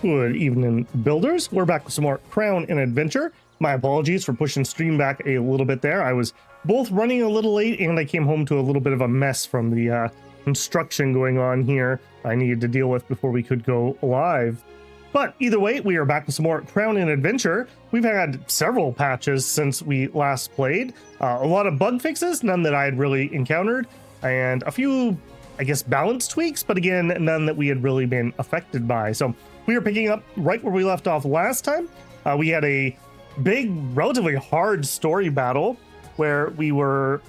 Good evening, builders. We're back with some more Crown and Adventure. My apologies for pushing stream back a little bit there. I was both running a little late and I came home to a little bit of a mess from the construction going on here I needed to deal with before we could go live. But either way, we are back with some more Crown and Adventure. We've had several patches since we last played. A lot of bug fixes, none that I had really encountered, and a few, I guess, balance tweaks, but again, none that we had really been affected by. So we are picking up right where we left off last time. We had a big, relatively hard story battle where we were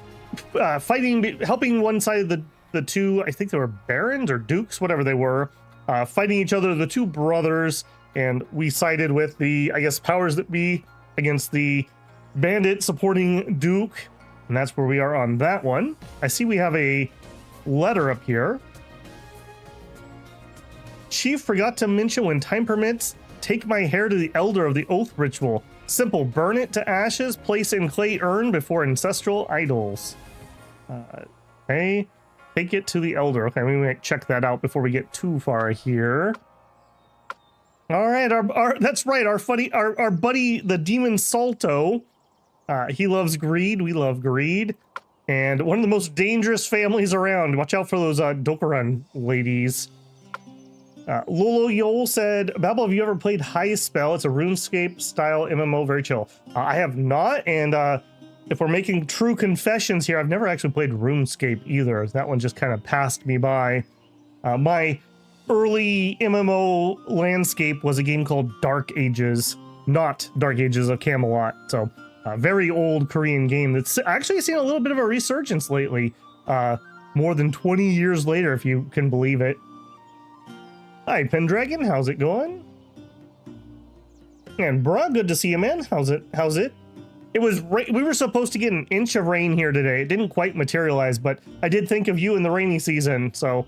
fighting, helping one side of the two, I think they were barons or dukes, whatever they were, fighting each other, the two brothers, and we sided with the, I guess, powers that be against the bandit supporting duke, and that's where we are on that one. I see we have a letter up here. Chief forgot to mention, when time permits, take my hair to the elder of the oath ritual. Simple, burn it to ashes, place in clay urn before ancestral idols. Okay, take it to the elder. Okay, we might check that out before we get too far here. All right, that's right, our buddy, the demon Salto. He loves greed, we love greed. And one of the most dangerous families around. Watch out for those Dokkaran ladies. Lolo Yol said, Babel, have you ever played High Spell? It's a RuneScape style MMO, very chill. I have not, and if we're making true confessions here, I've never actually played RuneScape either. That one just kind of passed me by. My early MMO landscape was a game called Dark Ages, not Dark Ages of Camelot. So a very old Korean game that's actually seen a little bit of a resurgence lately, more than 20 years later, if you can believe it. Hi, Pendragon, how's it going? And Bruh, good to see you, man. How's it? It was we were supposed to get an inch of rain here today. It didn't quite materialize, but I did think of you in the rainy season, so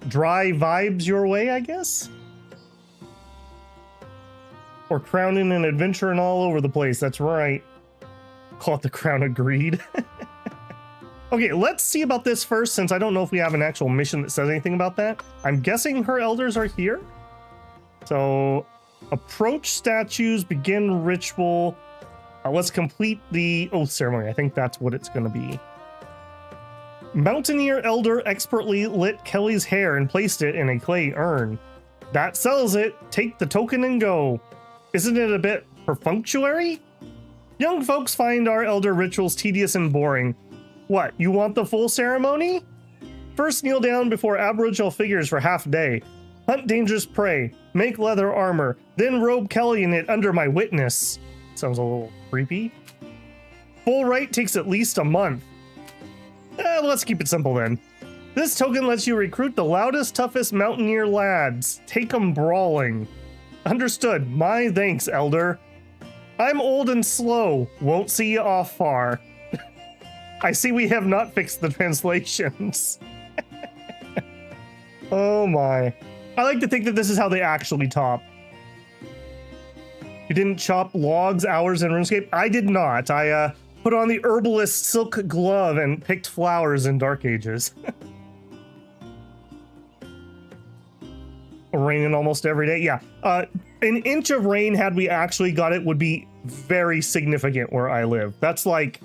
dry vibes your way, I guess? Or crowning and adventuring all over the place, that's right. Call it the Crown of Greed. Okay, let's see about this first, since I don't know if we have an actual mission that says anything about that. I'm guessing her elders are here. So, approach statues, begin ritual. Let's complete the oath ceremony. I think that's what it's going to be. Mountaineer elder expertly lit Kelly's hair and placed it in a clay urn. That settles it. Take the token and go. Isn't it a bit perfunctory? Young folks find our elder rituals tedious and boring. What, you want the full ceremony? First, kneel down before aboriginal figures for half a day. Hunt dangerous prey. Make leather armor. Then robe Kelly in it under my witness. Sounds a little creepy. Full rite takes at least a month. Let's keep it simple then. This token lets you recruit the loudest, toughest mountaineer lads. Take 'em brawling. Understood. My thanks, elder. I'm old and slow. Won't see you off far. I see we have not fixed the translations. Oh my. I like to think that this is how they actually top. You didn't chop logs hours in RuneScape? I did not. I put on the herbalist silk glove and picked flowers in Dark Ages. Raining almost every day. Yeah. An inch of rain, had we actually got it, would be very significant where I live. That's like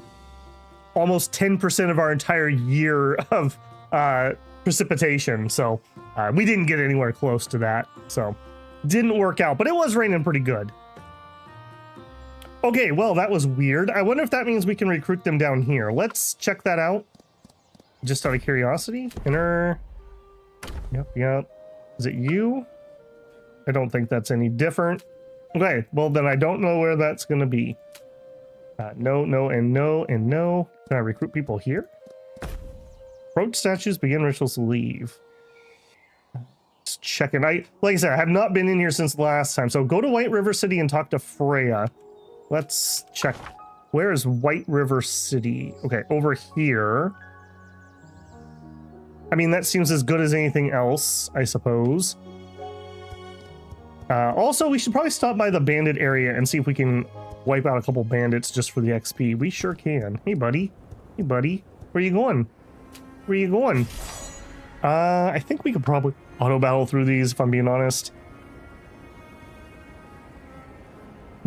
almost 10% of our entire year of precipitation. So we didn't get anywhere close to that. So didn't work out, but it was raining pretty good. Okay, well, that was weird. I wonder if that means we can recruit them down here. Let's check that out. Just out of curiosity. Enter. Yep. Is it you? I don't think that's any different. Okay, well, then I don't know where that's going to be. No, and no, and no. Can I recruit people here? Approach statues, begin rituals, leave. Just checking. Like I said, I have not been in here since last time. So go to White River City and talk to Freya. Let's check. Where is White River City? Okay, over here. I mean, that seems as good as anything else, I suppose. Also, we should probably stop by the bandit area and see if we can wipe out a couple bandits just for the XP. We sure can. Hey, buddy. Hey, buddy. Where you going? Where you going? I think we could probably auto battle through these, if I'm being honest.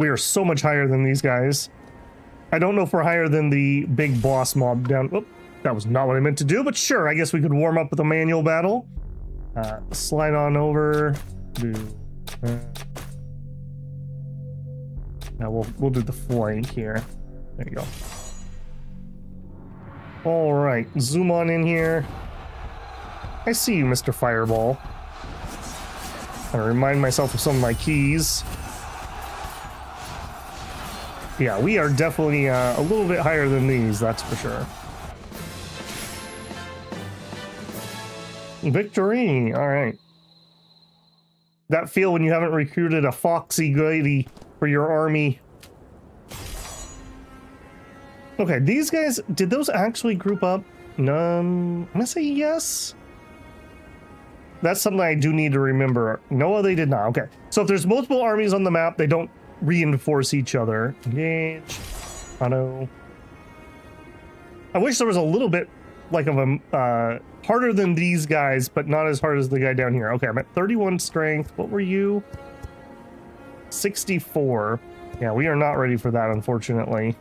We are so much higher than these guys. I don't know if we're higher than the big boss mob down. Oh, that was not what I meant to do, but sure, I guess we could warm up with a manual battle. Slide on over. Now we'll do the flank here. There you go. All right, zoom on in here. I see you, Mr. Fireball. I remind myself of some of my keys. Yeah, we are definitely a little bit higher than these, that's for sure. Victory! All right. That feel when you haven't recruited a foxy lady for your army. Okay, these guys, did those actually group up? I'm gonna say yes. That's something I do need to remember. No, they did not. Okay, so if there's multiple armies on the map, they don't reinforce each other. Engage. Auto. I wish there was a little bit like of a harder than these guys, but not as hard as the guy down here. Okay, I'm at 31 strength. What were you? 64. Yeah, we are not ready for that, unfortunately.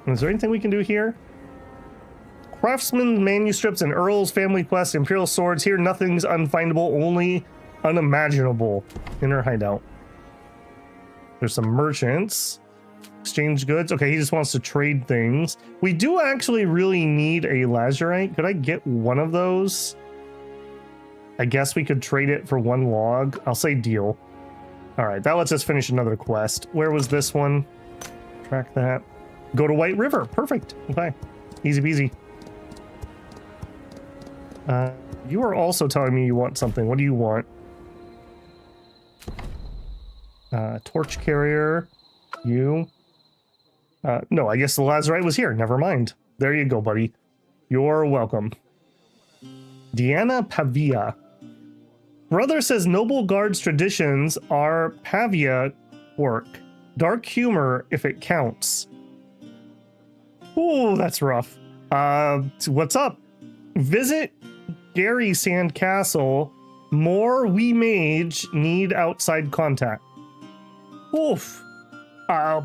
Is there anything we can do here? Craftsman manuscripts and Earl's family quest, Imperial swords. Here, nothing's unfindable, only unimaginable. Inner hideout. There's some merchants. Exchange goods. Okay, he just wants to trade things. We do actually really need a lazurite. Could I get one of those? I guess we could trade it for one log. I'll say deal. All right, that lets us finish another quest. Where was this one? Track that. Go to White River. Perfect. Okay. Easy peasy. You are also telling me you want something. What do you want? Torch carrier. You. No, I guess the lazurite was here. Never mind. There you go, buddy. You're welcome. Diana Pavia. Brother says noble guards traditions are Pavia work. Dark humor if it counts. Ooh, that's rough. What's up? Visit Gary Sandcastle. More we mage need outside contact. Oof. I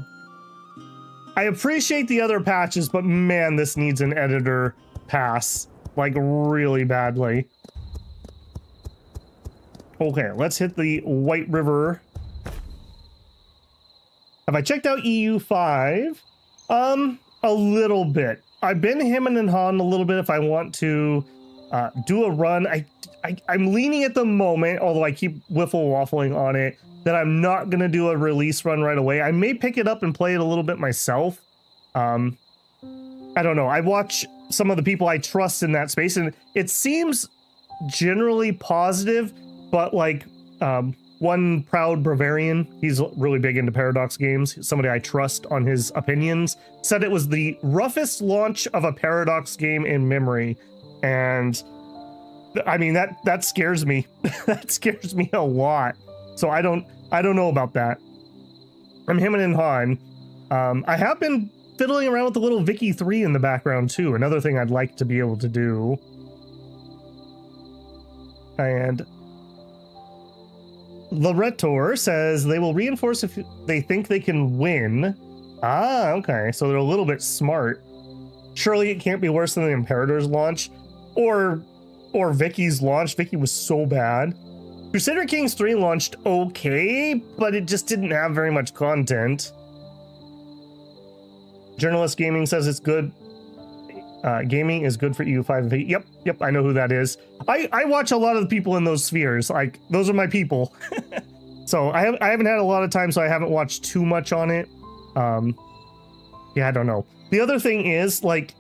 appreciate the other patches, but man, this needs an editor pass, like really badly. Okay, let's hit the White River. Have I checked out EU5? A little bit. I've been hemming and hawing a little bit if I want to do a run. I'm leaning at the moment, although I keep waffling on it, that I'm not going to do a release run right away. I may pick it up and play it a little bit myself. I don't know. I watch some of the people I trust in that space, and it seems generally positive, but like one proud Bavarian, he's really big into Paradox games, somebody I trust on his opinions, said it was the roughest launch of a Paradox game in memory. And I mean, that scares me. That scares me a lot. So I don't know about that. I'm hemming and hawing. I have been fiddling around with the little Vicky 3 in the background too. Another thing I'd like to be able to do. And Loretor says they will reinforce if they think they can win. Ah, okay. So they're a little bit smart. Surely it can't be worse than the Imperator's launch or Vicky's launch. Vicky was so bad. Crusader Kings 3 launched okay, but it just didn't have very much content. Journalist Gaming says it's good. Gaming is good for EU5. Yep, I know who that is. I watch a lot of the people in those spheres. Like, those are my people. So I haven't had a lot of time, so I haven't watched too much on it. Yeah, I don't know. The other thing is, like,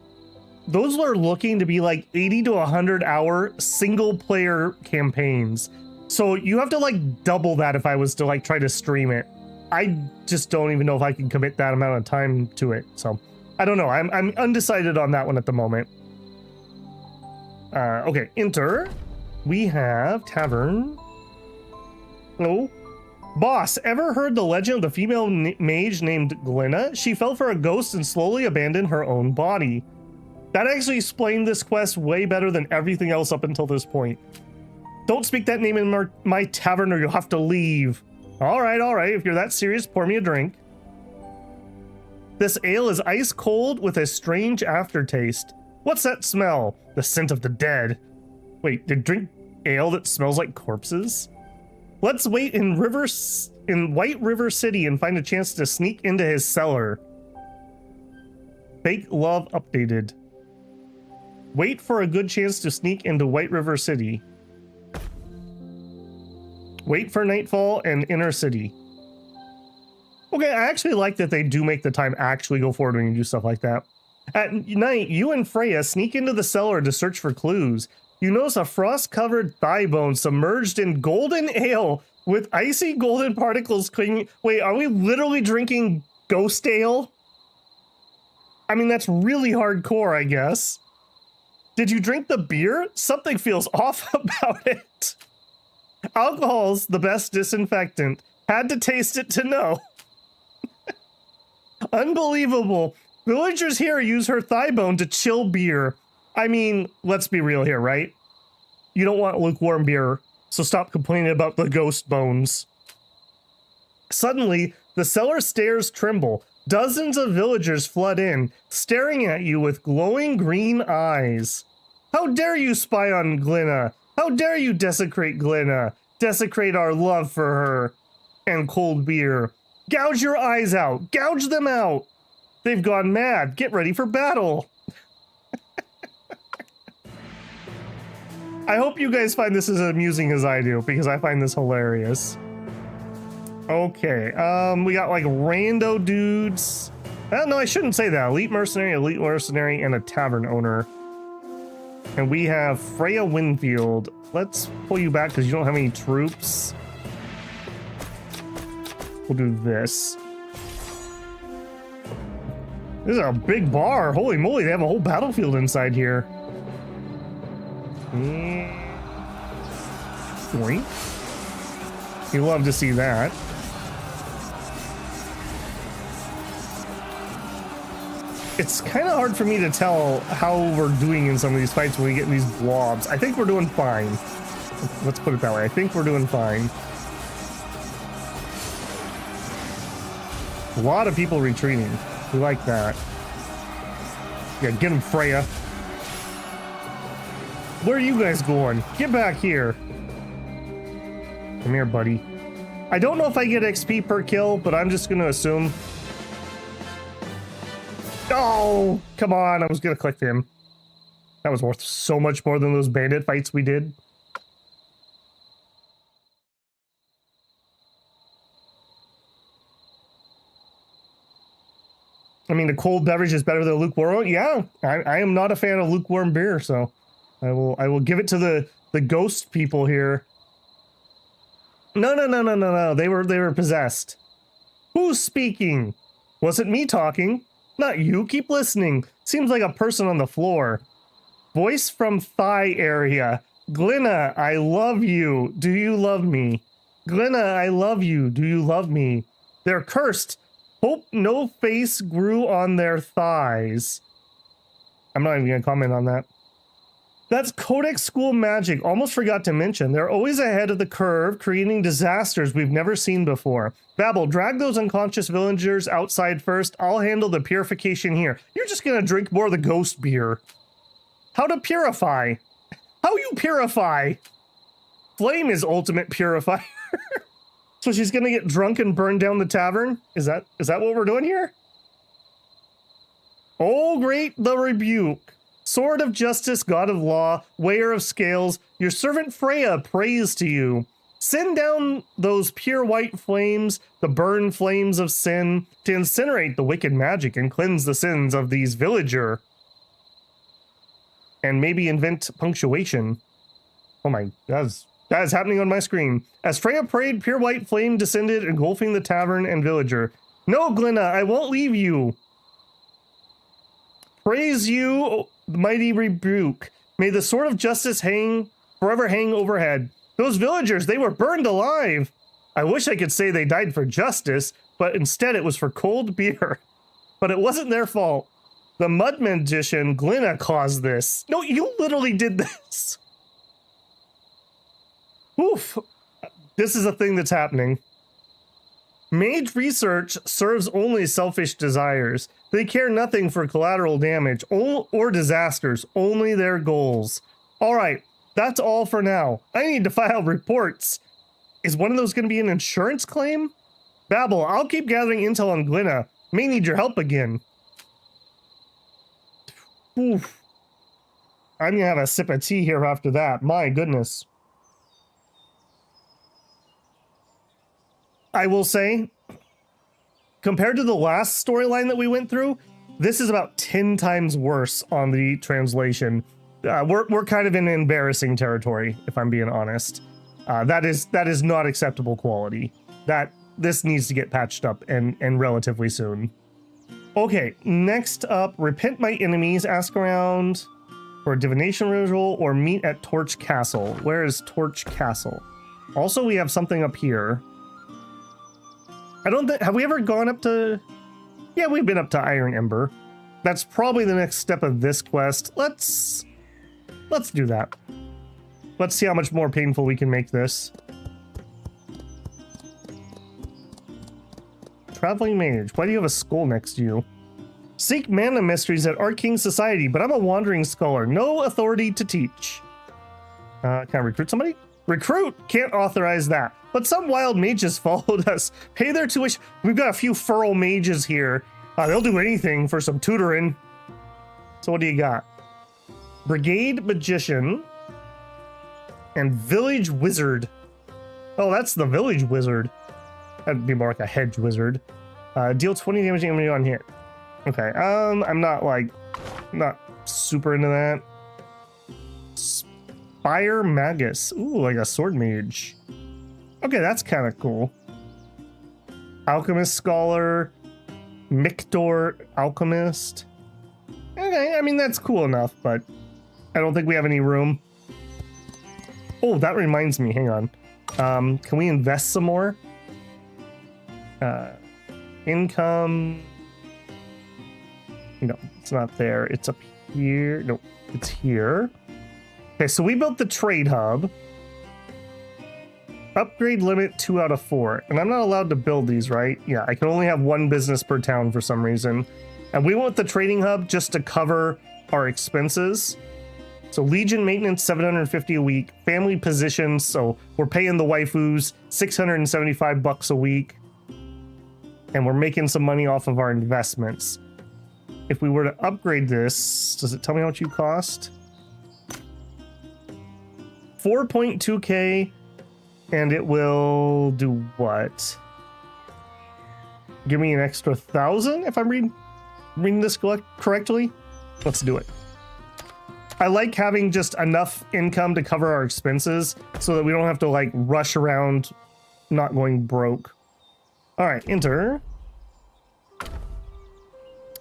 those are looking to be like 80 to 100 hour single player campaigns. So you have to like double that if I was to like try to stream it. I just don't even know if I can commit that amount of time to it. So I don't know. I'm undecided on that one at the moment. Okay, enter. We have tavern. Oh, boss, ever heard the legend of the female mage named Glenna? She fell for a ghost and slowly abandoned her own body. That actually explained this quest way better than everything else up until this point. Don't speak that name in my tavern or you'll have to leave. All right. If you're that serious, pour me a drink. This ale is ice cold with a strange aftertaste. What's that smell? The scent of the dead. Wait, did drink ale that smells like corpses? Let's wait in White River City and find a chance to sneak into his cellar. Fake love updated. Wait for a good chance to sneak into White River City. Wait for nightfall and inner city. Okay, I actually like that they do make the time actually go forward when you do stuff like that. At night, you and Freya sneak into the cellar to search for clues. You notice a frost-covered thigh bone submerged in golden ale with icy golden particles clinging. Wait, are we literally drinking ghost ale? I mean, that's really hardcore, I guess. Did you drink the beer? Something feels off about it. Alcohol's the best disinfectant. Had to taste it to know. Unbelievable. Villagers here use her thigh bone to chill beer. I mean, let's be real here, right? You don't want lukewarm beer, so stop complaining about the ghost bones. Suddenly, the cellar stairs tremble. Dozens of villagers flood in, staring at you with glowing green eyes. How dare you spy on Glenna? How dare you desecrate Glenna? Desecrate our love for her and cold beer. Gouge your eyes out. Gouge them out. They've gone mad. Get ready for battle. I hope you guys find this as amusing as I do, because I find this hilarious. Okay, we got like rando dudes. No, I shouldn't say that. Elite mercenary, and a tavern owner. And we have Freya Winfield. Let's pull you back because you don't have any troops. We'll do this. This is a big bar. Holy moly, they have a whole battlefield inside here. Boink. You love to see that. It's kind of hard for me to tell how we're doing in some of these fights when we get in these blobs. I think we're doing fine. Let's put it that way. I think we're doing fine. A lot of people retreating. We like that. Yeah, get him, Freya. Where are you guys going? Get back here. Come here, buddy. I don't know if I get XP per kill, but I'm just going to assume. Oh, come on. I was going to click him. That was worth so much more than those bandit fights we did. I mean, a cold beverage is better than lukewarm. Yeah, I am not a fan of lukewarm beer, so I will give it to the ghost people here. No. They were possessed. Who's speaking? Wasn't me talking. Not you. Keep listening. Seems like a person on the floor. Voice from thigh area. Glenna, I love you. Do you love me? Glenna, I love you. Do you love me? They're cursed. Hope no face grew on their thighs. I'm not even going to comment on that. That's Codex School magic. Almost forgot to mention. They're always ahead of the curve, creating disasters we've never seen before. Babel, drag those unconscious villagers outside first. I'll handle the purification here. You're just going to drink more of the ghost beer. How to purify? How you purify? Flame is ultimate purifier. So she's gonna get drunk and burn down the tavern? Is that what we're doing here? Oh, great the rebuke. Sword of justice, god of law, weigher of scales, your servant Freya prays to you. Send down those pure white flames, the burn flames of sin, to incinerate the wicked magic and cleanse the sins of these villager. And maybe invent punctuation. Oh my, that is happening on my screen. As Freya prayed, pure white flame descended, engulfing the tavern and villager. No, Glenna, I won't leave you. Praise you, mighty rebuke. May the sword of justice forever hang overhead. Those villagers, they were burned alive. I wish I could say they died for justice, but instead it was for cold beer. But it wasn't their fault. The mud magician, Glenna, caused this. No, you literally did this. Oof. This is a thing that's happening. Mage research serves only selfish desires. They care nothing for collateral damage or disasters, only their goals. All right, that's all for now. I need to file reports. Is one of those going to be an insurance claim? Babel, I'll keep gathering intel on Glenna. May need your help again. Oof. I'm going to have a sip of tea here after that. My goodness. I will say, compared to the last storyline that we went through, this is about 10 times worse on the translation. We're kind of in embarrassing territory, if I'm being honest. That is not acceptable quality. This needs to get patched up and relatively soon. Okay, next up, repent my enemies, ask around for a divination ritual, or meet at Torch Castle. Where is Torch Castle? Also, we have something up here. I don't think, have we ever gone up to, yeah, we've been up to Iron Ember. That's probably the next step of this quest. Let's do that. Let's see how much more painful we can make this. Traveling Mage, why do you have a skull next to you? Seek mana mysteries at Arcane Society, but I'm a wandering scholar. No authority to teach. Can I recruit somebody? Recruit! Can't authorize that. But some wild mages followed us. Pay their tuition. We've got a few feral mages here. They'll do anything for some tutoring. So what do you got? Brigade Magician. And Village Wizard. Oh, that's the Village Wizard. That'd be more like a hedge wizard. Deal 20 damage on hit. Okay, I'm not super into that. Spire Magus. Ooh, like a sword mage. Okay, that's kind of cool. Alchemist Scholar. Mictor Alchemist. Okay, I mean, that's cool enough, but I don't think we have any room. Oh, that reminds me, hang on. Can we invest some more? Income. No, it's not there. It's up here. No, it's here. Okay, so we built the trade hub. Upgrade limit 2 out of 4. And I'm not allowed to build these, right? Yeah, I can only have one business per town for some reason. And we want the trading hub just to cover our expenses. So Legion maintenance, 750 a week. Family positions, so we're paying the waifus 675 bucks a week. And we're making some money off of our investments. If we were to upgrade this, does it tell me how much you cost? 4.2k, and it will do what? Give me an extra 1,000 if I'm reading this correctly? Let's do it. I like having just enough income to cover our expenses so that we don't have to like rush around not going broke. All right, enter.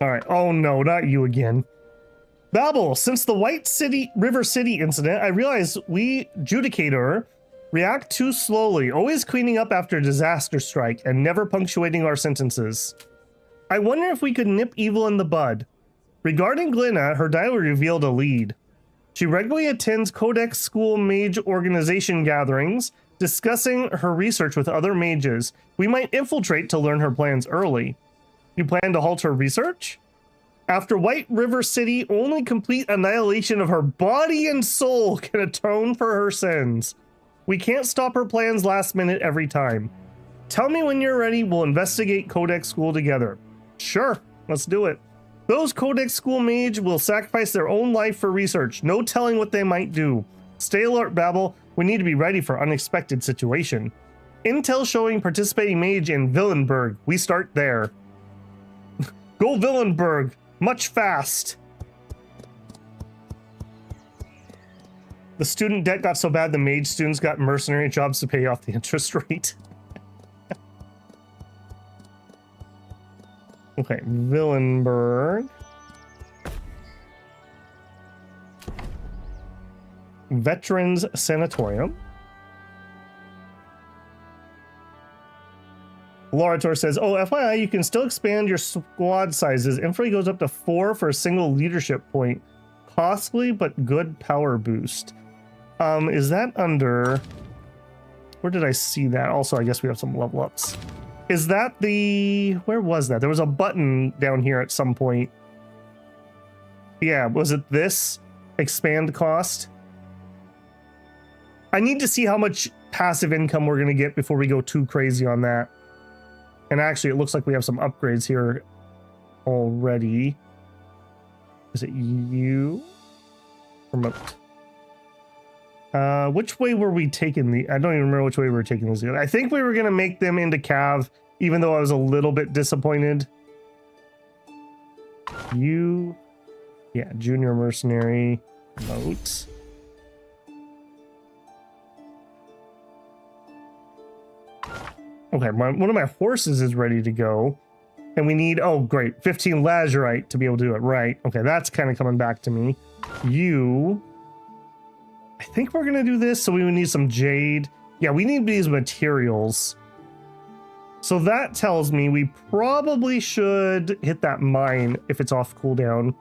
All right. Oh no, not you again. Babel, since the River City incident, I realized we, Judicator, react too slowly, always cleaning up after a disaster strike and never punctuating our sentences. I wonder if we could nip evil in the bud. Regarding Glenna, her diary revealed a lead. She regularly attends Codex School Mage Organization gatherings, discussing her research with other mages. We might infiltrate to learn her plans early. You plan to halt her research? After White River City, only complete annihilation of her body and soul can atone for her sins. We can't stop her plans last minute every time. Tell me when you're ready, we'll investigate Codex School together. Sure, let's do it. Those Codex School mage will sacrifice their own life for research. No telling what they might do. Stay alert, Babel. We need to be ready for unexpected situation. Intel showing participating mage in Villenberg. We start there. Go Villenberg. Much fast. The student debt got so bad the mage students got mercenary jobs to pay off the interest rate. Okay, Villenberg. Veterans Sanatorium. Lorator says, oh, FYI, you can still expand your squad sizes. Infantry goes up to 4 for a single leadership point. Costly, but good power boost. Is that under... Where did I see that? Also, I guess we have some level ups. Is that the... Where was that? There was a button down here at some point. Yeah, was it this? Expand cost? I need to see how much passive income we're going to get before we go too crazy on that. And actually, it looks like we have some upgrades here already. Is it you? Promote. Which way were we taking the... I don't even remember which way we were taking these. I think we were going to make them into Cav, even though I was a little bit disappointed. You... Yeah, junior mercenary. Promote. Okay, one of my horses is ready to go. And we need... Oh, great. 15 lazurite to be able to do it. Right. Okay, that's kind of coming back to me. You... I think we're going to do this, so we would need some jade. Yeah, we need these materials. So that tells me we probably should hit that mine if it's off cooldown.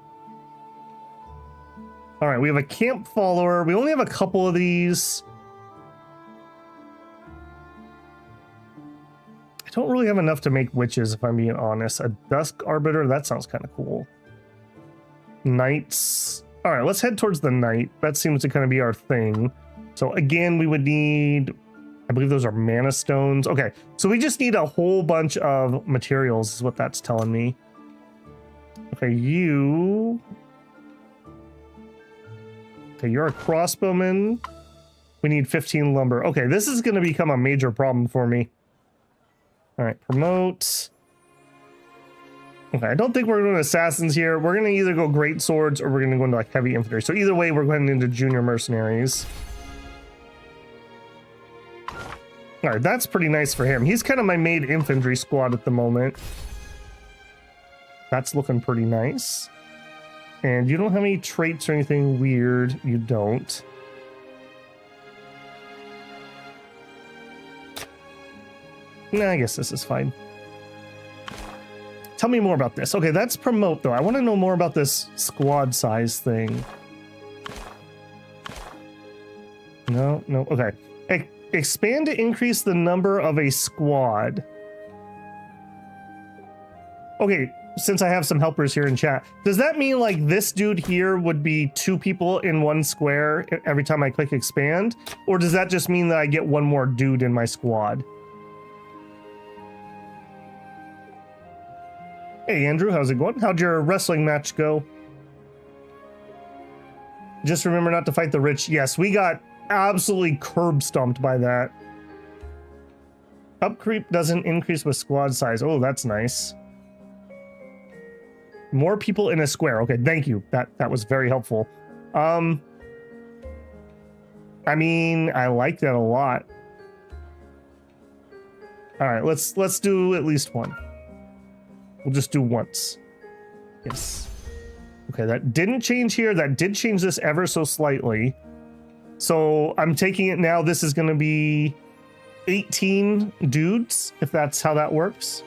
All right, we have a camp follower. We only have a couple of these. I don't really have enough to make witches, if I'm being honest. A dusk arbiter, that sounds kind of cool. Knights. All right, let's head towards the knight. That seems to kind of be our thing. So again, we would need, I believe those are mana stones. Okay, so we just need a whole bunch of materials is what that's telling me. Okay, you... Okay, you're a crossbowman. We need 15 lumber. Okay, this is going to become a major problem for me. All right, promote. Okay, I don't think we're doing assassins here. We're going to either go great swords or we're going to go into like heavy infantry. So either way, we're going into junior mercenaries. All right, that's pretty nice for him. He's kind of my main infantry squad at the moment. That's looking pretty nice. And you don't have any traits or anything weird. You don't. Nah, I guess this is fine. Tell me more about this. Okay, that's promote, though. I want to know more about this squad size thing. No. Okay. Expand to increase the number of a squad. Okay, since I have some helpers here in chat, does that mean like this dude here would be 2 people in 1 square every time I click expand? Or does that just mean that I get 1 more dude in my squad? Hey Andrew, how's it going? How'd your wrestling match go? Just remember not to fight the rich. Yes, we got absolutely curb stomped by that. Up creep doesn't increase with squad size. Oh, that's nice. More people in a square. Okay, thank you. That was very helpful. I mean, I like that a lot. All right, let's do at least 1. We'll just do once. Yes. Okay, that didn't change here. That did change this ever so slightly. So I'm taking it now. This is going to be 18 dudes, if that's how that works.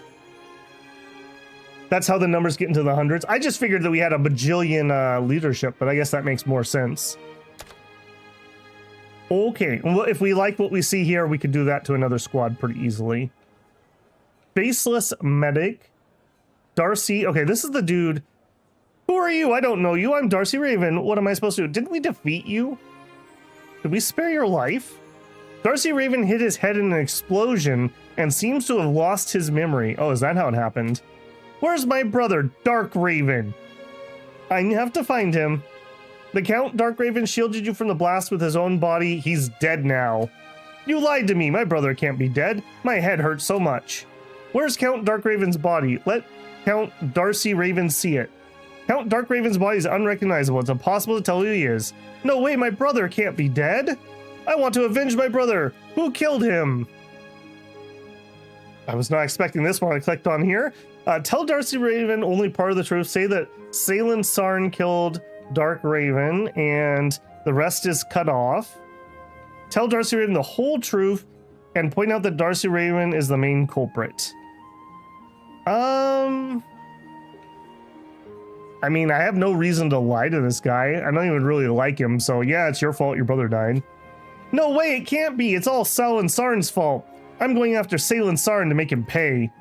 That's how the numbers get into the hundreds. I just figured that we had a bajillion leadership, but I guess that makes more sense. Okay, well, if we like what we see here, we could do that to another squad pretty easily. Faceless medic. Darcy, okay, this is the dude. Who are you? I don't know you. I'm Darcy Raven. What am I supposed to do? Didn't we defeat you? Did we spare your life? Darcy Raven hit his head in an explosion and seems to have lost his memory. Oh, is that how it happened? Where's my brother, Dark Raven? I have to find him. The Count Dark Raven shielded you from the blast with his own body. He's dead now. You lied to me. My brother can't be dead. My head hurts so much. Where's Count Dark Raven's body? Let Count Darcy Raven see it. Count Dark Raven's body is unrecognizable. It's impossible to tell who he is. No way, my brother can't be dead. I want to avenge my brother. Who killed him? I was not expecting this when I clicked on here. Tell Darcy Raven only part of the truth. Say that Salen Sarn killed Dark Raven and the rest is cut off. Tell Darcy Raven the whole truth and point out that Darcy Raven is the main culprit. I mean, I have no reason to lie to this guy. I don't even really like him, so yeah, it's your fault your brother died. No way, it can't be. It's all Salen Sarn's fault. I'm going after Salen Sarin to make him pay.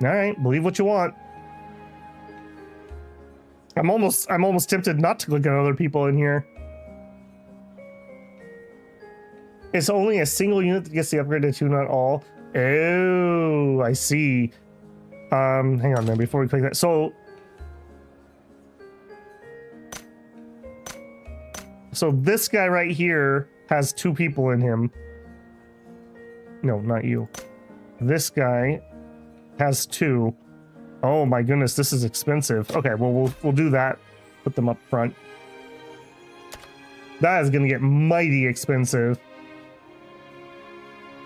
All right, believe what you want. I'm almost tempted not to click on other people in here. It's only a single unit that gets the upgraded to, not all. Oh, I see. Hang on there before we click that. So this guy right here has 2 people in him. No, not you. This guy has 2. Oh my goodness, this is expensive. Okay, well we'll do that. Put them up front. That is gonna get mighty expensive.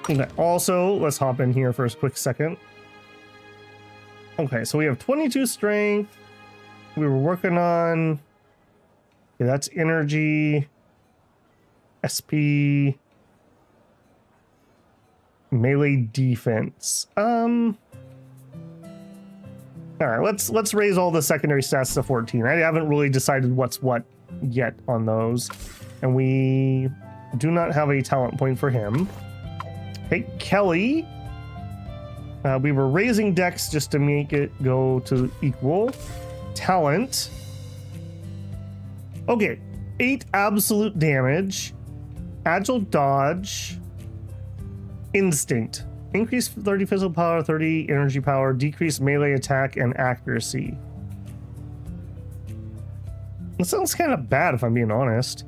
Okay, also, let's hop in here for a quick second. Okay, so we have 22 strength. We were working on... Okay, that's energy. SP. Melee defense. All right, let's raise all the secondary stats to 14. I haven't really decided what's what yet on those. And we do not have a talent point for him. Hey, Kelly. We were raising dex just to make it go to equal. Talent. Okay, 8 absolute damage. Agile dodge. Instinct. Increase 30 physical power, 30 energy power, decrease melee attack and accuracy. That sounds kind of bad if I'm being honest.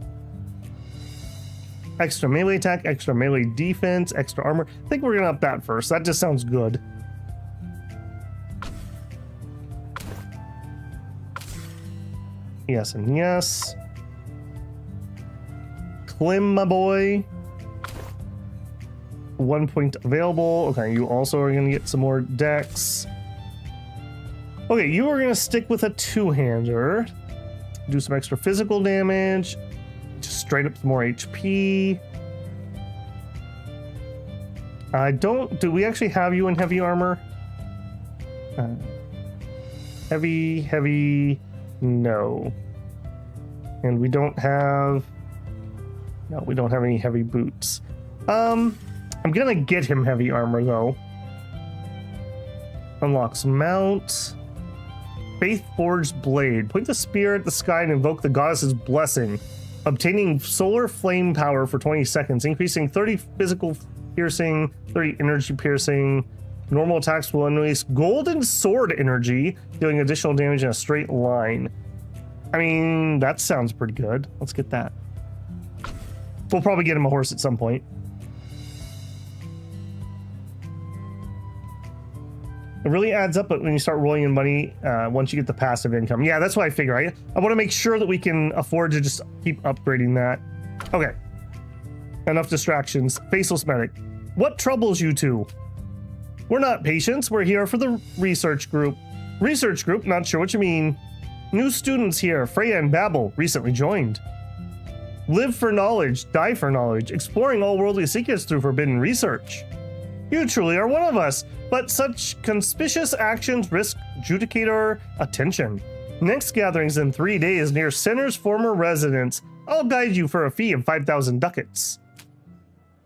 Extra melee attack, extra melee defense, extra armor. I think we're gonna up that first. That just sounds good. Yes and yes. Clem, my boy. 1 point available. Okay, you also are gonna get some more dex. Okay, you are gonna stick with a 2-hander. Do some extra physical damage. Just straight up some more HP. Do we actually have you in heavy armor? Heavy, no. And we don't have any heavy boots. I'm gonna get him heavy armor though. Unlocks mount. Faith Forged Blade. Point the spear at the sky and invoke the goddess's blessing. Obtaining solar flame power for 20 seconds, increasing 30 physical piercing, 30 energy piercing. Normal attacks will unleash golden sword energy, dealing additional damage in a straight line. I mean, that sounds pretty good. Let's get that. We'll probably get him a horse at some point. It really adds up when you start rolling in money once you get the passive income. Yeah, that's what I figure. I want to make sure that we can afford to just keep upgrading that. Okay. Enough distractions. Faceless medic. What troubles you two? We're not patients. We're here for the research group. Research group? Not sure what you mean. New students here. Freya and Babel recently joined. Live for knowledge. Die for knowledge. Exploring all worldly secrets through forbidden research. You truly are one of us, but such conspicuous actions risk judicator attention. Next gathering's in 3 days near Center's former residence. I'll guide you for a fee of 5,000 ducats.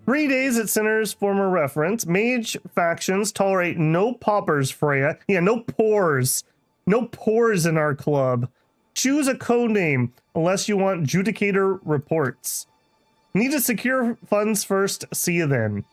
3 days at Center's former reference. Mage factions tolerate no paupers, Freya. Yeah, no pores. No pores in our club. Choose a codename unless you want judicator reports. Need to secure funds first. See you then.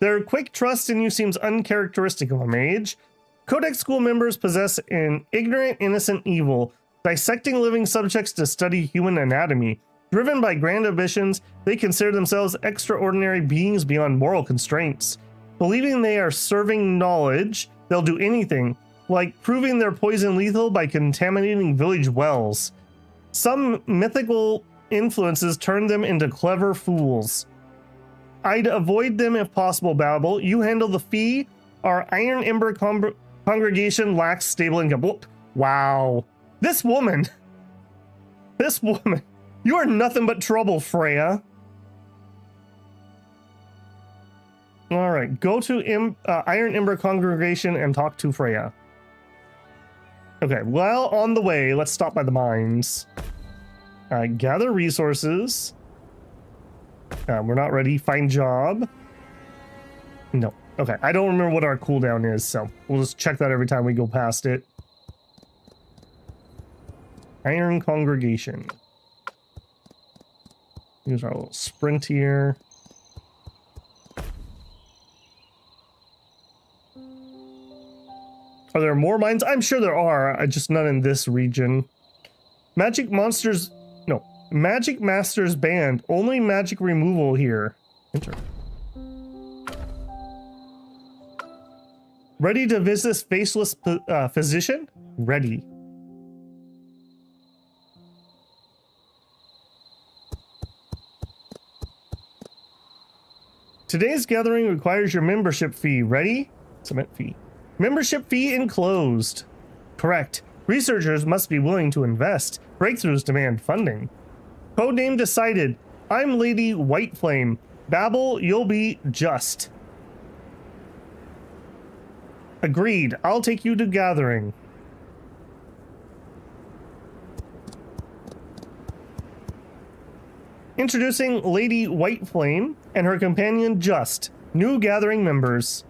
Their quick trust in you seems uncharacteristic of a mage. Codex school members possess an ignorant, innocent evil, dissecting living subjects to study human anatomy. Driven by grand ambitions, they consider themselves extraordinary beings beyond moral constraints. Believing they are serving knowledge, they'll do anything, like proving their poison lethal by contaminating village wells. Some mythical influences turn them into clever fools. I'd avoid them if possible, Babel. You handle the fee. Our Iron Ember congregation lacks stable income. Wow. This woman. You are nothing but trouble, Freya. All right, go to Iron Ember congregation and talk to Freya. Okay, well, on the way, let's stop by the mines. Gather resources. We're not ready. Find job. No. Okay, I don't remember what our cooldown is, so we'll just check that every time we go past it. Iron Congregation. Use our little sprint here. Are there more mines? I'm sure there are, just not in this region. Magic Monsters... No. Magic Masters banned. Only magic removal here. Enter. Ready to visit this faceless physician? Ready. Today's gathering requires your membership fee. Ready? Submit fee. Membership fee enclosed. Correct. Researchers must be willing to invest. Breakthroughs demand funding. Codename decided. I'm Lady Whiteflame. Babel, you'll be just. Agreed. I'll take you to gathering. Introducing Lady Whiteflame and her companion Just, new gathering members.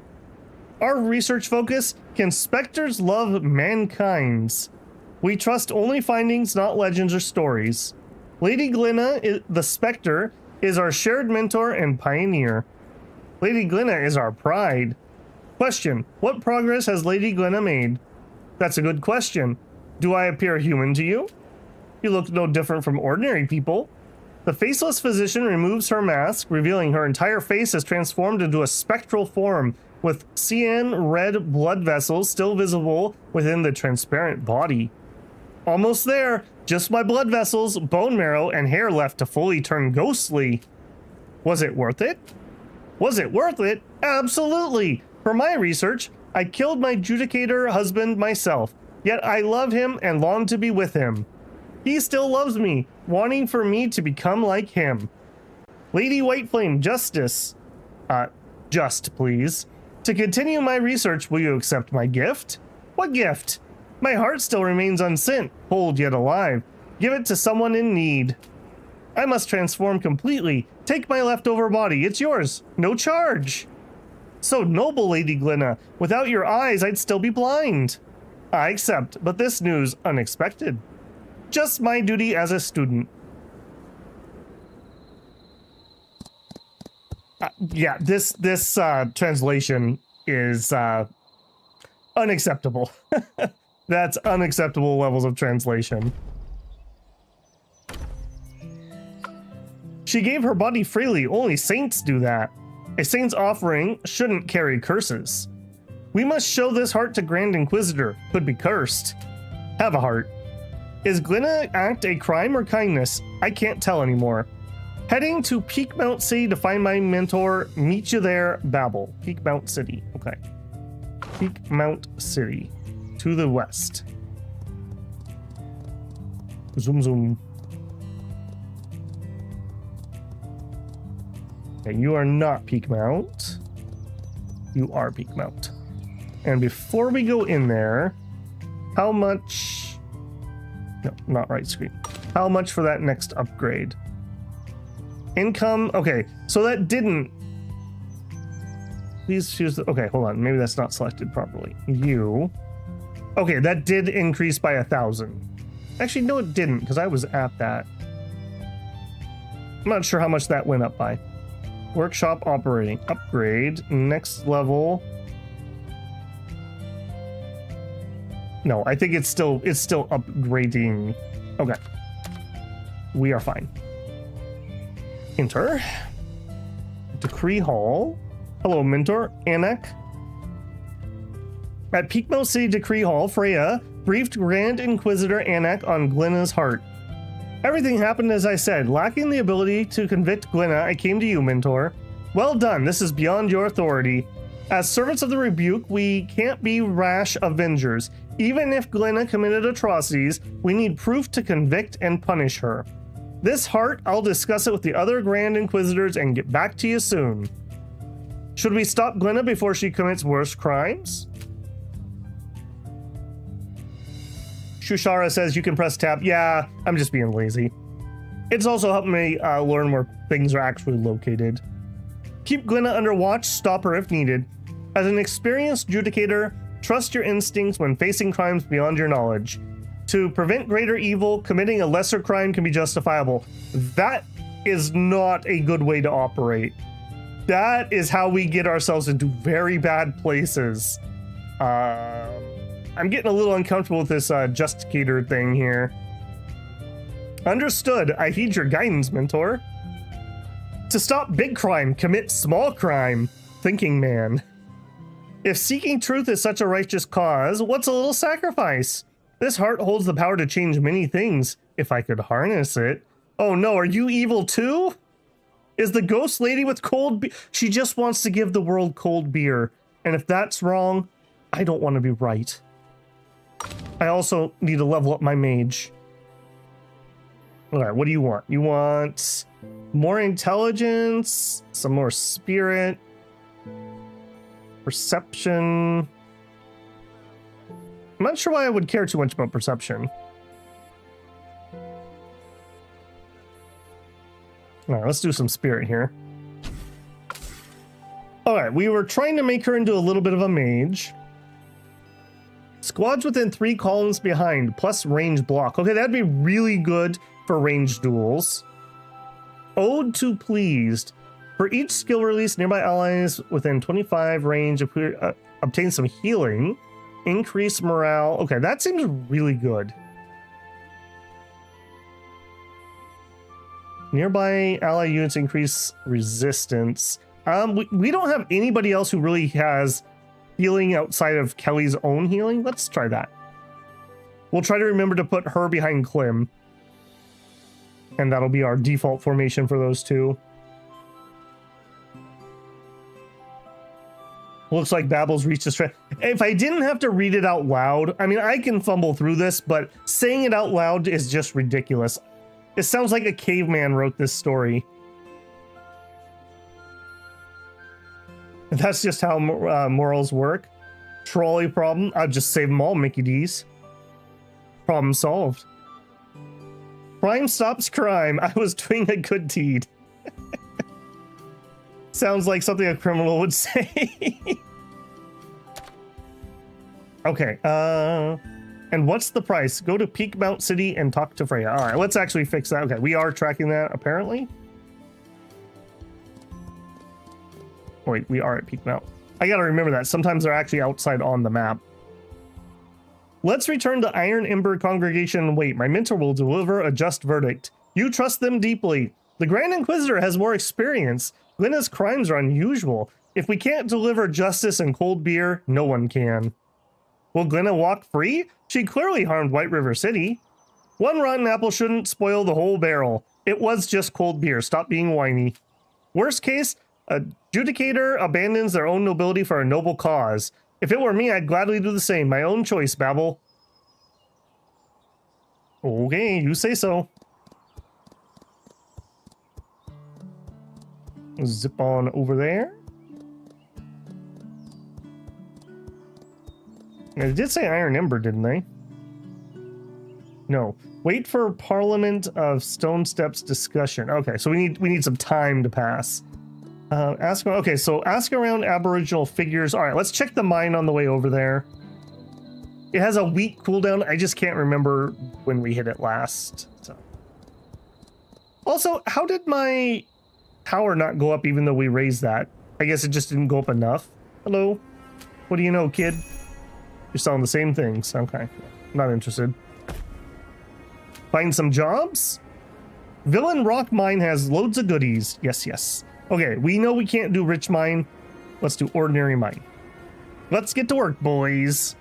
Our research focus, can specters love mankind's? We trust only findings, not legends or stories. Lady Glenna, the specter, is our shared mentor and pioneer. Lady Glenna is our pride. Question, what progress has Lady Glenna made? That's a good question. Do I appear human to you? You look no different from ordinary people. The faceless physician removes her mask, revealing her entire face is transformed into a spectral form, with cyan red blood vessels still visible within the transparent body. Almost there, just my blood vessels, bone marrow, and hair left to fully turn ghostly. Was it worth it? Was it worth it? Absolutely! For my research, I killed my judicator husband myself, yet I love him and long to be with him. He still loves me, wanting for me to become like him. Lady Whiteflame, Justice. Just, please. To continue my research, will you accept my gift? What gift? My heart still remains unsent, cold yet alive. Give it to someone in need. I must transform completely. Take my leftover body, it's yours. No charge. So noble, Lady Glenna. Without your eyes, I'd still be blind. I accept, but this news unexpected. Just my duty as a student. Yeah, this translation is unacceptable. That's unacceptable levels of translation. She gave her body freely. Only saints do that. A saint's offering shouldn't carry curses. We must show this heart to Grand Inquisitor. Could be cursed. Have a heart. Is Glenna act a crime or kindness? I can't tell anymore. Heading to Peak Mount City to find my mentor. Meet you there, Babel. Peak Mount City. Okay. Peak Mount City. To the west. Zoom, zoom. Okay, you are not Peak Mount. You are Peak Mount. And before we go in there, how much... No, not right screen. How much for that next upgrade? Income, okay, so that didn't... Please choose the... Okay, hold on, maybe that's not selected properly. You... Okay, that did increase by 1,000. Actually, no it didn't, because I was at that. I'm not sure how much that went up by. Workshop operating. Upgrade. Next level. No, I think it's still upgrading. Okay. We are fine. Enter. Decree Hall. Hello, mentor. Anak. At Peakmo City Decree Hall, Freya briefed Grand Inquisitor Anak on Glenna's heart. Everything happened as I said. Lacking the ability to convict Glenna, I came to you, mentor. Well done. This is beyond your authority. As servants of the rebuke, we can't be rash avengers. Even if Glenna committed atrocities, we need proof to convict and punish her. This heart, I'll discuss it with the other Grand Inquisitors and get back to you soon. Should we stop Glenna before she commits worse crimes? Shushara says you can press tab. Yeah, I'm just being lazy. It's also helping me learn where things are actually located. Keep Glenna under watch, stop her if needed. As an experienced judicator, trust your instincts when facing crimes beyond your knowledge. To prevent greater evil, committing a lesser crime can be justifiable. That is not a good way to operate. That is how we get ourselves into very bad places. I'm getting a little uncomfortable with this justicator thing here. Understood. I heed your guidance, mentor. To stop big crime, commit small crime. Thinking man. If seeking truth is such a righteous cause, what's a little sacrifice? This heart holds the power to change many things, if I could harness it. Oh no, are you evil too? Is the ghost lady with cold beer? She just wants to give the world cold beer. And if that's wrong, I don't want to be right. I also need to level up my mage. All right, what do you want? You want more intelligence, some more spirit, perception. I'm not sure why I would care too much about perception. All right, let's do some spirit here. All right, we were trying to make her into a little bit of a mage. Squads within 3 columns behind, plus range block. Okay, that'd be really good for range duels. Ode to Pleased. For each skill release, nearby allies within 25 range obtain some healing. Increase morale. Okay, that seems really good. Nearby ally units increase resistance. We don't have anybody else who really has healing outside of Kelly's own healing. Let's try that. We'll try to remember to put her behind Klim. And that'll be our default formation for those two. Looks like Babel's reached a strength. If I didn't have to read it out loud, I mean, I can fumble through this, but saying it out loud is just ridiculous. It sounds like a caveman wrote this story. That's just how morals work. Trolley problem. I'll just save them all, Mickey D's. Problem solved. Crime stops crime. I was doing a good deed. Sounds like something a criminal would say. Okay, and what's the price? Go to Peak Mount City and talk to Freya. All right, let's actually fix that. Okay, we are tracking that, apparently. Wait, we are at Peak Mount. I gotta remember that. Sometimes they're actually outside on the map. Let's return to Iron Ember Congregation and wait. My mentor will deliver a just verdict. You trust them deeply. The Grand Inquisitor has more experience. Glenna's crimes are unusual. If we can't deliver justice and cold beer, no one can. Will Glenna walk free? She clearly harmed White River City. One rotten apple shouldn't spoil the whole barrel. It was just cold beer. Stop being whiny. Worst case, a judicator abandons their own nobility for a noble cause. If it were me, I'd gladly do the same. My own choice, Babel. Okay, you say so. Zip on over there. They did say Iron Ember, didn't they? No. Wait for Parliament of Stone Steps discussion. Okay, so we need some time to pass. Okay, so ask around Aboriginal figures. All right, let's check the mine on the way over there. It has a week cooldown. I just can't remember when we hit it last. So. Also, how did my power not go up even though we raised that? I guess it just didn't go up enough. Hello? What do you know, kid? You're selling the same things. Okay. Not interested. Find some jobs? Villain Rock Mine has loads of goodies. Yes, yes. Okay, we know we can't do Rich Mine. Let's do Ordinary Mine. Let's get to work, boys.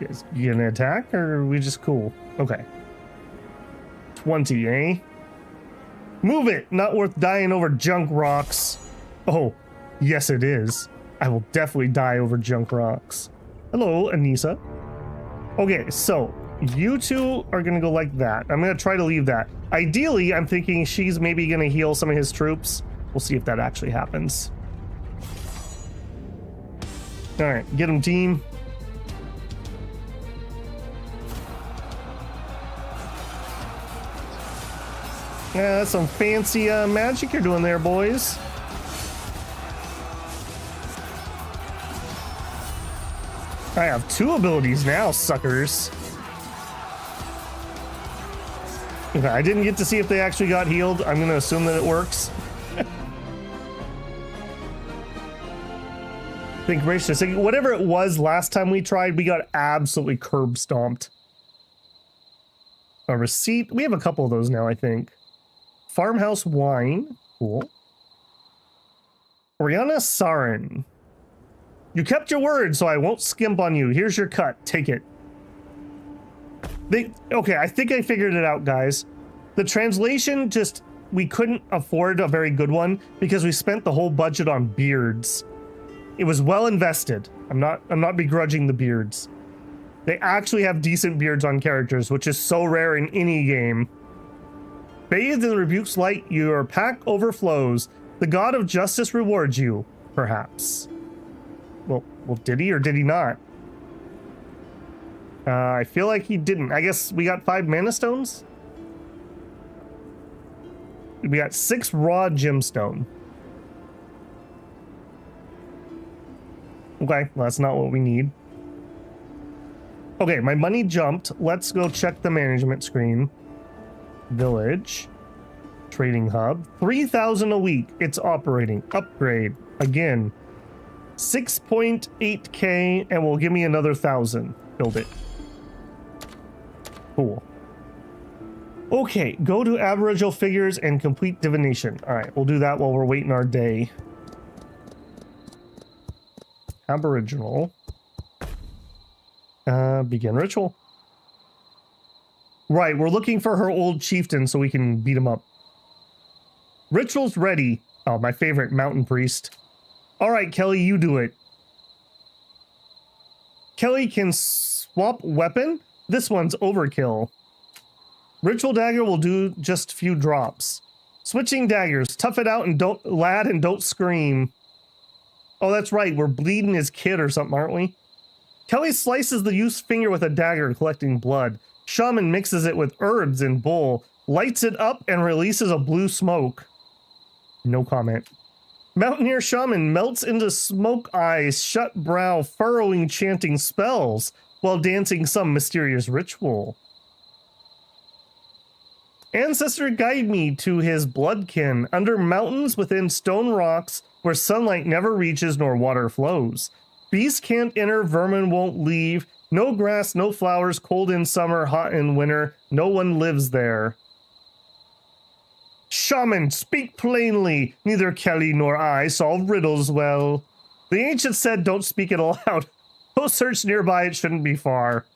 Is you gonna attack or are we just cool? Okay. 20, eh? Move it! Not worth dying over junk rocks. Oh, yes it is. I will definitely die over junk rocks. Hello, Anissa. Okay, so you two are gonna go like that. I'm gonna try to leave that. Ideally, I'm thinking she's maybe gonna heal some of his troops. We'll see if that actually happens. All right, get him, team. Yeah, that's some fancy magic you're doing there, boys. I have 2 abilities now, suckers. Okay, I didn't get to see if they actually got healed. I'm gonna assume that it works. Think gracious. Whatever it was last time we tried, we got absolutely curb stomped. A receipt. We have a couple of those now, I think. Farmhouse wine. Cool. Oriana Sarin. You kept your word, so I won't skimp on you. Here's your cut. Take it. Okay, I think I figured it out, guys. The translation just... We couldn't afford a very good one because we spent the whole budget on beards. It was well invested. I'm not begrudging the beards. They actually have decent beards on characters, which is so rare in any game. Bathed in the rebuke's light, your pack overflows. The god of justice rewards you, perhaps. Well, did he or did he not? I feel like he didn't. I guess we got 5 mana stones. We got 6 raw gemstone. Okay, well, that's not what we need. Okay, my money jumped. Let's go check the management screen. Village. Trading hub. 3,000 a week. It's operating. Upgrade. Again. 6.8k and will give me another 1,000. Build it. Cool. Okay, go to Aboriginal figures and complete divination. Alright, we'll do that while we're waiting our day. Aboriginal. Begin ritual. Right, we're looking for her old chieftain so we can beat him up. Ritual's ready. Oh, my favorite, mountain priest. Alright, Kelly, you do it. Kelly can swap weapon? This one's overkill. Ritual dagger will do just a few drops. Switching daggers. Tough it out and don't scream. Oh, that's right. We're bleeding his kid or something, aren't we? Kelly slices the used finger with a dagger, collecting blood. Shaman mixes it with herbs in bowl, lights it up, and releases a blue smoke. No comment. Mountaineer Shaman melts into smoke eyes, shut brow, furrowing chanting spells, while dancing some mysterious ritual. Ancestor guide me to his bloodkin, under mountains within stone rocks, where sunlight never reaches nor water flows. Beasts can't enter, vermin won't leave. No grass, no flowers, cold in summer, hot in winter. No one lives there. Shaman, speak plainly. Neither Kelly nor I solve riddles well. The ancient said don't speak it aloud. Go search nearby, it shouldn't be far.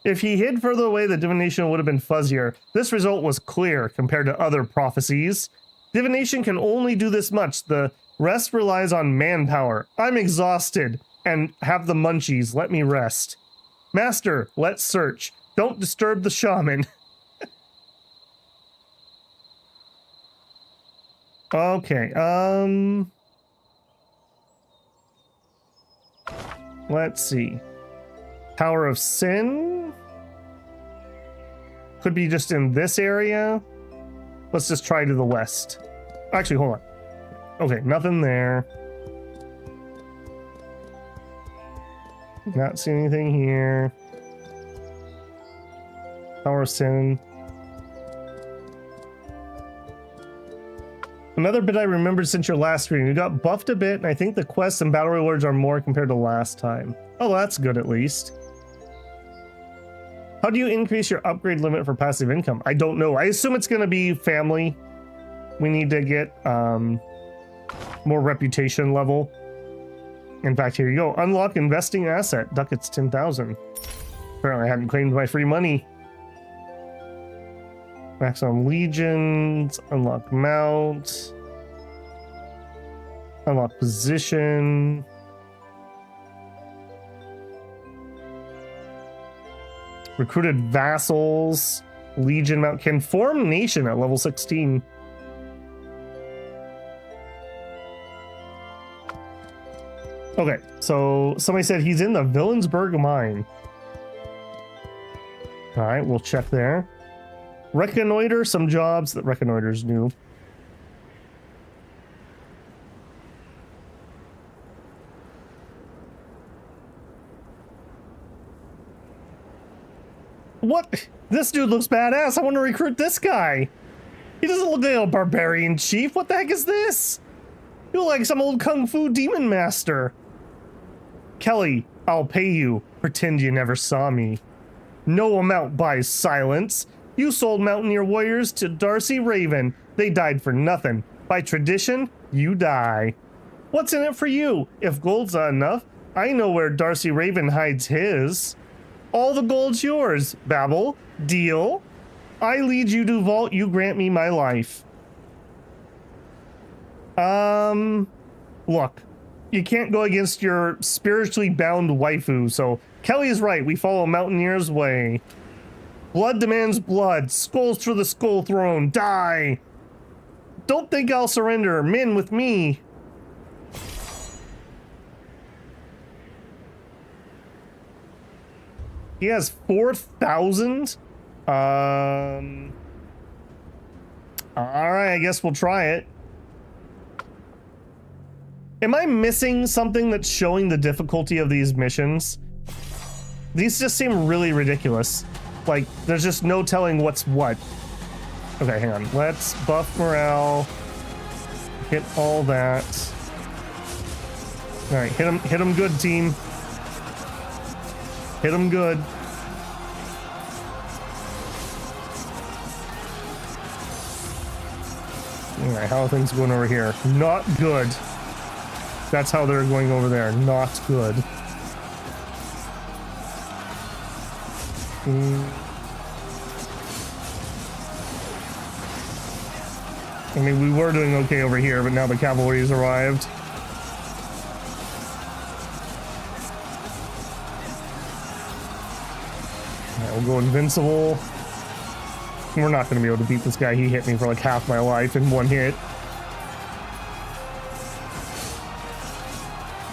If he hid further away, the divination would have been fuzzier. This result was clear compared to other prophecies. Divination can only do this much. The rest relies on manpower. I'm exhausted and have the munchies. Let me rest. Master, let's search. Don't disturb the shaman. Okay, let's see. Tower of Sin? Could be just in this area. Let's just try to the west. Actually, hold on. Okay, nothing there. Not seeing anything here. Tower of Sin. Another bit I remembered since your last stream. You got buffed a bit, and I think the quests and battle rewards are more compared to last time. Oh, that's good at least. How do you increase your upgrade limit for passive income? I don't know. I assume it's going to be family. We need to get more reputation level. In fact, here you go. Unlock investing asset. Ducats 10,000. Apparently I hadn't claimed my free money. Max on legions. Unlock mount. Unlock position. Recruited vassals. Legion mount. Can form nation at level 16. Okay, so somebody said he's in the Villansburg mine. Alright, we'll check there. Reconnoiter some jobs that reconnoiters do. What? This dude looks badass. I want to recruit this guy. He doesn't look like a barbarian chief. What the heck is this? You look like some old kung fu demon master. Kelly, I'll pay you. Pretend you never saw me. No amount buys silence. You sold Mountaineer Warriors to Dynasty Raven. They died for nothing. By tradition, you die. What's in it for you? If gold's not enough, I know where Dynasty Raven hides his. All the gold's yours, Babel. Deal? I lead you to vault, you grant me my life. Look, you can't go against your spiritually bound waifu, so Kelly is right, we follow Mountaineer's way. Blood demands blood, skulls for the skull throne, die! Don't think I'll surrender, men with me. He has 4,000? Alright, I guess we'll try it. Am I missing something that's showing the difficulty of these missions? These just seem really ridiculous. Like, there's just no telling what's what. Okay, hang on. Let's buff morale. Hit all that. Alright, hit him good, team. Hit him good. Alright, how are things going over here? Not good. That's how they're going over there. Not good. I mean, we were doing okay over here, but now the cavalry's arrived. Alright, we'll go invincible. We're not going to be able to beat this guy. He hit me for like half my life in one hit.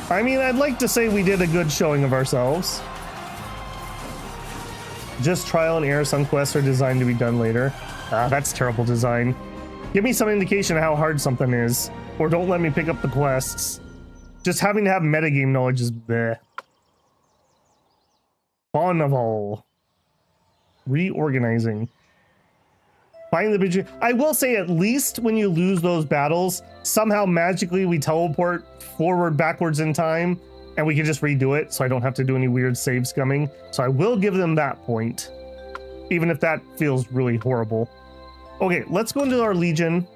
I mean, I'd like to say we did a good showing of ourselves. Just trial and error. Some quests are designed to be done later. Ah, that's terrible design. Give me some indication of how hard something is. Or don't let me pick up the quests. Just having to have metagame knowledge is bleh. Bonneville. Reorganizing. Find the bridge. I will say, at least when you lose those battles, somehow magically we teleport forward, backwards in time, and we can just redo it, so I don't have to do any weird save scumming. So I will give them that point, even if that feels really horrible. Okay, let's go into our Legion.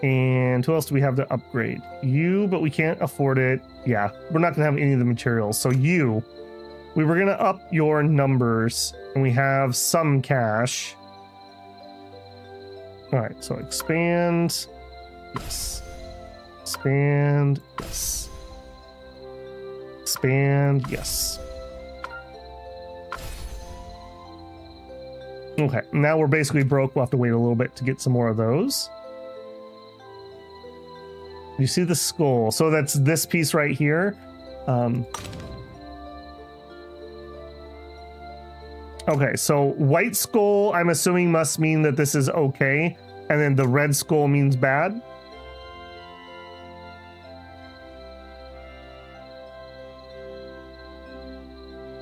And who else do we have to upgrade? You, but we can't afford it. Yeah, we're not gonna have any of the materials. So you, we were gonna up your numbers, and we have some cash. All right, so expand, yes. Expand, yes. Expand, yes. Okay, now we're basically broke. We'll have to wait a little bit to get some more of those. You see the skull. So that's this piece right here. Okay, so white skull, I'm assuming must mean that this is okay. And then the red skull means bad.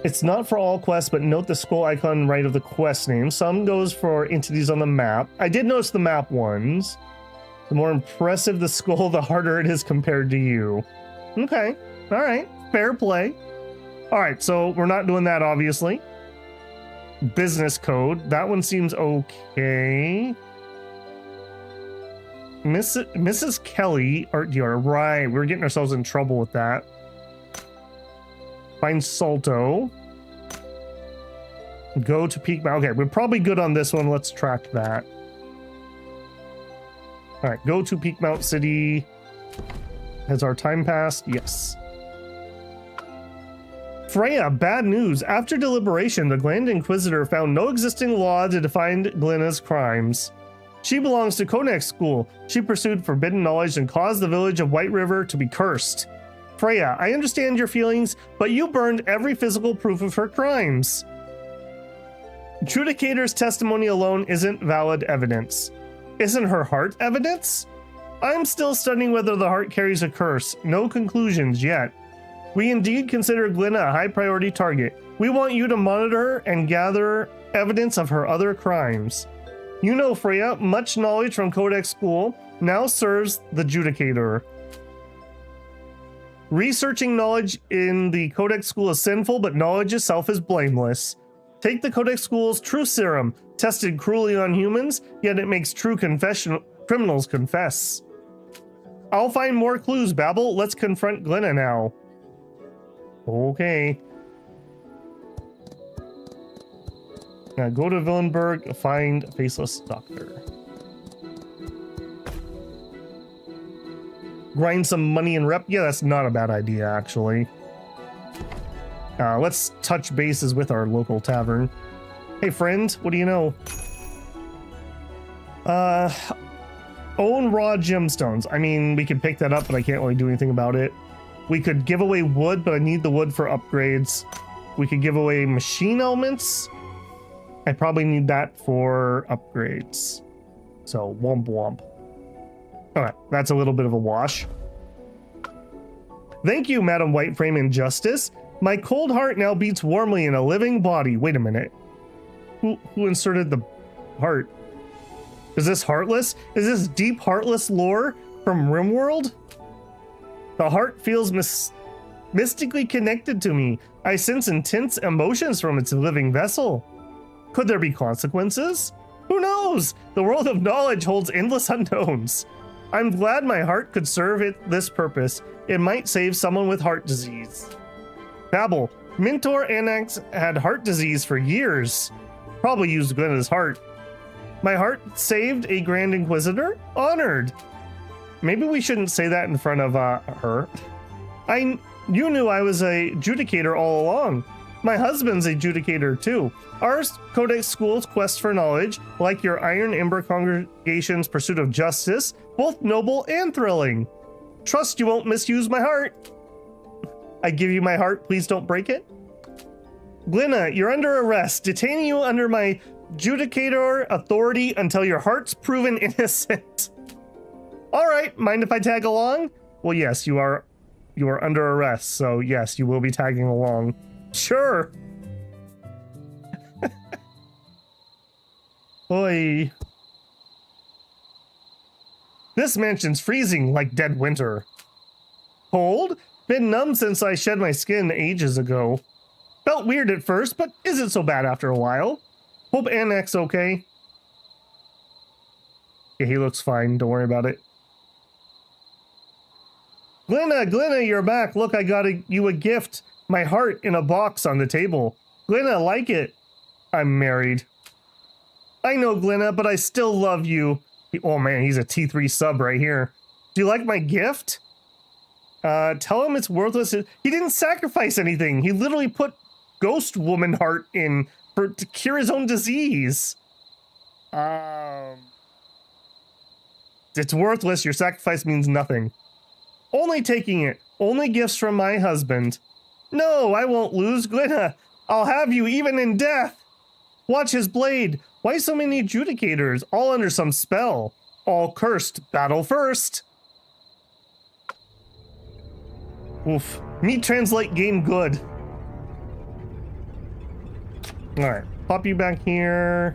It's not for all quests, but note the skull icon right of the quest name. Some goes for entities on the map. I did notice the map ones. The more impressive the skull, the harder it is compared to you. Okay, all right, fair play. All right, so we're not doing that, obviously. Business code, that one seems okay. Mrs. Kelly, art dealer, right, we're getting ourselves in trouble with that. Find Salto. Go to Peak Mountain. Okay, we're probably good on this one. Let's track that. All right, go to Peak Mount City. Has our time passed? Yes. Freya, bad news. After deliberation, the Grand Inquisitor found no existing law to define Glenna's crimes. She belongs to Konak's school. She pursued forbidden knowledge and caused the village of White River to be cursed. Freya, I understand your feelings, but you burned every physical proof of her crimes. Judicator's testimony alone isn't valid evidence. Isn't her heart evidence? I'm still studying whether the heart carries a curse. No conclusions yet. We indeed consider Glenna a high priority target. We want you to monitor her and gather evidence of her other crimes. You know, Freya, much knowledge from Codex School now serves the Judicator. Researching knowledge in the Codex School is sinful, but knowledge itself is blameless. Take the Codex School's truth serum, tested cruelly on humans, yet it makes true criminals confess. I'll find more clues, Babel. Let's confront Glenna now. Okay. Now go to Villenberg, find Faceless Doctor. Grind some money and rep. Yeah, that's not a bad idea, actually. Let's touch bases with our local tavern. Hey, friend, what do you know? Own raw gemstones. I mean, we could pick that up, but I can't really do anything about it. We could give away wood, but I need the wood for upgrades. We could give away machine elements. I probably need that for upgrades. So, womp womp. Alright, that's a little bit of a wash. Thank you, Madam Whiteframe Injustice. My cold heart now beats warmly in a living body. Wait a minute. Who inserted the heart? Is this Heartless? Is this deep Heartless lore from RimWorld? The heart feels mystically connected to me. I sense intense emotions from its living vessel. Could there be consequences? Who knows? The world of knowledge holds endless unknowns. I'm glad my heart could serve this purpose. It might save someone with heart disease. Babel, Mentor Anax had heart disease for years. Probably used Glenna's heart. My heart saved a Grand Inquisitor? Honored. Maybe we shouldn't say that in front of her. You knew I was a Judicator all along. My husband's a Judicator too. Our Codex School's quest for knowledge, like your Iron Ember Congregation's pursuit of justice, both noble and thrilling. Trust you won't misuse my heart. I give you my heart, please don't break it. Glenna, you're under arrest, detaining you under my Judicator authority until your heart's proven innocent. All right, mind if I tag along? Well, yes, you are under arrest, so yes, you will be tagging along. Sure. Oi. This mansion's freezing like dead winter. Cold? Been numb since I shed my skin ages ago. Felt weird at first, but isn't so bad after a while. Hope Annex okay. Yeah, he looks fine. Don't worry about it. Glenna, you're back. Look, I got you a gift. My heart in a box on the table. Glenna, like it. I'm married. I know, Glenna, but I still love you. Oh man, he's a T3 sub right here. Do you like my gift? Tell him it's worthless. He didn't sacrifice anything. He literally put Ghost Woman heart in to cure his own disease. It's worthless. Your sacrifice means nothing. Only taking it. Only gifts from my husband. No, I won't lose, Glenna. I'll have you even in death. Watch his blade. Why so many Judicators? All under some spell. All cursed. Battle first. Oof. Me translate game good. Alright. Pop you back here.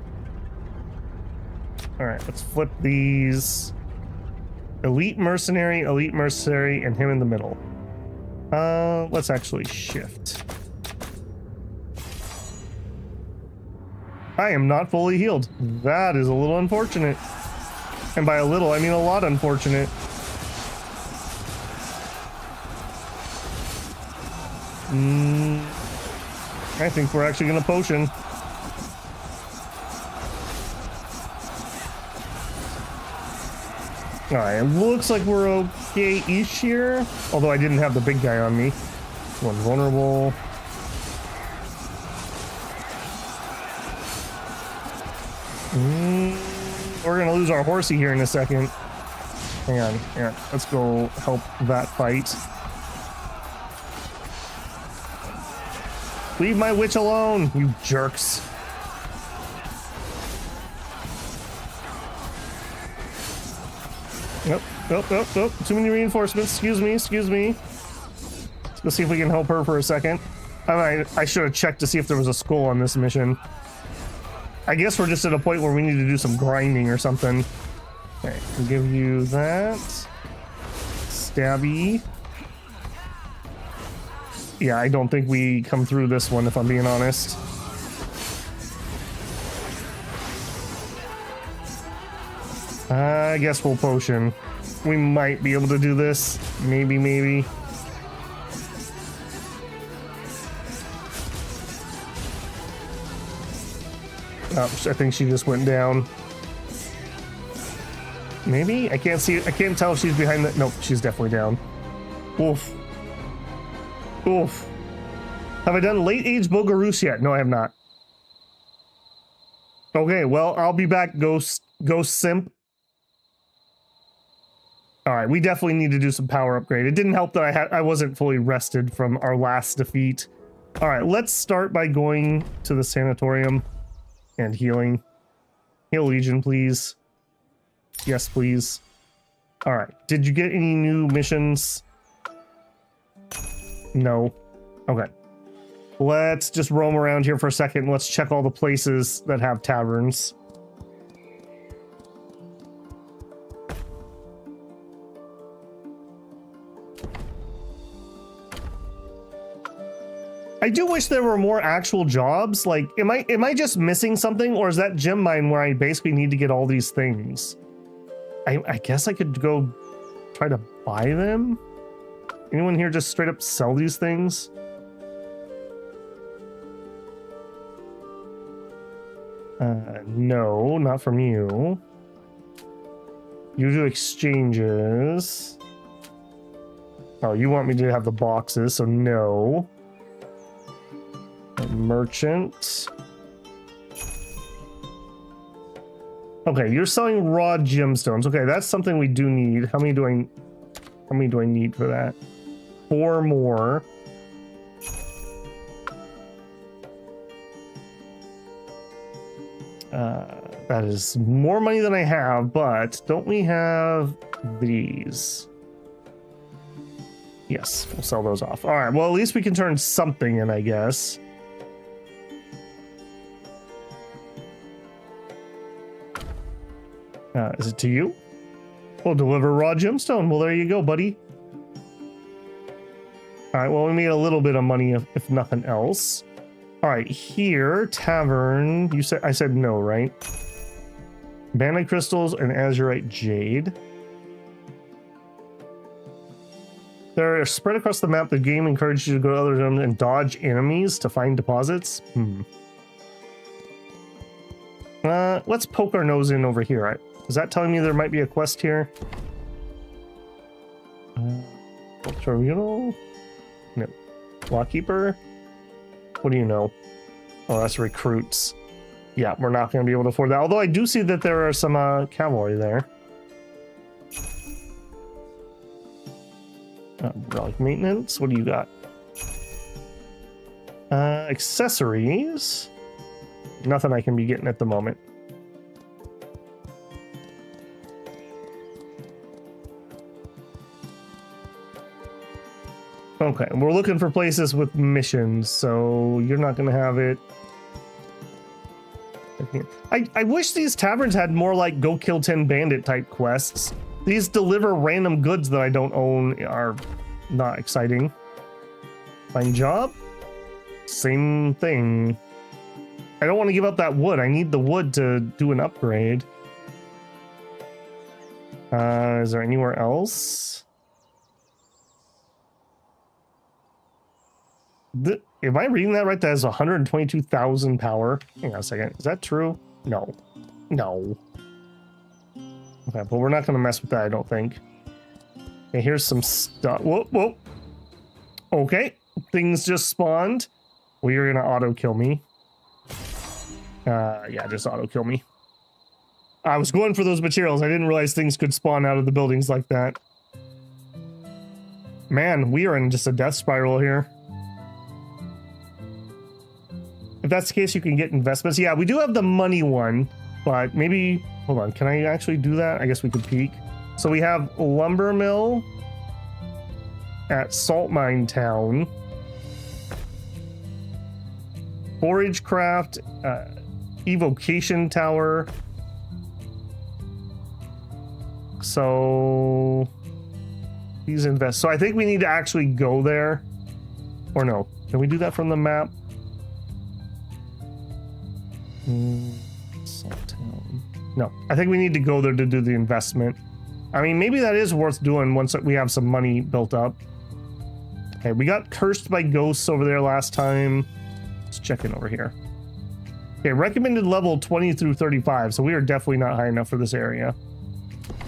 Alright, let's flip these. Elite Mercenary, and him in the middle. Let's actually shift. I am not fully healed. That is a little unfortunate. And by a little, I mean a lot unfortunate. I think we're actually gonna potion. Alright, it looks like we're okay-ish here. Although I didn't have the big guy on me. One vulnerable. We're gonna lose our horsey here in a second. Hang on, yeah, let's go help that fight. Leave my witch alone, you jerks. Nope, nope, nope, nope. Too many reinforcements. Excuse me, excuse me. Let's see if we can help her for a second. I should have checked to see if there was a skull on this mission. I guess we're just at a point where we need to do some grinding or something. Okay, we'll give you that. Stabby. Yeah, I don't think we come through this one, if I'm being honest. I guess we'll potion. We might be able to do this. Maybe, maybe. Oh, I think she just went down. Maybe? I can't see. I can't tell if she's behind the... Nope, she's definitely down. Oof. Oof. Have I done late age Bogarus yet? No, I have not. Okay, well, I'll be back, Ghost Simp. All right, we definitely need to do some power upgrade. It didn't help that I wasn't fully rested from our last defeat. All right, let's start by going to the sanatorium and healing. Heal Legion, please. Yes, please. All right, did you get any new missions? No. Okay. Let's just roam around here for a second. Let's check all the places that have taverns. I do wish there were more actual jobs. Like, am I just missing something, or is that gem mine where I basically need to get all these things? I guess I could go try to buy them. Anyone here just straight up sell these things? No, not from you. You do exchanges. Oh, you want me to have the boxes, so no. Merchant. Okay, you're selling raw gemstones. Okay, that's something we do need. How many do I need for that? 4 more. That is more money than I have, but don't we have these? Yes, we'll sell those off. All right, well, at least we can turn something in, I guess. Is it to you? We'll deliver raw gemstone. Well, there you go, buddy. All right, well, we made a little bit of money, if nothing else. All right, here, tavern. I said no, right? Bandite crystals and azurite jade. They're spread across the map. The game encourages you to go to other zones and dodge enemies to find deposits. Let's poke our nose in over here. Is that telling me there might be a quest here? Tribunal? No. Lawkeeper? What do you know? Oh, that's recruits. Yeah, we're not going to be able to afford that. Although I do see that there are some cavalry there. Relic maintenance. What do you got? Accessories. Nothing I can be getting at the moment. Okay, we're looking for places with missions, so you're not going to have it. I wish these taverns had more like go kill 10 bandit type quests. These deliver random goods that I don't own are not exciting. Find job? Same thing. I don't want to give up that wood. I need the wood to do an upgrade. Is there anywhere else? Am I reading that right? That has 122,000 power. Hang on a second. Is that true? No. No. Okay, but we're not going to mess with that, I don't think. Okay, here's some stuff. Whoa, whoa. Okay, things just spawned. Well, you're going to auto-kill me. Yeah, just auto-kill me. I was going for those materials. I didn't realize things could spawn out of the buildings like that. Man, we are in just a death spiral here. If that's the case, you can get investments. Yeah, we do have the money one, but maybe... Hold on, can I actually do that? I guess we could peek. So we have lumber mill at Salt Mine Town. Forage craft, evocation tower. So these invest. So I think we need to actually go there. Or no, can we do that from the map? Salt Town. No, I think we need to go there to do the investment. I mean, maybe that is worth doing once we have some money built up. Okay, we got cursed by ghosts over there last time. Let's check in over here. Okay, recommended level 20 through 35, so we are definitely not high enough for this area.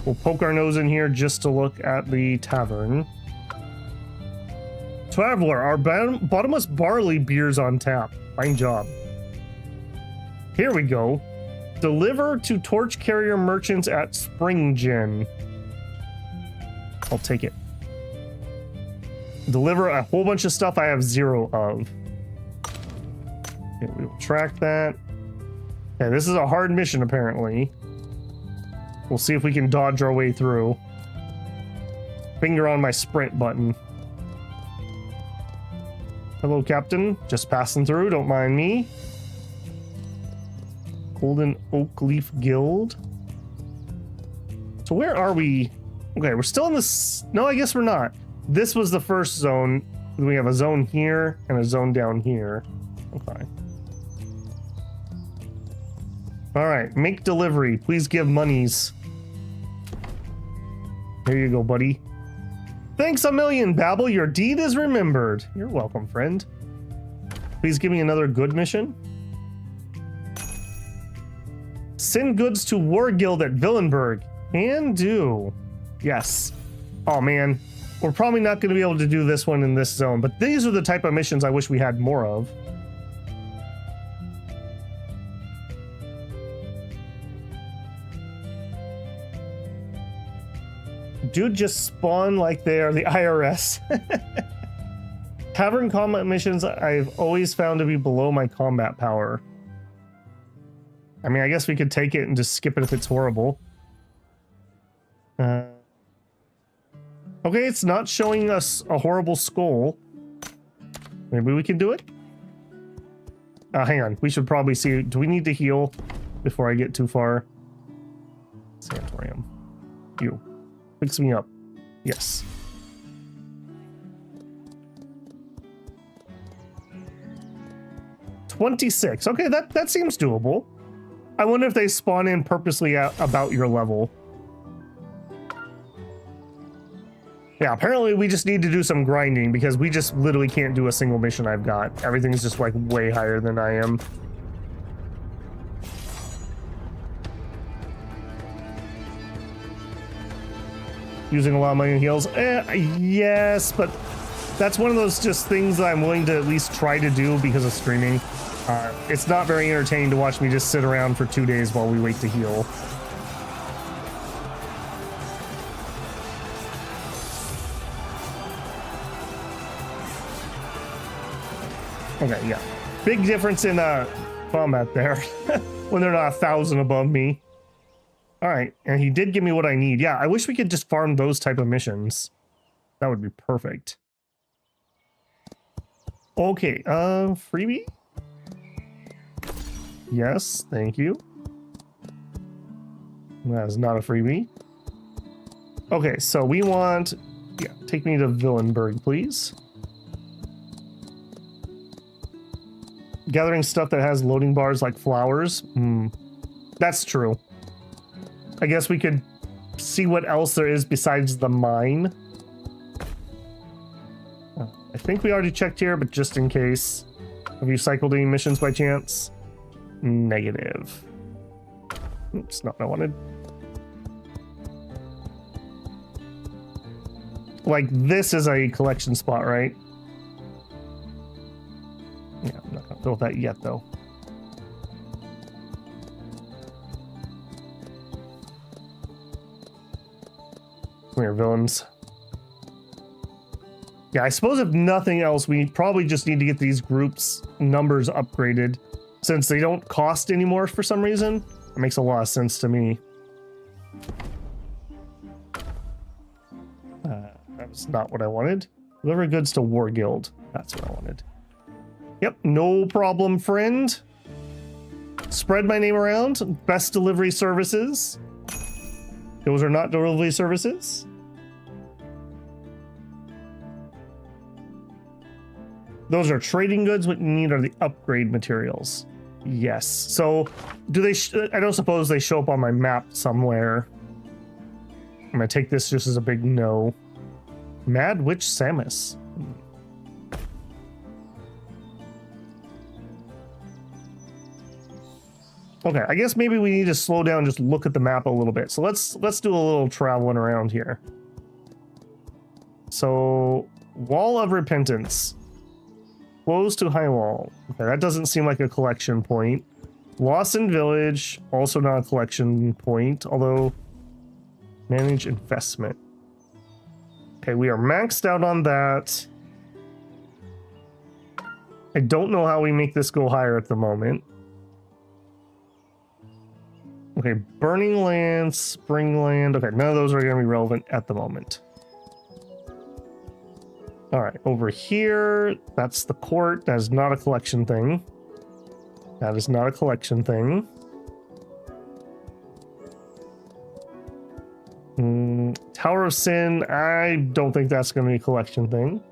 We'll poke our nose in here just to look at the tavern. Traveler, our bottomless barley beer's on tap. Fine job. Here we go. Deliver to torch carrier merchants at Spring Gin. I'll take it. Deliver a whole bunch of stuff I have 0 of. Okay, we will track that. Okay, this is a hard mission apparently. We'll see if we can dodge our way through. Finger on my sprint button. Hello, Captain. Just passing through. Don't mind me. Golden Oak Leaf Guild. So where are we? Okay, we're still in this. No, I guess we're not. This was the first zone. We have a zone here and a zone down here. Okay. All right, make delivery. Please give monies. Here you go, buddy. Thanks a million, Babel. Your deed is remembered. You're welcome, friend. Please give me another good mission. Send goods to War Guild at Villenberg. Can do. Yes. Oh, man. We're probably not going to be able to do this one in this zone, but these are the type of missions I wish we had more of. Dude just spawned like they are the IRS. Tavern combat missions I've always found to be below my combat power. I mean, I guess we could take it and just skip it if it's horrible. Okay, it's not showing us a horrible skull. Maybe we can do it? Hang on. We should probably see. Do we need to heal before I get too far? Sanatorium. You. Fix me up. Yes. $26. Okay, that seems doable. I wonder if they spawn in purposely at about your level. Yeah, apparently we just need to do some grinding because we just literally can't do a single mission I've got. Everything's just like way higher than I am. Using a lot of money in heals? Yes, but that's one of those just things that I'm willing to at least try to do because of streaming. It's not very entertaining to watch me just sit around for 2 days while we wait to heal. Okay, yeah. Big difference in combat there when they're not 1,000 above me. All right, and he did give me what I need. Yeah, I wish we could just farm those type of missions. That would be perfect. Okay, freebie? Yes, thank you. That is not a freebie. Okay, so we want... Yeah, take me to Villenberg, please. Gathering stuff that has loading bars like flowers. That's true. I guess we could see what else there is besides the mine. I think we already checked here, but just in case. Have you cycled any missions by chance? Negative. Oops, not what I wanted. Like, this is a collection spot, right? Yeah, I'm not gonna fill that yet, though. Come here, villains. Yeah, I suppose if nothing else, we probably just need to get these groups' numbers upgraded since they don't cost anymore for some reason. It makes a lot of sense to me. that was not what I wanted. Deliver goods to War Guild. That's what I wanted. Yep, no problem, friend. Spread my name around. Best delivery services. Those are not delivery services. Those are trading goods. What you need are the upgrade materials. Yes. So do they, I don't suppose they show up on my map somewhere. I'm gonna take this just as a big no. Mad Witch Samus. Okay, I guess maybe we need to slow down and just look at the map a little bit. So let's do a little traveling around here. So, Wall of Repentance. Close to High Wall. Okay, that doesn't seem like a collection point. Lawson Village, also not a collection point, although manage investment. Okay, we are maxed out on that. I don't know how we make this go higher at the moment. Okay, Burning Land, Springland. Okay, none of those are going to be relevant at the moment. All right, over here, that's the court. That is not a collection thing. That is not a collection thing. Tower of Sin, I don't think that's going to be a collection thing.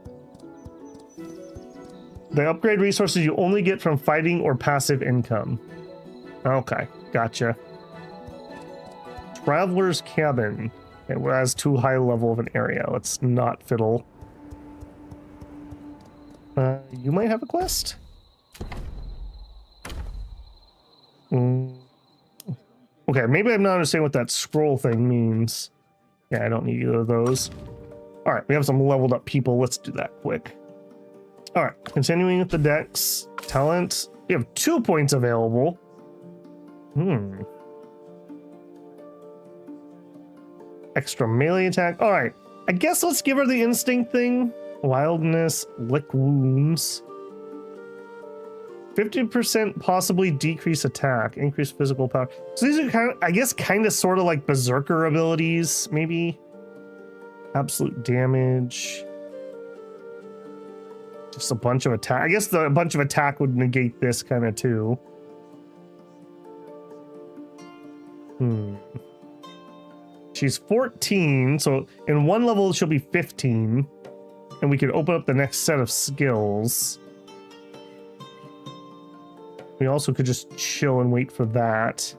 The upgrade resources you only get from fighting or passive income. Okay, gotcha. Traveler's Cabin. It has too high level of an area. Let's not fiddle. You might have a quest? Okay, maybe I'm not understanding what that scroll thing means. Yeah, I don't need either of those. All right, we have some leveled up people. Let's do that quick. All right, continuing with the decks. Talent. We have 2 points available. Extra melee attack. All right, I guess let's give her the instinct thing. Wildness, lick wounds. 50% possibly decrease attack, increase physical power. So these are kind of, I guess, kind of sort of like berserker abilities, maybe. Absolute damage. Just a bunch of attack. I guess a bunch of attack would negate this kind of too. She's 14, so in one level she'll be 15. And we could open up the next set of skills. We also could just chill and wait for that.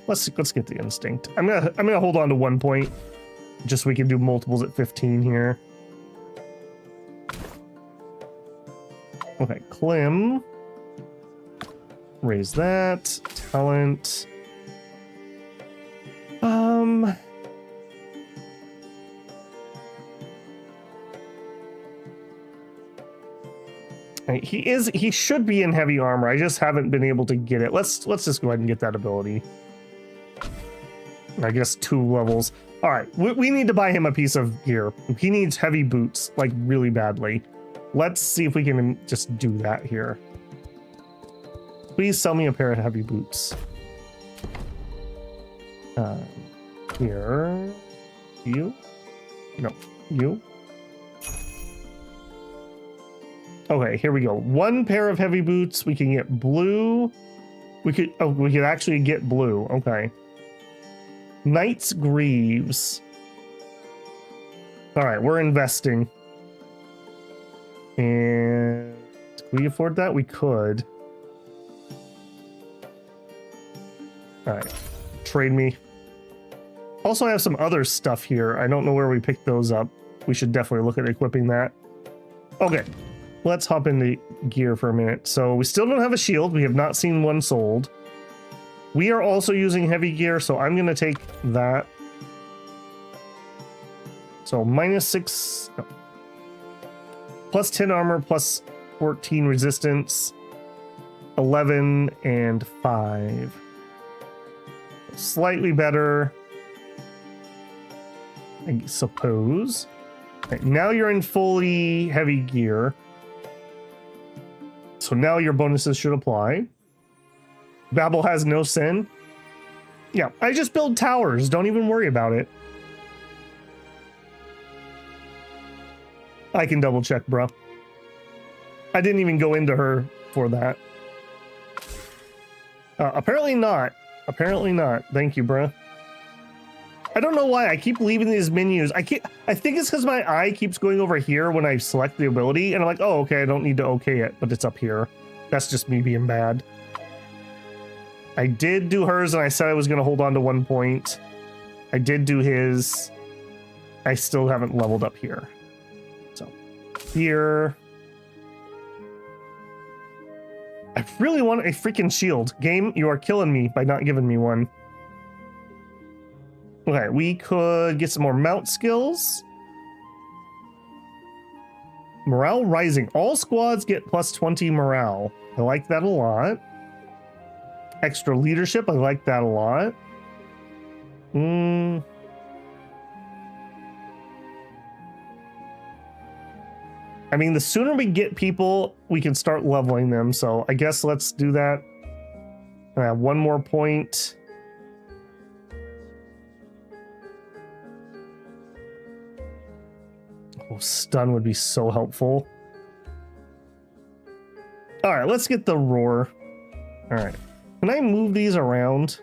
Let's get the instinct. I'm gonna hold on to 1 point, just so we can do multiples at 15 here. Okay, Clim. Raise that. Talent. He should be in heavy armor. I just haven't been able to get it. Let's just go ahead and get that ability. I guess 2 levels. All right, we need to buy him a piece of gear. He needs heavy boots, like really badly. Let's see if we can just do that here. Please sell me a pair of heavy boots. Here. You? No, you. Okay, here we go. 1 pair of heavy boots. We can get blue. We could actually get blue. Okay. Knight's Greaves. All right, we're investing. And can we afford that? We could. All right, trade me. Also, I have some other stuff here. I don't know where we picked those up. We should definitely look at equipping that. Okay, let's hop into gear for a minute. So we still don't have a shield. We have not seen one sold. We are also using heavy gear, so I'm going to take that. So -6, no. Plus 10 armor, plus 14 resistance, 11 and 5. Slightly better, I suppose. Okay, now you're in fully heavy gear. So now your bonuses should apply. Babel has no sin. Yeah, I just build towers. Don't even worry about it. I can double check, bro. I didn't even go into her for that. Apparently not. Apparently not. Thank you, bro. I don't know why I keep leaving these menus. I think it's because my eye keeps going over here when I select the ability, and I'm like, oh, okay, I don't need to okay it, but it's up here. That's just me being bad. I did do hers, and I said I was going to hold on to 1 point. I did do his. I still haven't leveled up here. So, here. I really want a freaking shield. Game, you are killing me by not giving me one. Okay, we could get some more mount skills. Morale rising. All squads get plus 20 morale. I like that a lot. Extra leadership. I like that a lot. I mean, the sooner we get people, we can start leveling them. So I guess let's do that. I have 1 more point. Oh, stun would be so helpful. All right, let's get the roar. All right. Can I move these around?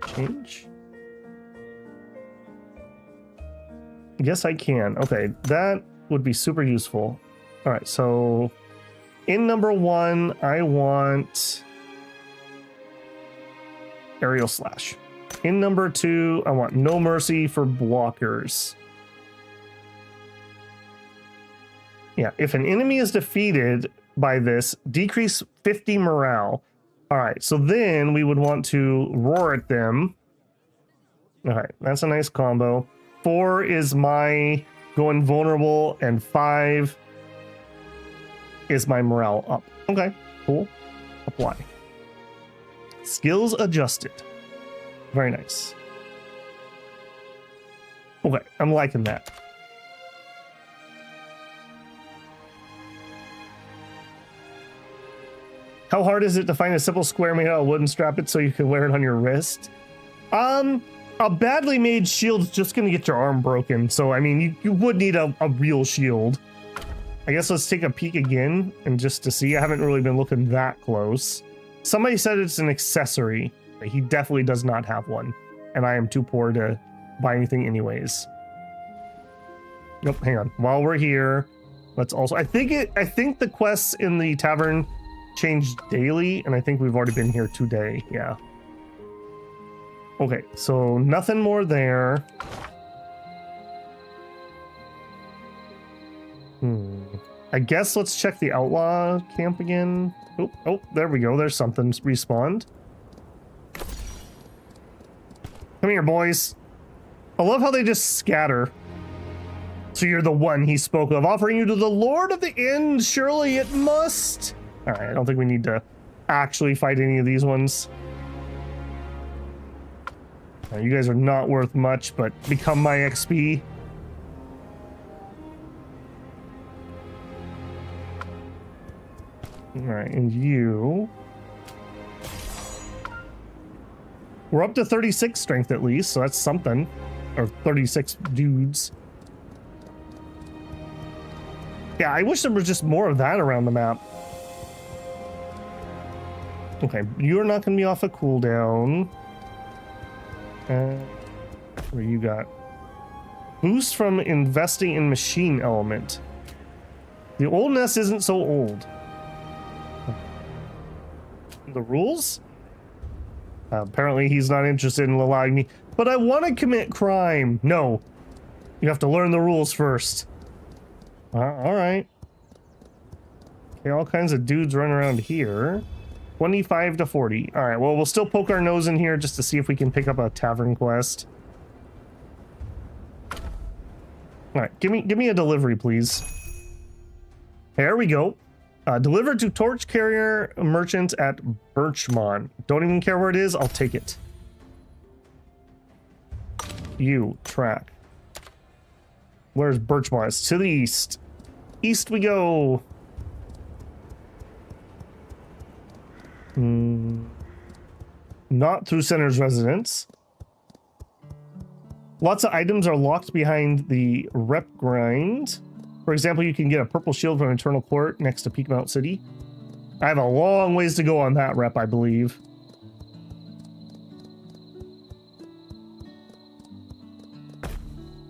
Change? Yes, I can. Okay, that would be super useful. All right, so in number 1, I want aerial slash. In number 2, I want no mercy for blockers. Yeah, if an enemy is defeated by this, decrease 50 morale. All right, so then we would want to roar at them. All right, that's a nice combo. 4 is my go invulnerable, and 5 is my morale up. Okay, cool. Apply. Skills adjusted. Very nice. Okay, I'm liking that. How hard is it to find a simple square made out of wood and strap it so you can wear it on your wrist? A badly made shield's just gonna get your arm broken. So, I mean, you would need a real shield. I guess let's take a peek again and just to see. I haven't really been looking that close. Somebody said it's an accessory. He definitely does not have one. And I am too poor to buy anything anyways. Nope, hang on. While we're here, let's also... I think the quests in the tavern changed daily, and I think we've already been here today. Yeah. Okay, so nothing more there. I guess let's check the outlaw camp again. Oh, there we go. There's something respawned. Come here, boys. I love how they just scatter. So you're the one he spoke of, offering you to the Lord of the End. Surely it must. All right, I don't think we need to actually fight any of these ones. You guys are not worth much, but become my XP. All right, and you... We're up to 36 strength at least, so that's something. Or 36 dudes. Yeah, I wish there was just more of that around the map. Okay, you're not going to be off a cooldown. What you got? Boost from investing in machine element. The oldness isn't so old. The rules? Apparently he's not interested in allowing me. But I want to commit crime. No. You have to learn the rules first. All right. Okay, all kinds of dudes running around here. 25 to 40. All right, well, we'll still poke our nose in here just to see if we can pick up a tavern quest. All right, give me a delivery, please. There we go. Delivered to torch carrier merchant at Birchmont. Don't even care where it is. I'll take it. You track. Where's Birchmont? It's to the east. East we go. not through Senator's residence. Lots of items are locked behind the rep grind. For example, you can get a purple shield from Eternal Court next to Peakmount City. I have a long ways to go on that rep, I believe.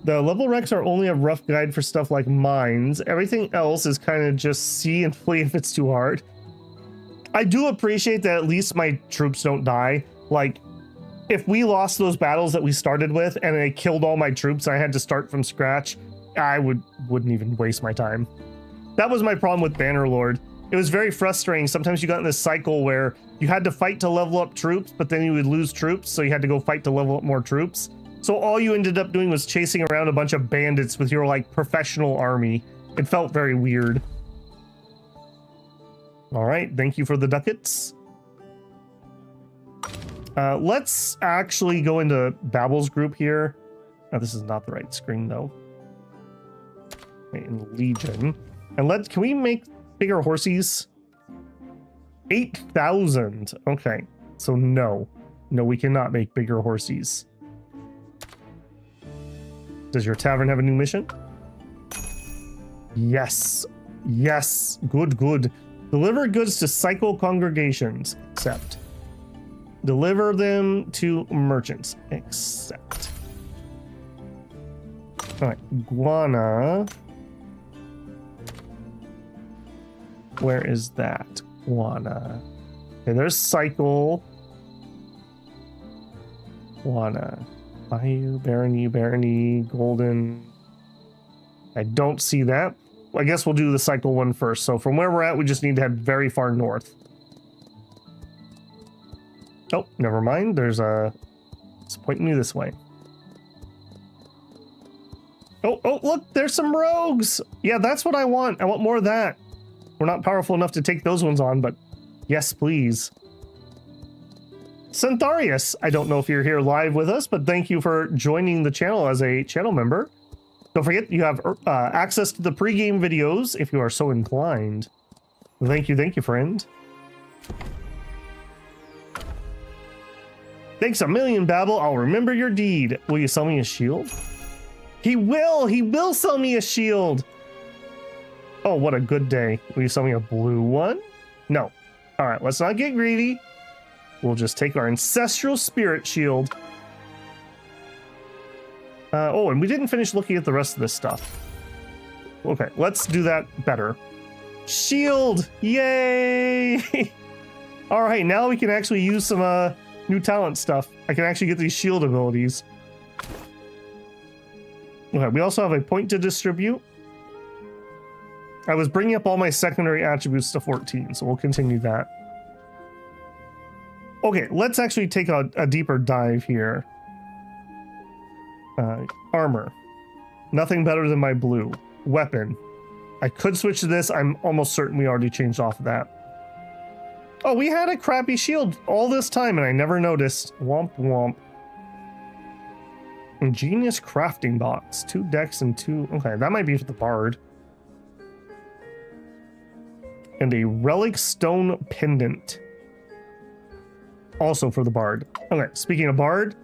The level recs are only a rough guide for stuff like mines. Everything else is kind of just see and flee if it's too hard. I do appreciate that at least my troops don't die. Like, if we lost those battles that we started with and they killed all my troops, I had to start from scratch, I wouldn't even waste my time. That was my problem with Bannerlord. It was very frustrating. Sometimes you got in this cycle where you had to fight to level up troops, but then you would lose troops, so you had to go fight to level up more troops. So all you ended up doing was chasing around a bunch of bandits with your, like, professional army. It felt very weird. All right, thank you for the ducats. Let's actually go into Babel's group here. Oh, this is not the right screen, though. Okay, in Legion. And can we make bigger horsies? 8,000. Okay, so no. No, we cannot make bigger horsies. Does your tavern have a new mission? Yes. Yes. Good, good. Deliver goods to cycle congregations. Accept. Deliver them to merchants. Accept. All right. Guana. Where is that? Guana. Okay, there's cycle. Guana. Bayou, Barony, Golden. I don't see that. I guess we'll do the cycle one first. So from where we're at, we just need to head very far north. Oh, never mind. It's pointing me this way. Oh, look, there's some rogues. Yeah, that's what I want. I want more of that. We're not powerful enough to take those ones on, but yes, please. Centharius, I don't know if you're here live with us, but thank you for joining the channel as a channel member. Don't forget, you have access to the pregame videos if you are so inclined. Thank you, friend. Thanks a million, Babel. I'll remember your deed. Will you sell me a shield? He will sell me a shield. Oh, what a good day. Will you sell me a blue one? No. All right, let's not get greedy. We'll just take our Ancestral Spirit Shield. Oh, and we didn't finish looking at the rest of this stuff. Okay, let's do that better. Shield! Yay! All right, now we can actually use some new talent stuff. I can actually get these shield abilities. Okay, we also have a point to distribute. I was bringing up all my secondary attributes to 14, so we'll continue that. Okay, let's actually take a deeper dive here. Armor. Nothing better than my blue. Weapon. I could switch to this. I'm almost certain we already changed off of that. Oh, we had a crappy shield all this time and I never noticed. Womp womp. Ingenious crafting box. 2 decks and 2... Okay, that might be for the bard. And a relic stone pendant. Also for the bard. Okay, speaking of bard,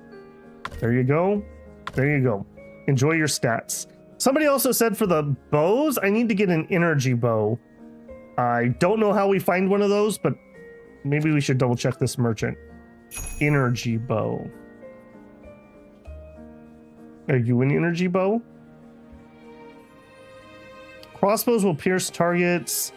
there you go. There you go. Enjoy your stats. Somebody also said for the bows, I need to get an energy bow. I don't know how we find one of those, but maybe we should double check this merchant. Energy bow. Are you an energy bow? Crossbows will pierce targets.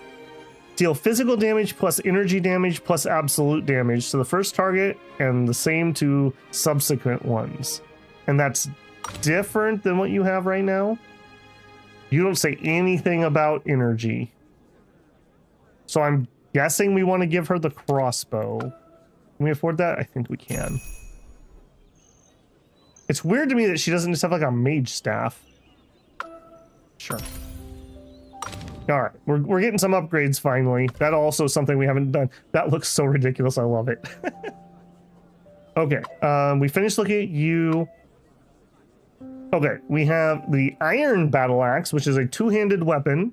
Deal physical damage plus energy damage plus absolute damage to the first target and the same to subsequent ones. And that's different than what you have right now. You don't say anything about energy. So I'm guessing we want to give her the crossbow. Can we afford that? I think we can. It's weird to me that she doesn't just have like a mage staff. Sure. All right, we're getting some upgrades finally. That also something we haven't done. That looks so ridiculous. I love it. Okay, we finished looking at you. Okay, we have the Iron Battle Axe, which is a two-handed weapon.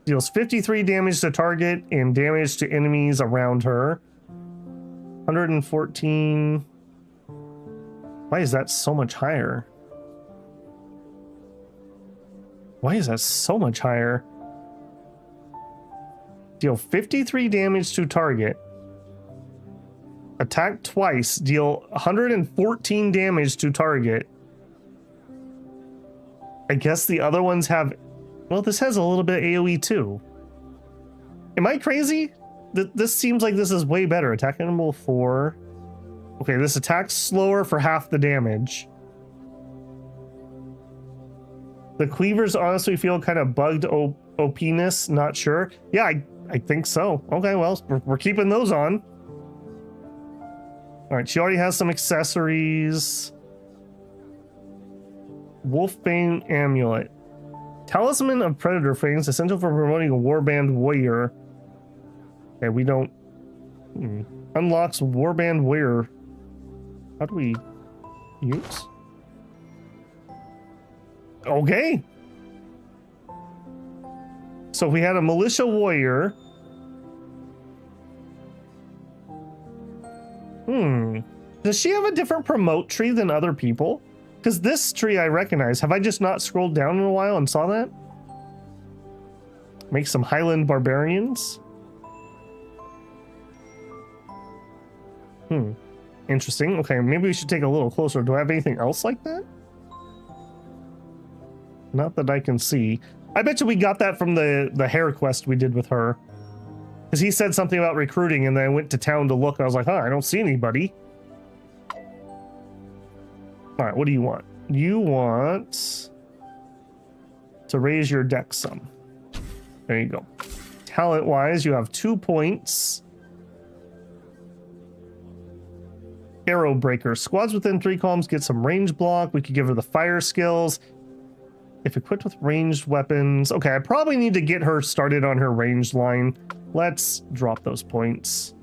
Deals 53 damage to target and damage to enemies around her. 114. Why is that so much higher? Why is that so much higher? Deal 53 damage to target. Attack twice. Deal 114 damage to target. I guess the other ones have... Well, this has a little bit of AoE too. Am I crazy? This seems like this is way better. Attack animal 4. Okay, this attacks slower for half the damage. The cleavers honestly feel kind of bugged OP-ness, not sure. Yeah, I think so. Okay, well, we're keeping those on. All right, she already has some accessories. Wolfbane Amulet. Talisman of Predator Fangs, essential for promoting a Warband Warrior. Okay, we don't... Unlocks Warband Warrior. How do we use? Okay. So if we had a Militia Warrior... Does she have a different promote tree than other people? Because this tree I recognize. Have I just not scrolled down in a while and saw that? Make some Highland Barbarians. Interesting. Okay, maybe we should take a little closer. Do I have anything else like that? Not that I can see. I bet you we got that from the hair quest we did with her. Because he said something about recruiting, and then I went to town to look, and I was like, I don't see anybody. All right, what do you want? You want to raise your dex some. There you go. Talent-wise, you have 2 points. Arrow Breaker. Squads within 3 columns get some range block. We could give her the fire skills. If equipped with ranged weapons... Okay, I probably need to get her started on her ranged line. Let's drop those points.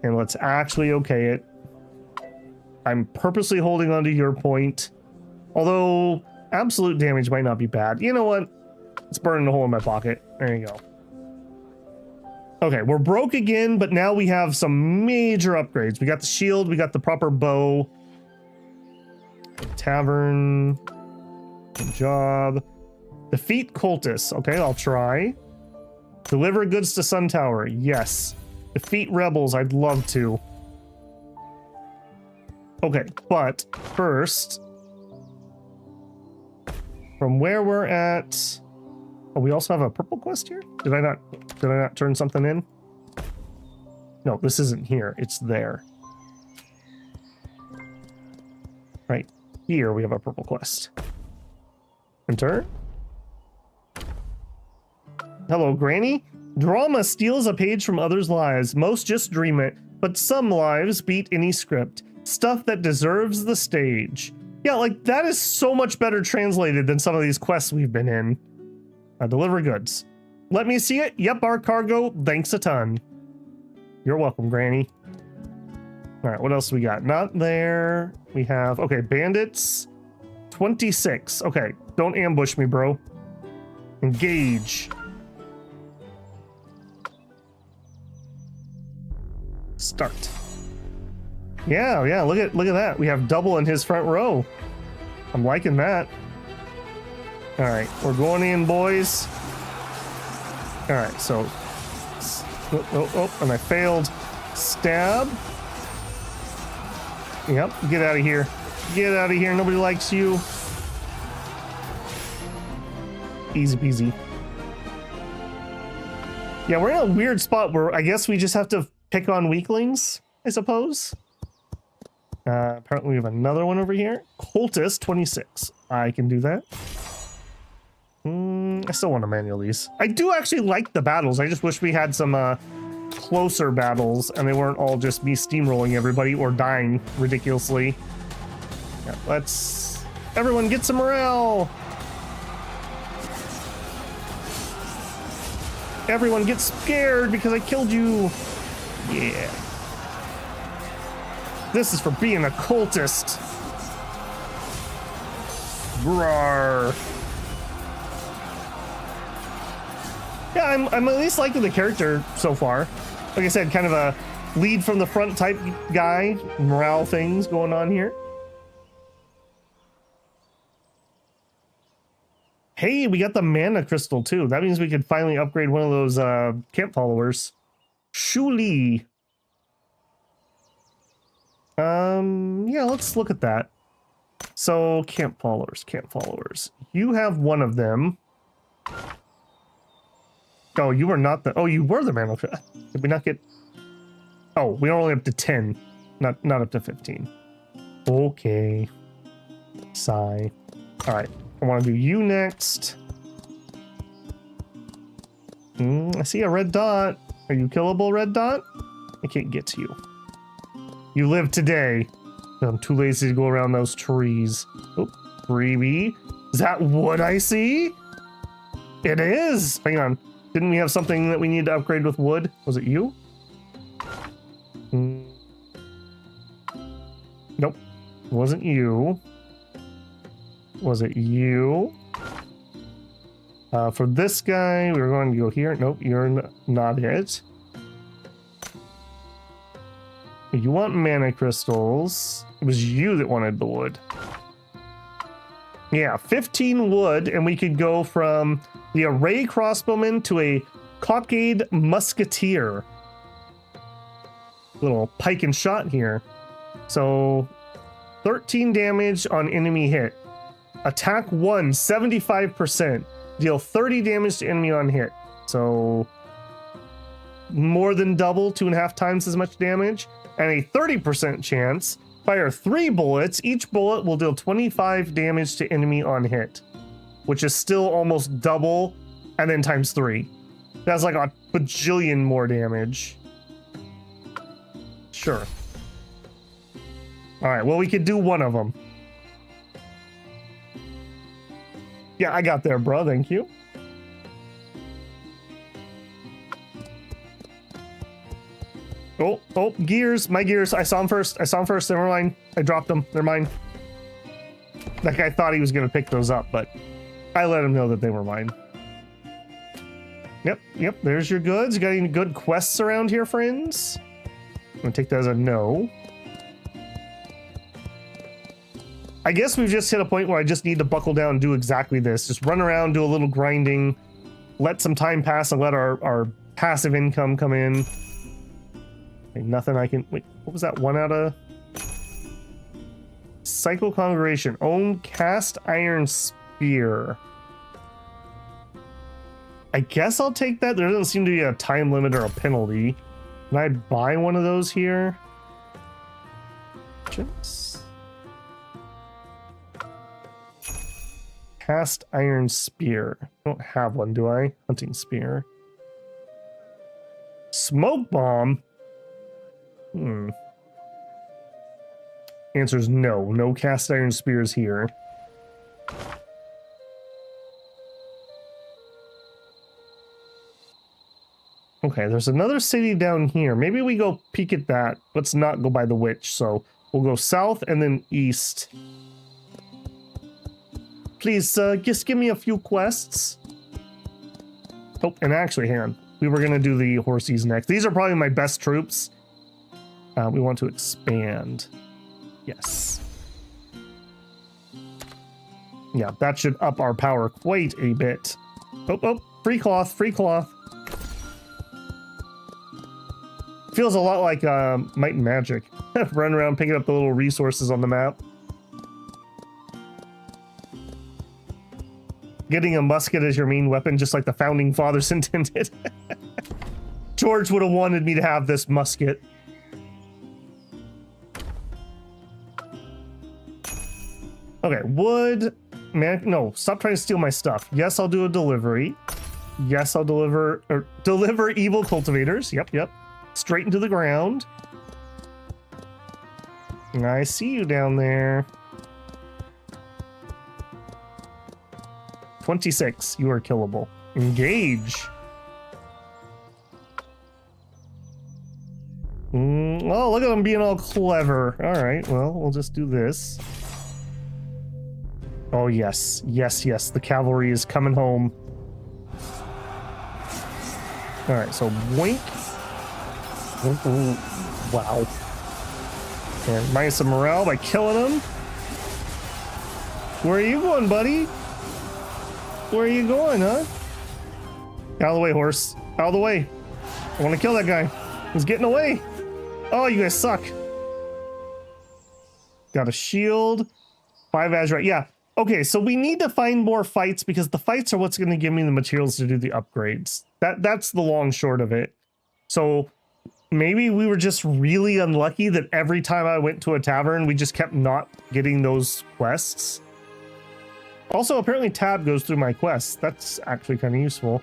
And let's actually okay it. I'm purposely holding on to your point. Although, absolute damage might not be bad. You know what? It's burning a hole in my pocket. There you go. Okay, we're broke again, but now we have some major upgrades. We got the shield, we got the proper bow. Tavern. Good job. Defeat cultists. Okay, I'll try. Deliver goods to Sun Tower. Yes. Defeat rebels. I'd love to. Okay, but first, from where we're at... Oh, we also have a purple quest here? Did I not turn something in? No, this isn't here. It's there. Right here we have a purple quest. Enter. Hello, Granny. Drama steals a page from others' lives. Most just dream it, but some lives beat any script. Stuff that deserves the stage. Yeah, like, that is so much better translated than some of these quests we've been in. Deliver goods. Let me see it. Yep, our cargo. Thanks a ton. You're welcome, Granny. All right, what else we got? Not there. We have, okay, bandits. 26. Okay, don't ambush me, bro. Engage. Start. Yeah, look at that. We have double in his front row. I'm liking that. All right, we're going in, boys. All right, so and I failed. Stab. Yep, get out of here. Get out of here. Nobody likes you. Easy peasy. Yeah, we're in a weird spot where I guess we just have to pick on weaklings, I suppose. Apparently we have another one over here. Cultist 26. I can do that. I still want to manual these. I do actually like the battles. I just wish we had some closer battles and they weren't all just me steamrolling everybody or dying ridiculously. Yeah, let's... Everyone get some morale! Everyone get scared because I killed you! Yeah. This is for being a cultist. Roar. Yeah, I'm at least liking the character so far. Like I said, kind of a lead from the front type guy, morale things going on here. Hey, we got the mana crystal too. That means we could finally upgrade one of those camp followers. Shuli. Yeah, let's look at that. So camp followers. You have one of them. Oh, you were not the. Oh, you were the mana. Did we not get? Oh, we're only up to 10, not up to 15. Okay. Sigh. All right. I want to do you next. I see a red dot. Are you killable, red dot? I can't get to you. You live today. I'm too lazy to go around those trees. Oh, freebie. Is that wood I see? It is. Hang on. Didn't we have something that we need to upgrade with wood? Was it you? Nope. Wasn't you. Was it you? For this guy, we were going to go here. Nope, you're not it. You want mana crystals. It was you that wanted the wood. Yeah, 15 wood, and we could go from the array crossbowman to a cockade musketeer. Little pike and shot here. So 13 damage on enemy hit. Attack 1, 75%. Deal 30 damage to enemy on hit. So more than double, 2.5 times as much damage. And a 30% chance. Fire 3 bullets. Each bullet will deal 25 damage to enemy on hit. Which is still almost double. And then times 3. That's like a bajillion more damage. Sure. Alright, well, we could do one of them. Yeah, I got there, bro. Thank you. Oh, gears. My gears. I saw him first. Never mind. I dropped them. They're mine. That guy thought he was going to pick those up, but I let him know that they were mine. Yep. There's your goods. You got any good quests around here, friends? I'm going to take that as a no. I guess we've just hit a point where I just need to buckle down and do exactly this. Just run around, do a little grinding, let some time pass and let our passive income come in. Okay, nothing I can... Wait, what was that one out of? Cycle Congregation. Own cast iron spear. I guess I'll take that. There doesn't seem to be a time limit or a penalty. Can I buy one of those here? Chips. Cast iron spear. I don't have one, do I? Hunting spear. Smoke bomb? Answer is no. No cast iron spears here. Okay, there's another city down here. Maybe we go peek at that. Let's not go by the witch. So we'll go south and then east. Please, just give me a few quests. Oh, and actually, hang on. We were going to do the horsies next. These are probably my best troops. We want to expand. Yes. Yeah, that should up our power quite a bit. Oh, free cloth, free cloth. Feels a lot like Might and Magic. Run around picking up the little resources on the map. Getting a musket as your main weapon, just like the founding fathers intended. George would have wanted me to have this musket. Okay, wood. Man, no, stop trying to steal my stuff. Yes, I'll do a delivery. Yes, I'll deliver evil cultivators. Yep. Straight into the ground. I see you down there. 26. You are killable. Engage. Oh, look at them being all clever. All right, well, we'll just do this. Oh, yes. The cavalry is coming home. All right, so boink. Ooh, wow. And minus some morale by killing him. Where are you going, buddy? Where are you going, huh? Out of the way, horse. Out of the way. I want to kill that guy. He's getting away. Oh, you guys suck. Got a shield. 5 Azurite. Yeah. Okay, so we need to find more fights because the fights are what's going to give me the materials to do the upgrades. That's the long short of it. So maybe we were just really unlucky that every time I went to a tavern, we just kept not getting those quests. Also, apparently tab goes through my quests. That's actually kind of useful.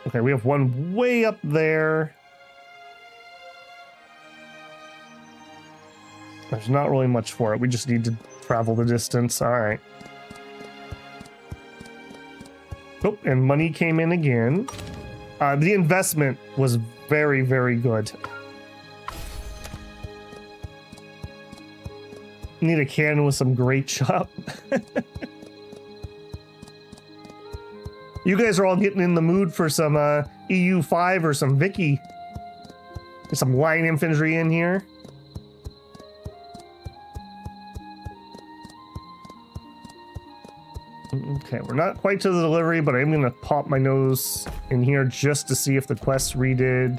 Okay, we have one way up there. There's not really much for it. We just need to travel the distance. All right. Oh, and money came in again. The investment was very, very good. Need a cannon with some great chop. You guys are all getting in the mood for some EU5 or some Vicky. There's some line infantry in here. Okay, we're not quite to the delivery, but I'm gonna pop my nose in here just to see if the quest's redid.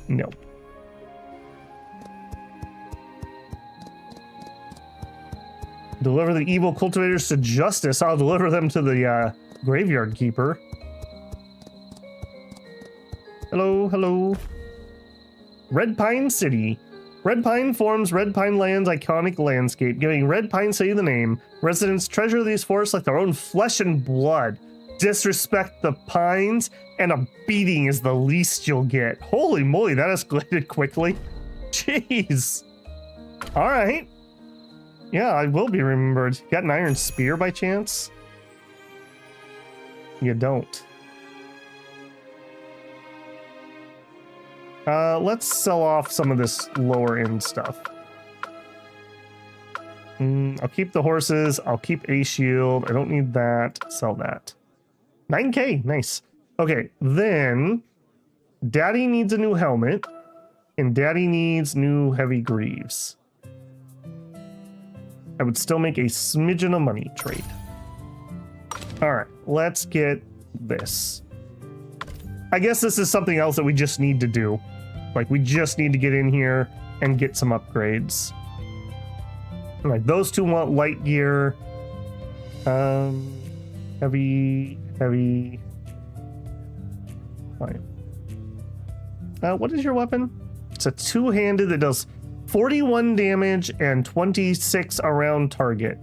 No. Deliver the evil cultivators to justice. I'll deliver them to the graveyard keeper. Hello, hello. Red Pine City. Red Pine forms Red Pine Land's iconic landscape, giving Red Pine City the name. Residents treasure these forests like their own flesh and blood. Disrespect the pines, and a beating is the least you'll get. Holy moly, that escalated quickly. Jeez. All right. Yeah, I will be remembered. Got an iron spear by chance? You don't. Let's sell off some of this lower end stuff. I'll keep the horses. I'll keep a shield. I don't need that. Sell that. 9K. Nice. Okay, then Daddy needs a new helmet, and Daddy needs new heavy greaves. I would still make a smidgen of money trade. All right, let's get this. I guess this is something else that we just need to do. Like, we just need to get in here and get some upgrades. Like, those two want light gear. Heavy. Fine. What is your weapon? It's a two-handed that does 41 damage and 26 around target.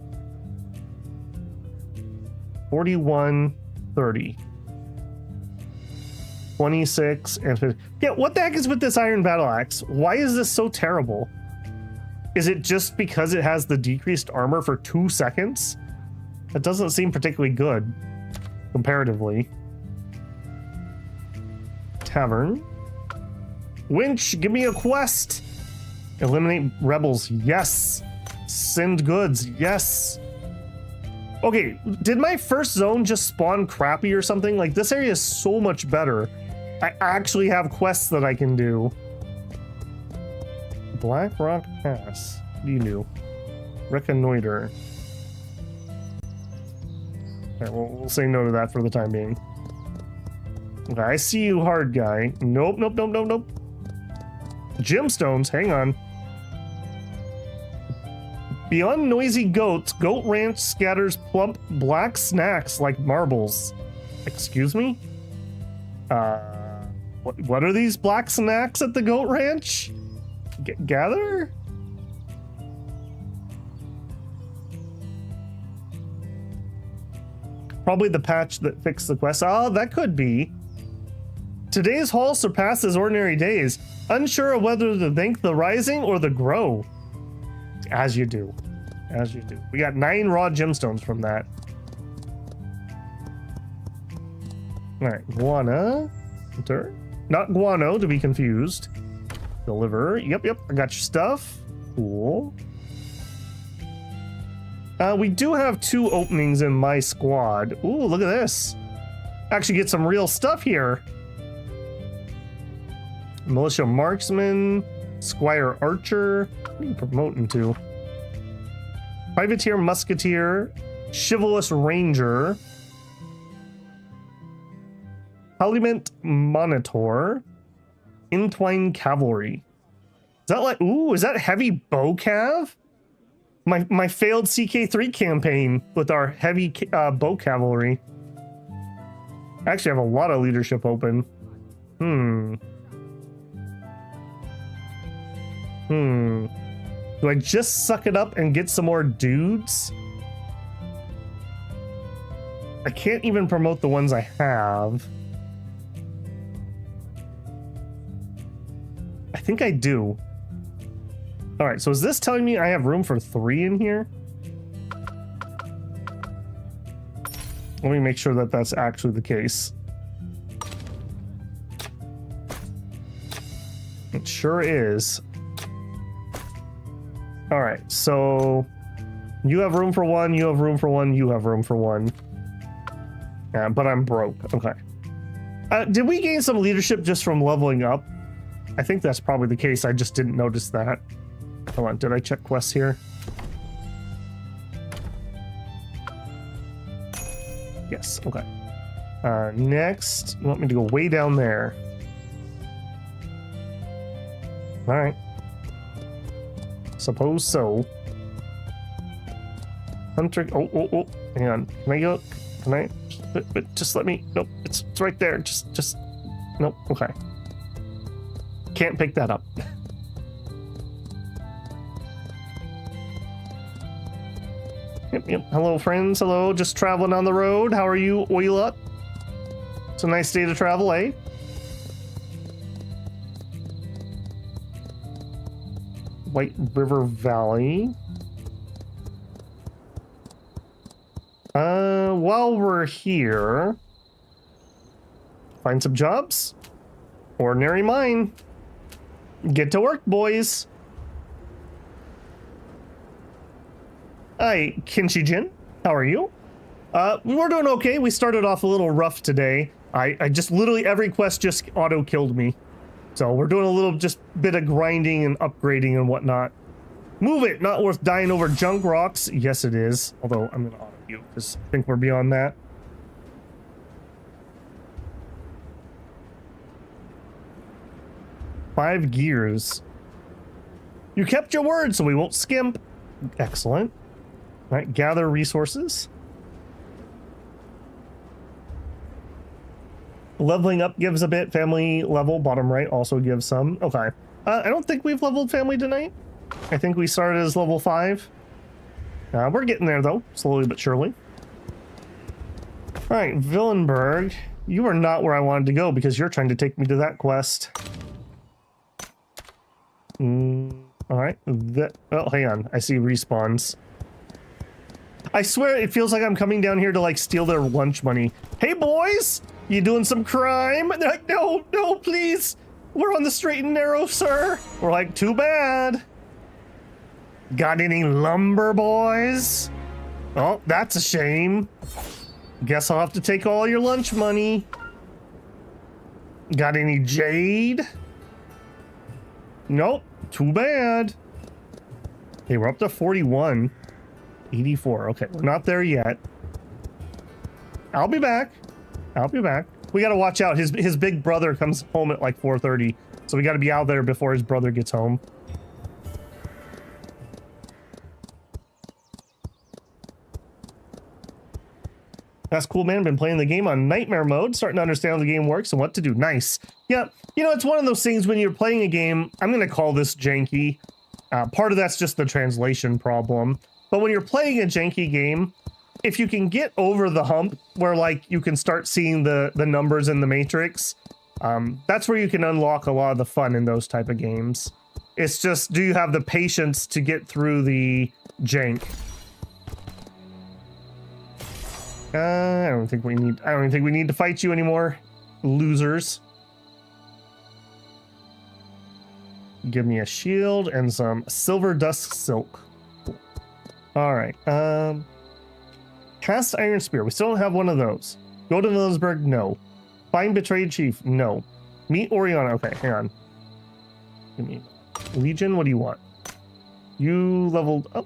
41, 30. 26 and 50. Yeah, what the heck is with this iron battle axe? Why is this so terrible? Is it just because it has the decreased armor for 2 seconds? That doesn't seem particularly good, comparatively. Tavern. Winch, give me a quest. Eliminate rebels, yes. Send goods, yes. Okay, did my first zone just spawn crappy or something? Like, this area is so much better. I actually have quests that I can do. Black Rock Pass. What do you do? Reconnoiter. Okay, we'll say no to that for the time being. Okay, I see you, hard guy. Nope. Gemstones, hang on. Beyond noisy goats, Goat Ranch scatters plump black snacks like marbles. Excuse me? What are these black snacks at the Goat Ranch? Gather? Probably the patch that fixed the quest. Oh, that could be. Today's haul surpasses ordinary days. Unsure of whether to thank the rising or the grow. As you do. As you do. We got 9 raw gemstones from that. Alright, guana. Enter. Not guano, to be confused. Deliver. Yep. I got your stuff. Cool. We do have 2 openings in my squad. Ooh, look at this. Actually get some real stuff here. Militia Marksman, Squire Archer. What are you promoting to? Privateer Musketeer, Chivalrous Ranger, Parliament Monitor, Entwined Cavalry. Is that like, ooh, is that heavy bow cav? My failed CK3 campaign with our heavy bow cavalry. I actually have a lot of leadership open. Do I just suck it up and get some more dudes? I can't even promote the ones I have. I think I do. All right, so is this telling me I have room for 3 in here? Let me make sure that that's actually the case. It sure is. All right, so you have room for 1, you have room for 1, you have room for 1. Yeah, but I'm broke. Okay. Did we gain some leadership just from leveling up? I think that's probably the case. I just didn't notice that. Hold on, did I check quests here? Yes, okay. Next, you want me to go way down there? All right. Suppose so. Hunter, oh, hang on. Can I go? Can I? But just let me, nope, it's right there. Just, nope, okay. Can't pick that up. Yep. Hello, friends. Hello. Just traveling on the road. How are you, Oilot? It's a nice day to travel, eh? White River Valley. While we're here, find some jobs. Ordinary mine. Get to work, boys. Hi, Kinshi-jin. How are you? We're doing okay. We started off a little rough today. I just literally every quest just auto-killed me. So we're doing a little just bit of grinding and upgrading and whatnot. Move it! Not worth dying over junk rocks. Yes, it is. Although I'm gonna auto you because I think we're beyond that. Five gears. You kept your word, so we won't skimp. Excellent. All right, gather resources. Leveling up gives a bit. Family level, bottom right, also gives some. Okay. I don't think we've leveled family tonight. I think we started as level 5. We're getting there, though, slowly but surely. All right, Villenberg. You are not where I wanted to go because you're trying to take me to that quest. All right. Oh, hang on. I see respawns. I swear it feels like I'm coming down here to, like, steal their lunch money. Hey, boys! You doing some crime? They're like, no, please. We're on the straight and narrow, sir. We're like, too bad. Got any lumber, boys? Oh, that's a shame. Guess I'll have to take all your lunch money. Got any jade? Nope, too bad. Okay, we're up to 41. 84, okay, we're not there yet. I'll be back. We gotta watch out. His big brother comes home at like 4:30, so we gotta be out there before his brother gets home. That's cool, man. Been playing the game on nightmare mode, starting to understand how the game works and what to do. Nice. Yeah, you know, it's one of those things when you're playing a game, I'm gonna call this janky. Part of that's just the translation problem. But when you're playing a janky game, if you can get over the hump where like you can start seeing the numbers in the matrix, that's where you can unlock a lot of the fun in those type of games. It's just, do you have the patience to get through the jank? I don't think we need to fight you anymore, losers. Give me a shield and some silver dust silk. All right. Cast Iron Spear. We still don't have one of those. Go to Williamsburg. No. Find Betrayed Chief. No. Meet Oriana. Okay, hang on. Give me Legion. What do you want? You leveled up.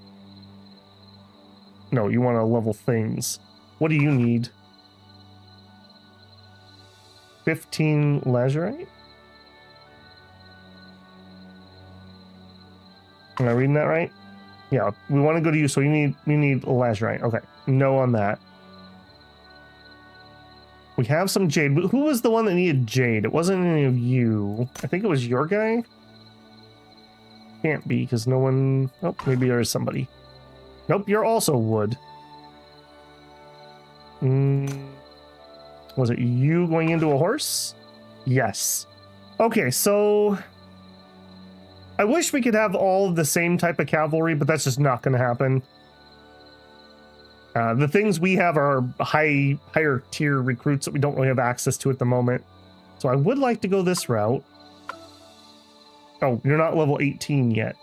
No, you want to level things. What do you need? 15 lazurite? Am I reading that right? Yeah, we want to go to you, so you need lazurite. Okay, no on that. We have some jade. But who was the one that needed jade? It wasn't any of you. I think it was your guy. Can't be, because no one... Oh, maybe there is somebody. Nope, you're also wood. Was it you going into a horse? Yes. Okay, so... I wish we could have all of the same type of cavalry, but that's just not going to happen. The things we have are higher tier recruits that we don't really have access to at the moment. So I would like to go this route. Oh, you're not level 18 yet.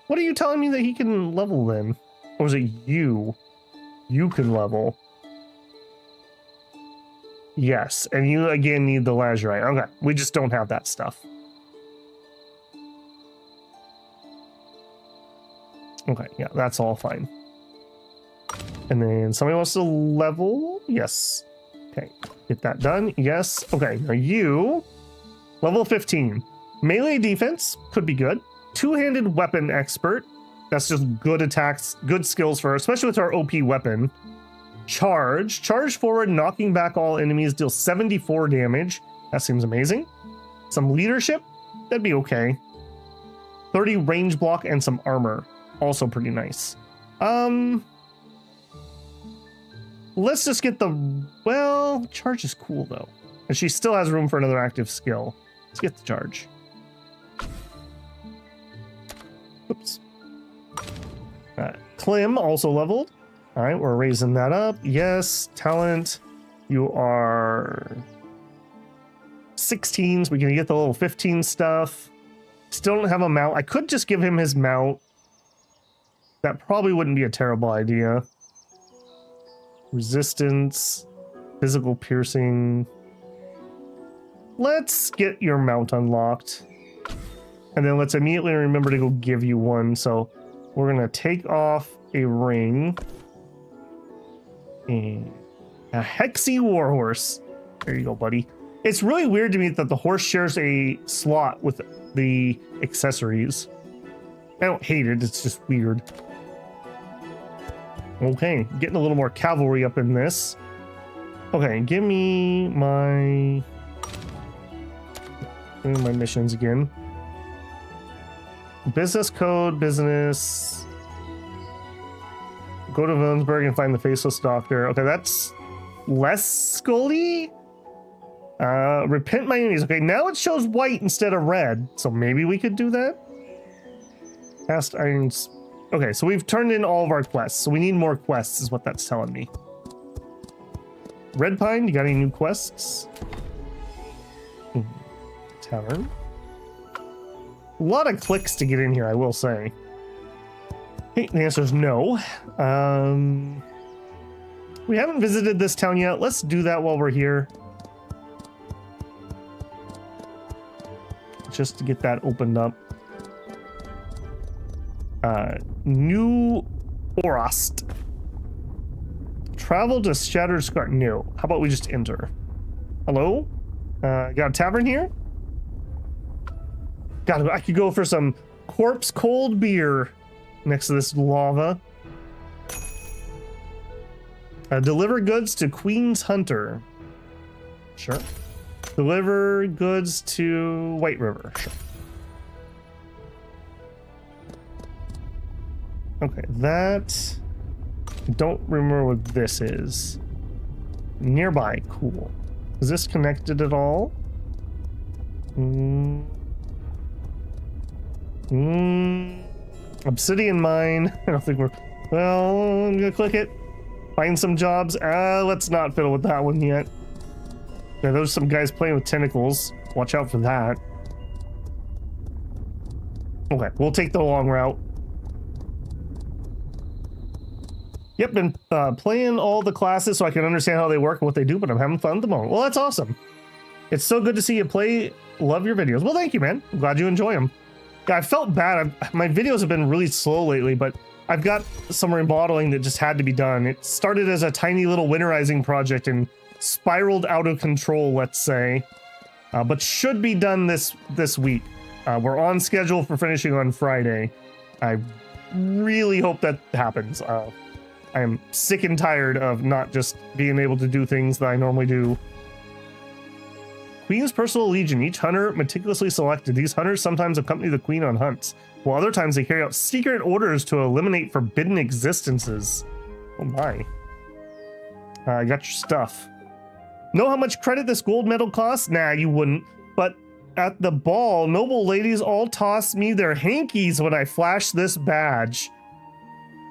What are you telling me that he can level then? Or is it you? You can level. Yes, and you again need the lazurite. Okay, we just don't have that stuff. Okay, yeah, that's all fine. And then somebody wants to level? Yes. Okay, get that done. Yes. Okay, now you... Level 15. Melee defense could be good. Two-handed weapon expert. That's just good attacks, good skills for her, especially with our OP weapon. Charge. Charge forward, knocking back all enemies, deals 74 damage. That seems amazing. Some leadership. That'd be okay. 30 range block and some armor. Also pretty nice. Let's just get the... Well, charge is cool, though. And she still has room for another active skill. Let's get the charge. Oops. Clem also leveled. All right, we're raising that up. Yes, talent. You are 16s. We can get the level 15 stuff. Still don't have a mount. I could just give him his mount. That probably wouldn't be a terrible idea. Resistance, physical piercing. Let's get your mount unlocked. And then let's immediately remember to go give you one. So we're going to take off a ring. And a Hexy Warhorse. There you go, buddy. It's really weird to me that the horse shares a slot with the accessories. I don't hate it, it's just weird. Okay, getting a little more cavalry up in this. Okay, give me my missions again. Business code, business. Go to Williamsburg and find the faceless doctor. Okay, that's less Scully. Repent my enemies. Okay, now it shows white instead of red. So maybe we could do that. Cast irons. Okay, so we've turned in all of our quests. So we need more quests is what that's telling me. Red Pine, you got any new quests? Tavern. A lot of clicks to get in here, I will say. Hey, the answer is no. We haven't visited this town yet. Let's do that while we're here. Just to get that opened up. New Orost. Travel to Shattered Scar. No. How about we just enter? Hello? Got a tavern here? I could go for some corpse cold beer next to this lava. Deliver goods to Queen's Hunter. Sure. Deliver goods to White River. Sure. Okay, that... Don't remember what this is. Nearby, cool. Is this connected at all? Obsidian mine. I don't think we're... Well, I'm gonna click it. Find some jobs. Let's not fiddle with that one yet. Yeah, there's some guys playing with tentacles. Watch out for that. Okay, we'll take the long route. Yep, been playing all the classes so I can understand how they work and what they do, but I'm having fun at the moment. Well, that's awesome. It's so good to see you play. Love your videos. Well, thank you, man. I'm glad you enjoy them. Yeah, I felt bad. My videos have been really slow lately, but I've got some remodeling that just had to be done. It started as a tiny little winterizing project and spiraled out of control, let's say, but should be done this week. We're on schedule for finishing on Friday. I really hope that happens. I am sick and tired of not just being able to do things that I normally do. Queen's Personal Legion. Each hunter meticulously selected. These hunters sometimes accompany the queen on hunts, while other times they carry out secret orders to eliminate forbidden existences. Oh my. I got your stuff. Know how much credit this gold medal costs? Nah, you wouldn't. But at the ball, noble ladies all toss me their hankies when I flash this badge.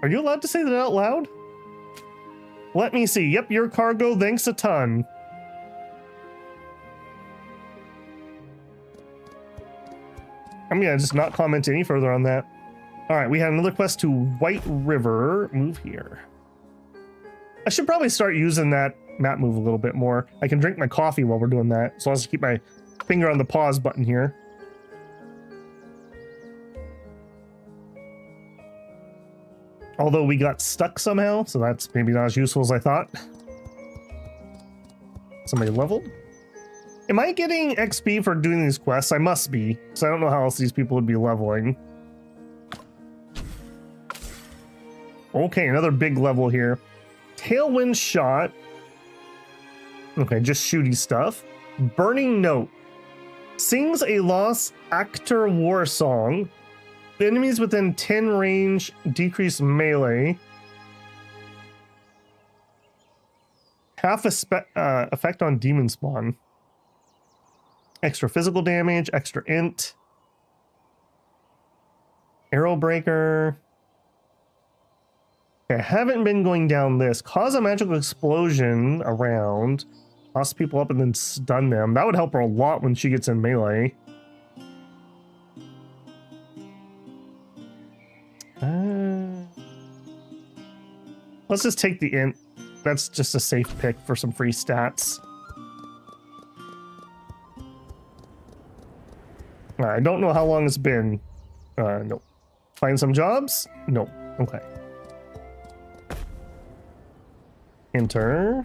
Are you allowed to say that out loud? Let me see. Yep, your cargo. Thanks a ton. I'm gonna just not comment any further on that. All right, we had another quest to White River. Move here. I should probably start using that map move a little bit more. I can drink my coffee while we're doing that, so I'll just keep my finger on the pause button here. Although we got stuck somehow, so that's maybe not as useful as I thought. Somebody leveled. Am I getting XP for doing these quests? I must be, because I don't know how else these people would be leveling. Okay, another big level here. Tailwind shot. Okay, just shooty stuff. Burning note. Sings a lost actor war song. The enemies within 10 range decrease melee. Half effect on demon spawn. Extra physical damage, extra int. Arrow breaker. Okay, I haven't been going down this. Cause a magical explosion around. Toss people up and then stun them. That would help her a lot when she gets in melee. Let's just take the int. That's just a safe pick for some free stats. I don't know how long it's been. Nope. Find some jobs? Nope. Okay. Enter.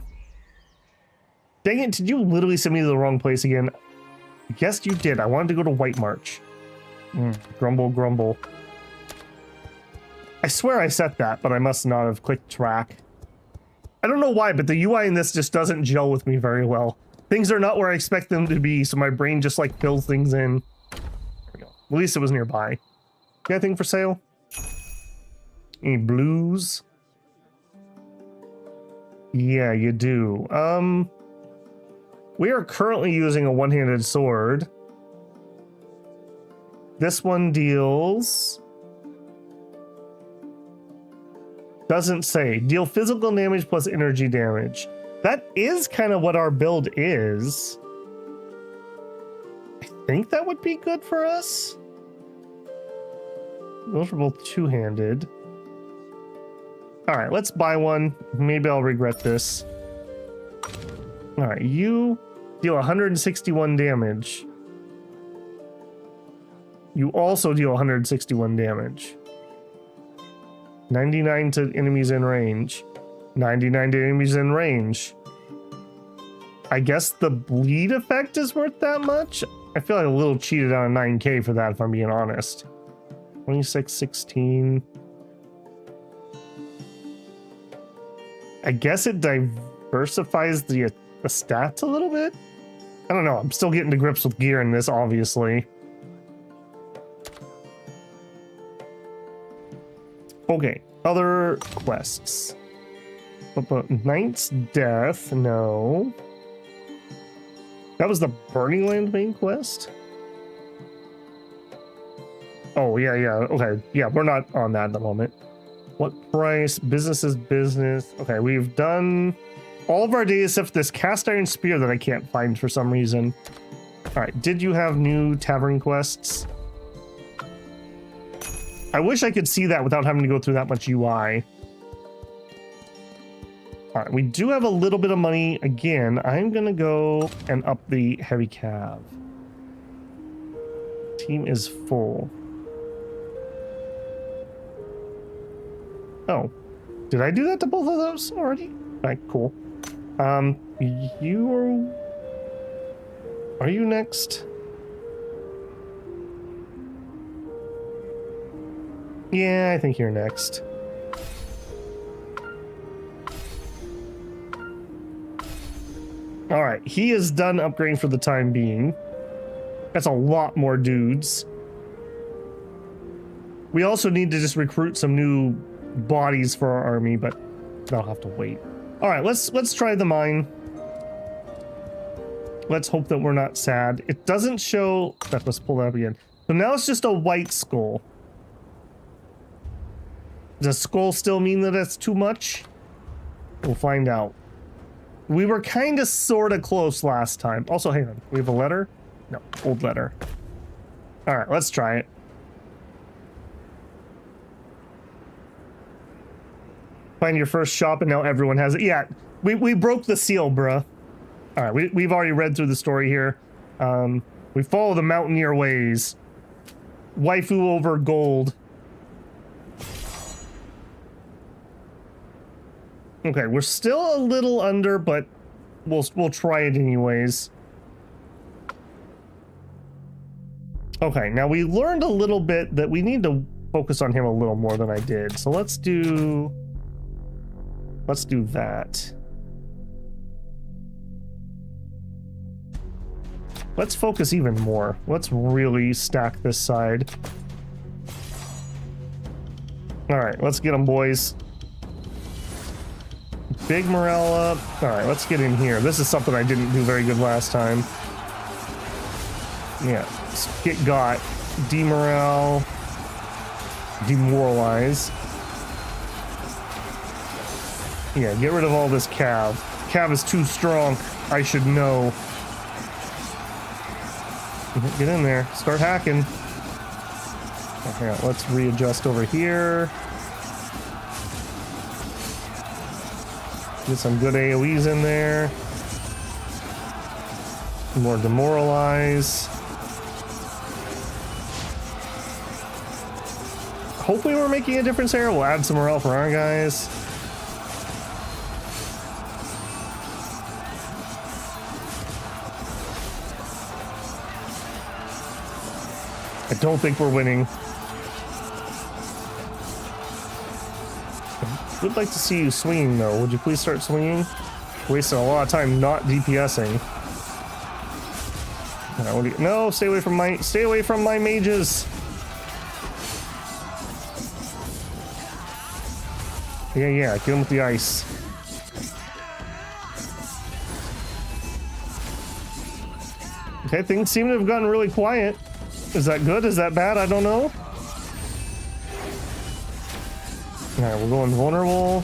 Dang it, did you literally send me to the wrong place again? Yes, you did. I wanted to go to White March. Grumble, grumble. I swear I set that, but I must not have clicked track. I don't know why, but the UI in this just doesn't gel with me very well. Things are not where I expect them to be, so my brain just like fills things in. There we go. At least it was nearby. You got anything for sale? Any blues? Yeah, you do. We are currently using a one-handed sword. This one deals... Doesn't say. Deal physical damage plus energy damage. That is kind of what our build is. I think that would be good for us. Those are both two-handed. All right, let's buy one. Maybe I'll regret this. All right, you deal 161 damage. You also deal 161 damage. 99 to enemies in range. 99 to enemies in range. I guess the bleed effect is worth that much? I feel like a little cheated on a 9k for that, if I'm being honest. 26, 16. I guess it diversifies the stats a little bit? I don't know. I'm still getting to grips with gear in this, obviously. Okay, other quests. Knight's Death, no. That was the Burning Land main quest? Oh, yeah, okay. Yeah, we're not on that at the moment. What price? Business is business. Okay, we've done all of our days except for this cast iron spear that I can't find for some reason. All right, did you have new tavern quests? I wish I could see that without having to go through that much UI. All right, we do have a little bit of money again. I'm gonna go and up the heavy cav. Team is full. Oh, did I do that to both of those already? All right, cool. Are you next? Yeah, I think you're next. All right, he is done upgrading for the time being. That's a lot more dudes. We also need to just recruit some new bodies for our army, but that'll have to wait. All right, let's try the mine. Let's hope that we're not sad. It doesn't show that. Let's pull that up again. So now it's just a white skull. Does skull still mean that it's too much? We'll find out. We were kind of sort of close last time. Also, hang on. We have a letter? No, old letter. All right, let's try it. Find your first shop and now everyone has it. Yeah, we broke the seal, bruh. All right, we've already read through the story here. We follow the mountaineer ways. Waifu over gold. Okay, we're still a little under, but we'll try it anyways. Okay, now we learned a little bit that we need to focus on him a little more than I did. So let's do that. Let's focus even more. Let's really stack this side. All right, let's get them, boys. Big morale up. All right, let's get in here. This is something I didn't do very good last time. Yeah, get got. Demorale. Demoralize. Yeah, get rid of all this cav. Cav is too strong. I should know. Get in there. Start hacking. Okay, let's readjust over here. Get some good AoEs in there. More demoralize. Hopefully we're making a difference here. We'll add some morale for our guys. I don't think we're winning. I would like to see you swinging though. Would you please start swinging? Wasting a lot of time not DPSing. No, stay away from my mages. Yeah, get him with the ice. Okay, things seem to have gotten really quiet. Is that good? Is that bad? I don't know. Alright, we're going vulnerable.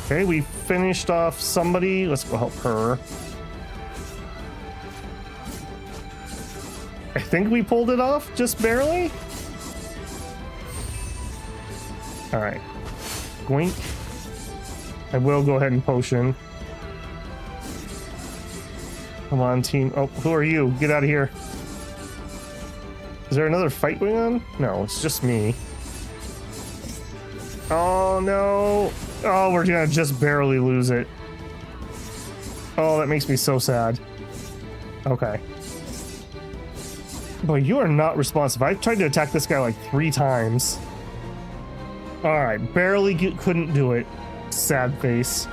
Okay, we finished off somebody. Let's go help her. I think we pulled it off, just barely. Alright. Gwink. I will go ahead and potion. Come on, team. Oh, who are you? Get out of here. Is there another fight going on? No, it's just me. Oh, no. Oh, we're gonna just barely lose it. Oh, that makes me so sad. Okay. Boy, you are not responsive. I tried to attack this guy like 3 times. Alright, barely couldn't do it. Sad face.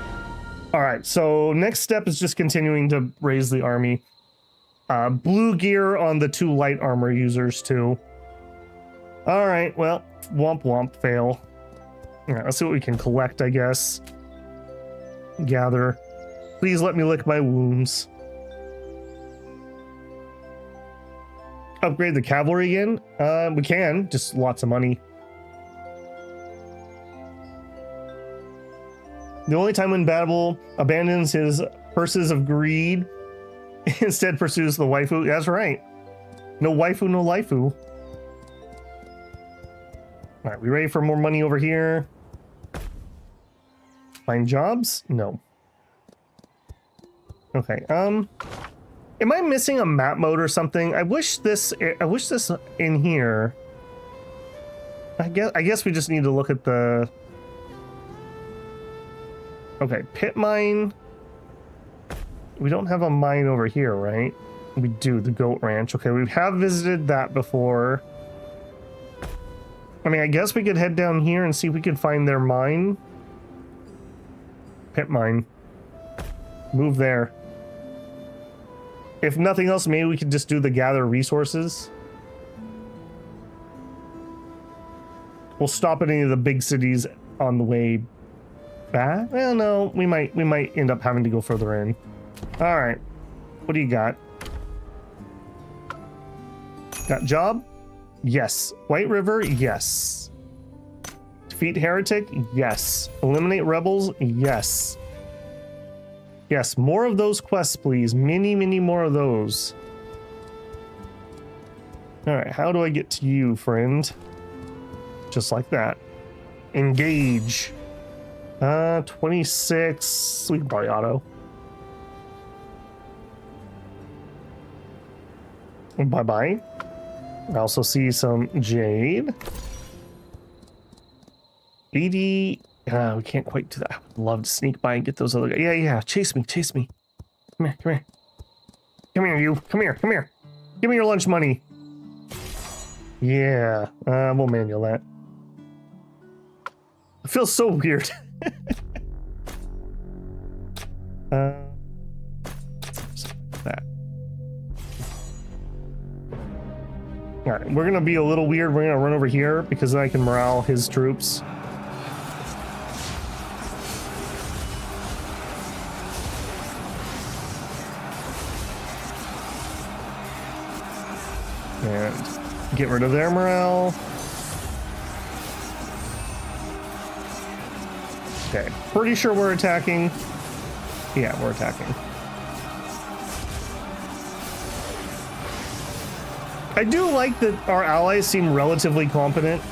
Alright, so next step is just continuing to raise the army. Blue gear on the 2 light armor users too. Alright, well, womp womp, fail. Alright, let's see what we can collect, I guess. Gather. Please let me lick my wounds. Upgrade the cavalry again? We can, just lots of money. The only time when Babel abandons his purses of greed, instead pursues the waifu. That's right. No waifu, no laifu. All right, we ready for more money over here? Find jobs? No. Okay, am I missing a map mode or something? I wish this in here. I guess we just need to look at the... Okay, pit mine. We don't have a mine over here, right? We do, the goat ranch. Okay, we have visited that before. I mean, I guess we could head down here and see if we could find their mine. Pit mine. Move there. If nothing else, maybe we could just do the gather resources. We'll stop at any of the big cities on the way back. Well, no, we might end up having to go further in. All right, what do you got? Got job? Yes. White River? Yes. Defeat heretic? Yes. Eliminate rebels? Yes. Yes, more of those quests, please. Many, many more of those. All right, how do I get to you, friend? Just like that. Engage. 26. We can probably auto. Bye-bye. I also see some jade. 80. We can't quite do that. I would love to sneak by and get those other guys. Yeah. Chase me. Come here. Come here, you. Come here. Give me your lunch money. Yeah. We'll manual that. It feels so weird. That. All right, we're gonna be a little weird. We're gonna run over here because then I can morale his troops. And get rid of their morale. Okay, pretty sure we're attacking. Yeah, we're attacking. I do like that our allies seem relatively competent.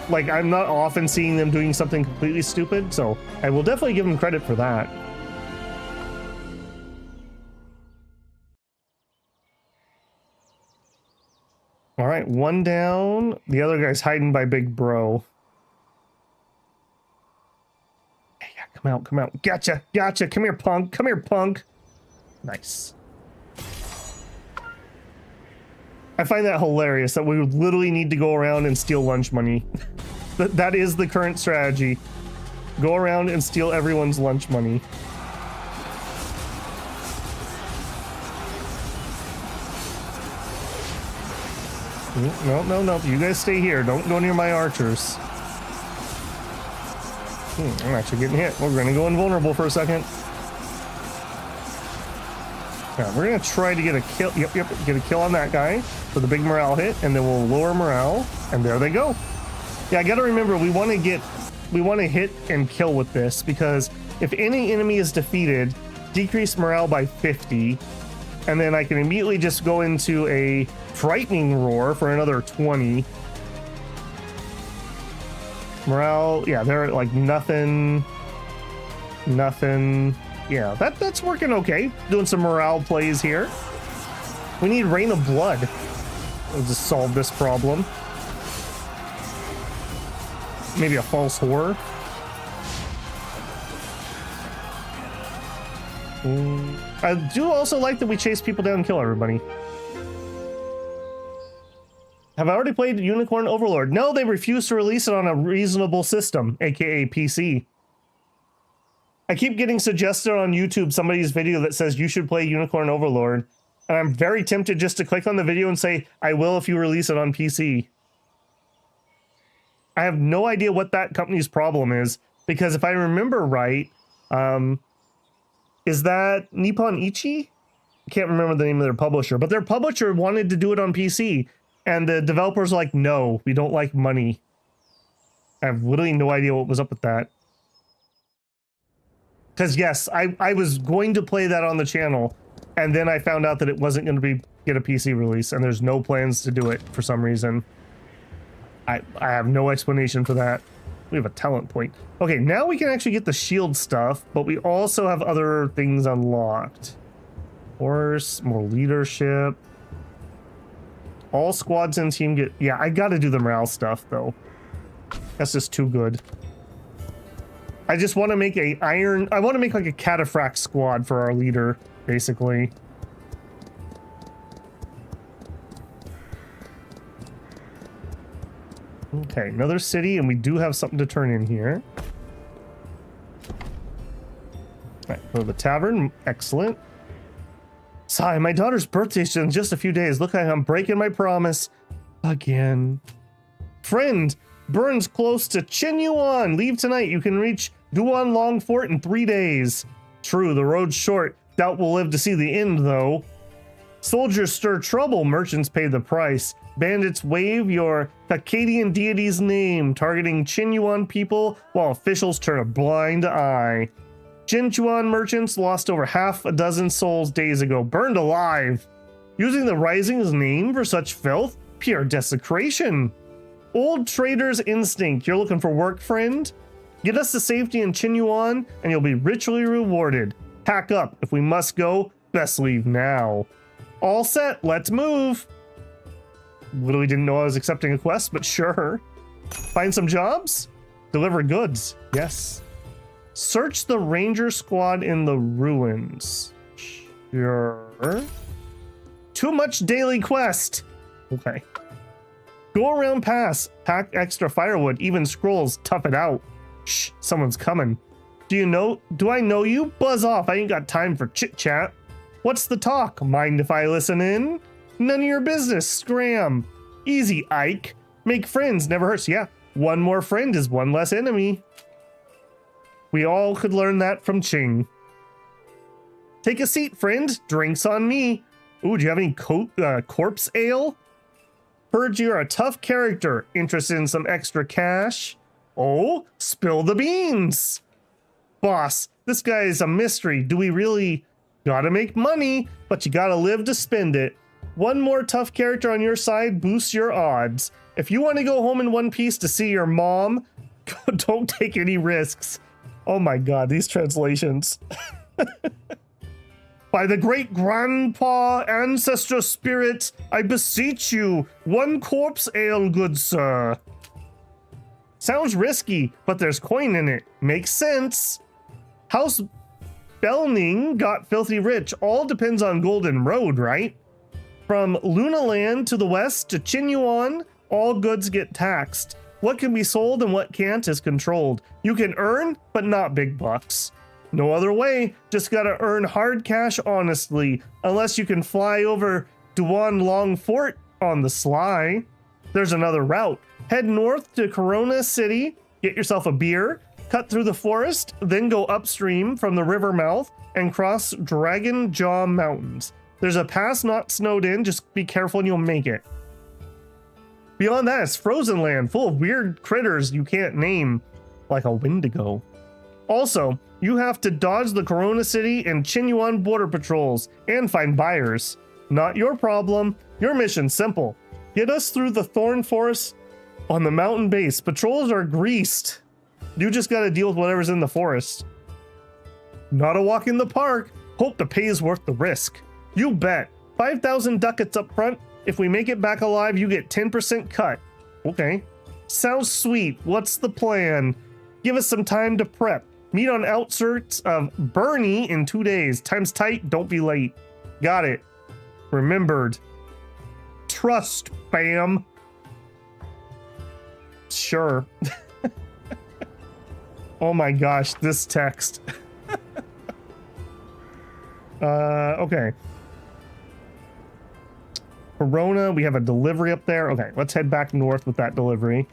Like, I'm not often seeing them doing something completely stupid, so I will definitely give them credit for that. All right, one down. The other guy's hiding by Big Bro. Yeah, come out. Gotcha. Come here, punk. Nice. I find that hilarious that we would literally need to go around and steal lunch money. That is the current strategy. Go around and steal everyone's lunch money. No. You guys stay here. Don't go near my archers. I'm actually getting hit. We're going to go invulnerable for a second. Yeah, we're going to try to get a kill. Yep. Get a kill on that guy for the big morale hit, and then we'll lower morale, and there they go. Yeah, I got to remember, we want to hit and kill with this, because if any enemy is defeated, decrease morale by 50, and then I can immediately just go into a frightening roar for another 20. Morale, yeah, they're like nothing. Yeah, that's working okay. Doing some morale plays here. We need Rain of Blood. We'll just solve this problem. Maybe a false horror. I do also like that we chase people down and kill everybody. Have I already played Unicorn Overlord? No, they refuse to release it on a reasonable system, aka PC. I keep getting suggested on YouTube somebody's video that says you should play Unicorn Overlord, and I'm very tempted just to click on the video and say, I will if you release it on PC. I have no idea what that company's problem is, because if I remember right, is that Nippon Ichi? I can't remember the name of their publisher, but their publisher wanted to do it on PC, and the developers are like, no, we don't like money. I have literally no idea what was up with that. Because yes, I was going to play that on the channel, and then I found out that it wasn't going to get a PC release, and there's no plans to do it for some reason. I have no explanation for that. We have a talent point. Okay, now we can actually get the shield stuff, but we also have other things unlocked. Horse, more leadership. All squads and team get... Yeah, I gotta do the morale stuff, though. That's just too good. I just want to make a iron... I want to make like a cataphract squad for our leader, basically. Okay, another city, and we do have something to turn in here. Alright, go to the tavern. Excellent. Sigh, my daughter's birthday is in just a few days. Look, I'm breaking my promise. Again. Friend, Burn's close to Qinyuan. Leave tonight. You can reach Duan Long Fort in 3 days. True, the road's short. Doubt we'll live to see the end, though. Soldiers stir trouble. Merchants pay the price. Bandits wave your Akkadian deity's name, targeting Qinyuan people while officials turn a blind eye. Jinchuan merchants lost over half a dozen souls days ago, burned alive. Using the Rising's name for such filth? Pure desecration. Old trader's instinct. You're looking for work, friend? Get us to safety in Qinyuan, and you'll be richly rewarded. Pack up. If we must go, best leave now. All set. Let's move. Literally didn't know I was accepting a quest, but sure. Find some jobs? Deliver goods. Yes. Search the ranger squad in the ruins. Sure. Too much daily quest. Okay. Go around pass. Pack extra firewood. Even scrolls. Tough it out. Shh. Someone's coming. Do I know you? Buzz off. I ain't got time for chit chat. What's the talk? Mind if I listen in? None of your business. Scram. Easy, Ike. Make friends. Never hurts. Yeah. One more friend is one less enemy. We all could learn that from Ching. Take a seat, friend. Drinks on me. Ooh, do you have any corpse ale? Heard you're a tough character. Interested in some extra cash? Oh, spill the beans. Boss, this guy is a mystery. Do we really... Gotta make money, but you gotta live to spend it. One more tough character on your side boosts your odds. If you want to go home in one piece to see your mom, don't take any risks. Oh my god, these translations. By the great grandpa ancestor spirit, I beseech you, one corpse ale, good sir. Sounds risky, but there's coin in it. Makes sense. House Belning got filthy rich. All depends on Golden Road, right? From Lunaland to the west to Qinyuan, all goods get taxed. What can be sold and what can't is controlled. You can earn, but not big bucks. No other way, just gotta earn hard cash honestly, unless you can fly over Duan Long Fort on the sly. There's another route. Head north to Corona City, get yourself a beer, cut through the forest, then go upstream from the river mouth and cross Dragon Jaw Mountains. There's a pass not snowed in, just be careful and you'll make it. Beyond that, it's frozen land full of weird critters you can't name, like a Wendigo. Also, you have to dodge the Corona City and Qinyuan border patrols and find buyers. Not your problem. Your mission's simple. Get us through the thorn forest on the mountain base. Patrols are greased. You just gotta deal with whatever's in the forest. Not a walk in the park. Hope the pay is worth the risk. You bet. 5,000 ducats up front. If we make it back alive, you get 10% cut. Okay. Sounds sweet. What's the plan? Give us some time to prep. Meet on outskirts of Bernie in 2 days. Time's tight. Don't be late. Got it. Remembered. Trust, fam. Sure. Oh my gosh, this text. Okay. Corona, we have a delivery up there. Okay, let's head back north with that delivery.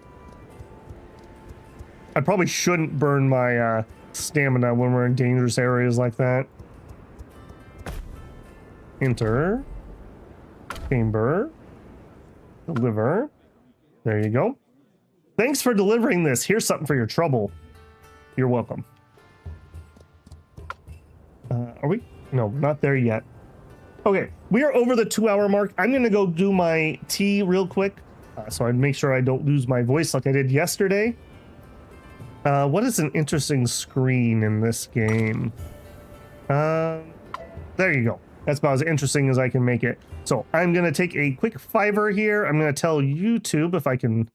I probably shouldn't burn my stamina when we're in dangerous areas like that. Enter. Chamber. Deliver. There you go. Thanks for delivering this. Here's something for your trouble. You're welcome. Are we? No, not there yet. Okay, we are over the 2 hour mark. I'm gonna go do my tea real quick. So I'd make sure I don't lose my voice like I did yesterday. What is an interesting screen in this game? There you go. That's about as interesting as I can make it. So I'm going to take a quick fiver here. I'm going to tell YouTube, if I can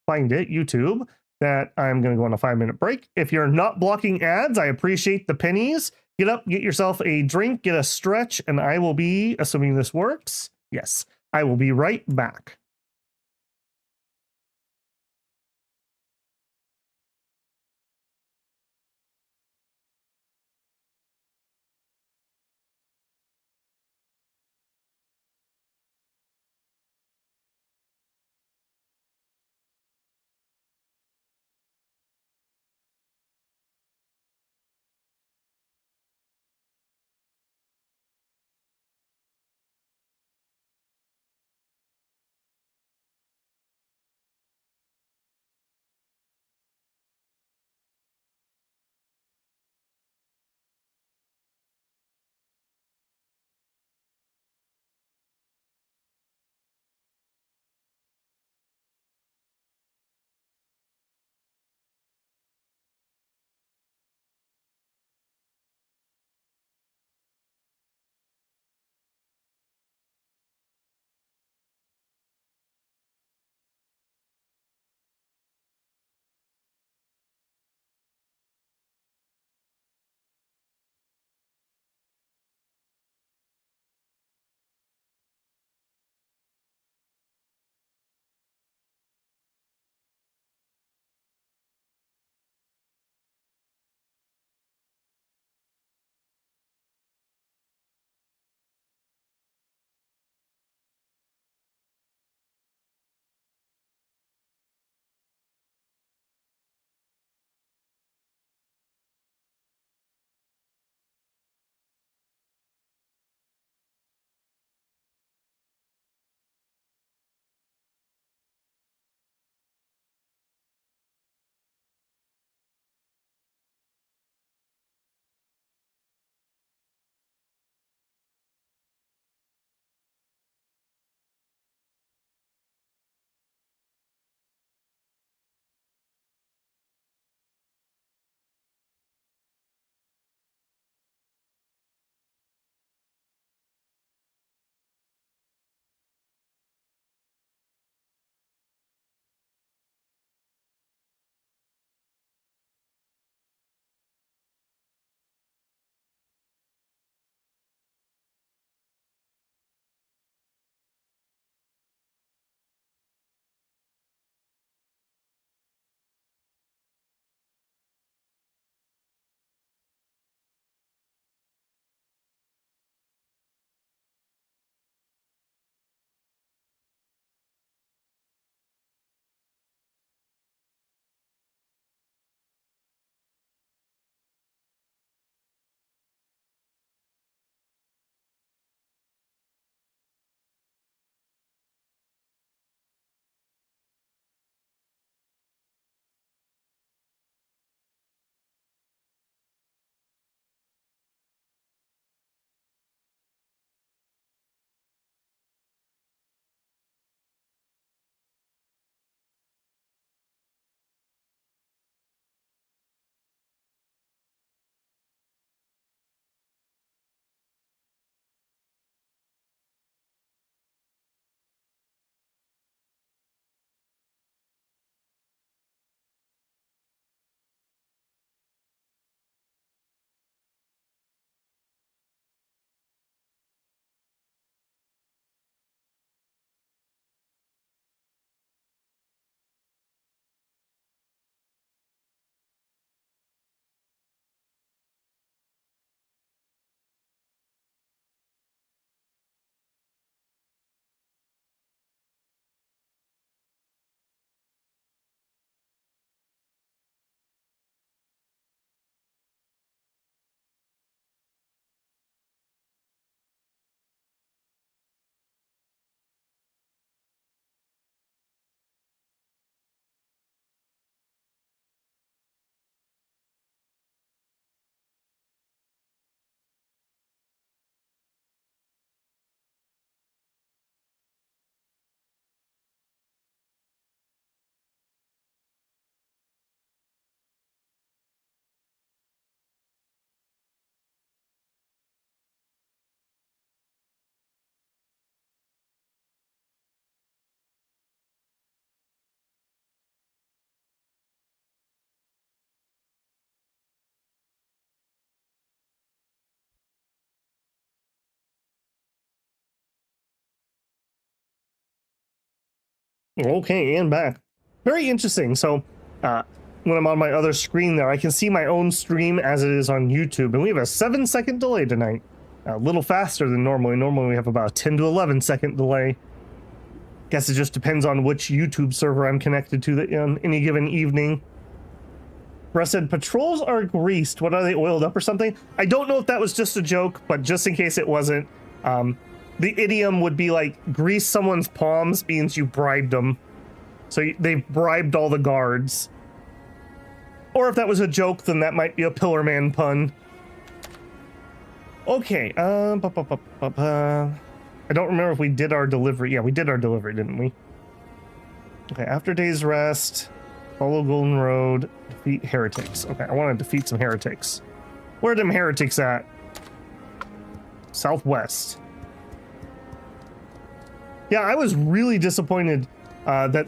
find it, YouTube, that I'm going to go on a 5-minute break. If you're not blocking ads, I appreciate the pennies. Get up, get yourself a drink, get a stretch, and I will be, assuming this works, yes, I will be right back. Okay, and back. Very interesting. So, when I'm on my other screen there, I can see my own stream as it is on YouTube, and we have a 7-second delay tonight. A little faster than normally. Normally we have about a 10 to 11 second delay. Guess it just depends on which YouTube server I'm connected to on any given evening. Russ said, patrols are greased. What, are they oiled up or something? I don't know if that was just a joke, but just in case it wasn't, the idiom would be like, grease someone's palms means you bribed them. So they've bribed all the guards. Or if that was a joke, then that might be a Pillar Man pun. Okay, I don't remember if we did our delivery. Yeah, we did our delivery, didn't we? Okay, after day's rest, follow Golden Road, defeat heretics. Okay, I want to defeat some heretics. Where are them heretics at? Southwest. Yeah, I was really disappointed that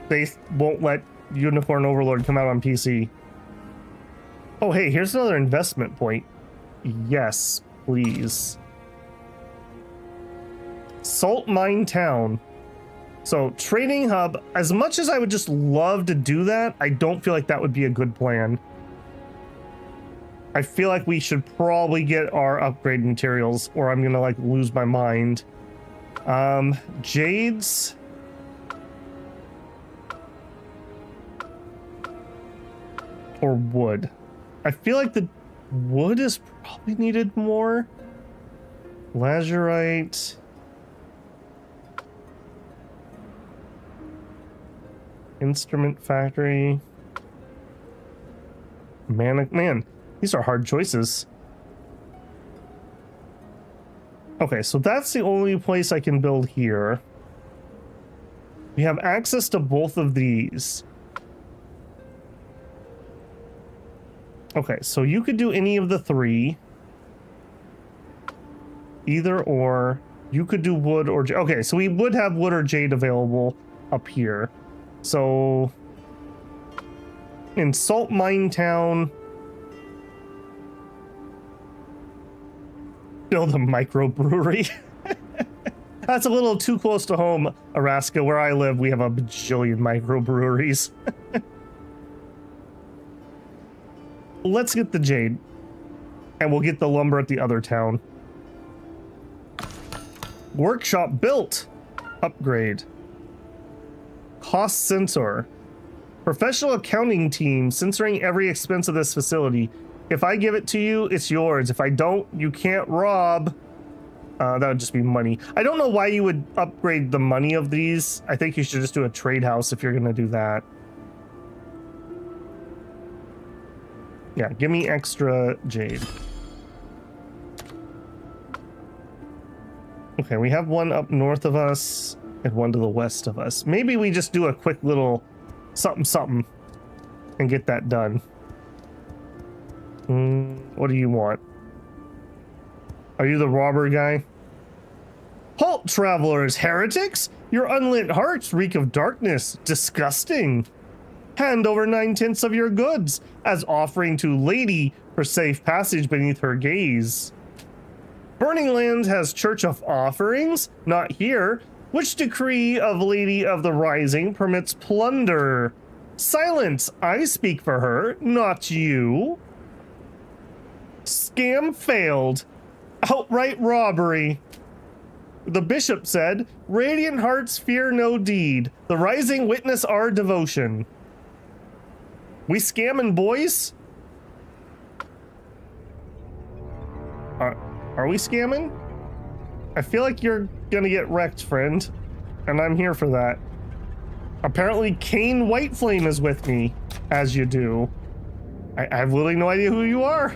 they won't let Unicorn Overlord come out on PC. Oh, hey, here's another investment point. Yes, please. Salt Mine Town. So, trading hub, as much as I would just love to do that, I don't feel like that would be a good plan. I feel like we should probably get our upgrade materials, or I'm gonna like lose my mind. Jades. Or wood. I feel like the wood is probably needed more. Lazurite. Instrument factory. Man, these are hard choices. Okay, so that's the only place I can build here. We have access to both of these. Okay, so you could do any of the three. Either or. You could do wood or jade. Okay, so we would have wood or jade available up here. So in Salt Mine Town, build a microbrewery. That's a little too close to home, Araska. Where I live, we have a bajillion microbreweries. Let's get the jade, and we'll get the lumber at the other town. Workshop built. Upgrade. Cost sensor. Professional accounting team censoring every expense of this facility. If I give it to you, it's yours. If I don't, you can't rob. That would just be money. I don't know why you would upgrade the money of these. I think you should just do a trade house if you're going to do that. Yeah, give me extra jade. Okay, we have one up north of us and one to the west of us. Maybe we just do a quick little something and get that done. What do you want? Are you the robber guy? Halt, travelers, heretics! Your unlit hearts reek of darkness. Disgusting. Hand over 9/10 of your goods as offering to lady for safe passage beneath her gaze. Burning Lands has church of offerings, not here. Which decree of Lady of the Rising permits plunder? Silence, I speak for her, not you. Scam failed. Outright robbery. The bishop said, Radiant hearts fear no deed. The rising witness our devotion. We scamming, boys? Are we scamming? I feel like you're gonna get wrecked, friend. And I'm here for that. Apparently, Kane Whiteflame is with me, as you do. I have literally no idea who you are.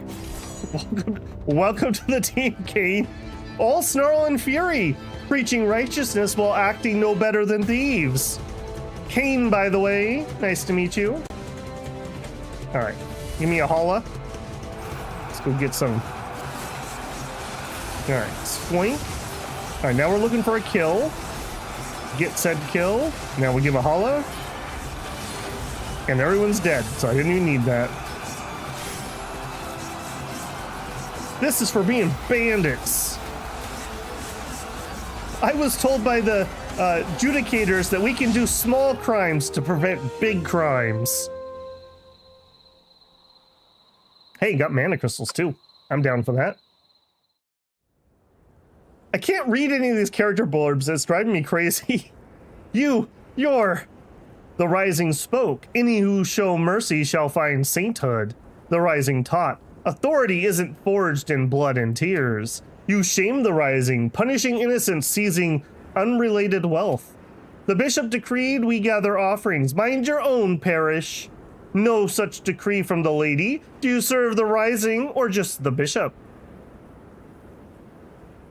Welcome to the team, Kane. All snarl and fury, preaching righteousness while acting no better than thieves. Kane, by the way, nice to meet you. All right, give me a holla. Let's go get some. All right, swing. All right, now we're looking for a kill. Get said kill. Now we give a holla. And everyone's dead, so I didn't even need that. This is for being bandits. I was told by the judicators that we can do small crimes to prevent big crimes. Hey, got mana crystals too. I'm down for that. I can't read any of these character blurbs. It's driving me crazy. You're... The Rising spoke. Any who show mercy shall find sainthood. The Rising taught. Authority isn't forged in blood and tears. You shame the Rising, punishing innocents, seizing unrelated wealth. The bishop decreed we gather offerings. Mind your own parish. No such decree from the lady. Do you serve the Rising or just the bishop?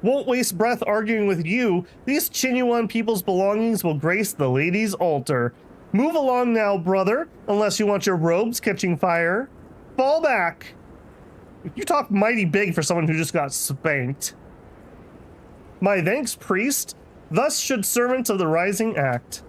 Won't waste breath arguing with you. These Chinuan people's belongings will grace the lady's altar. Move along now, brother, unless you want your robes catching fire. Fall back. You talk mighty big for someone who just got spanked. My thanks, priest. Thus should servants of the Rising act.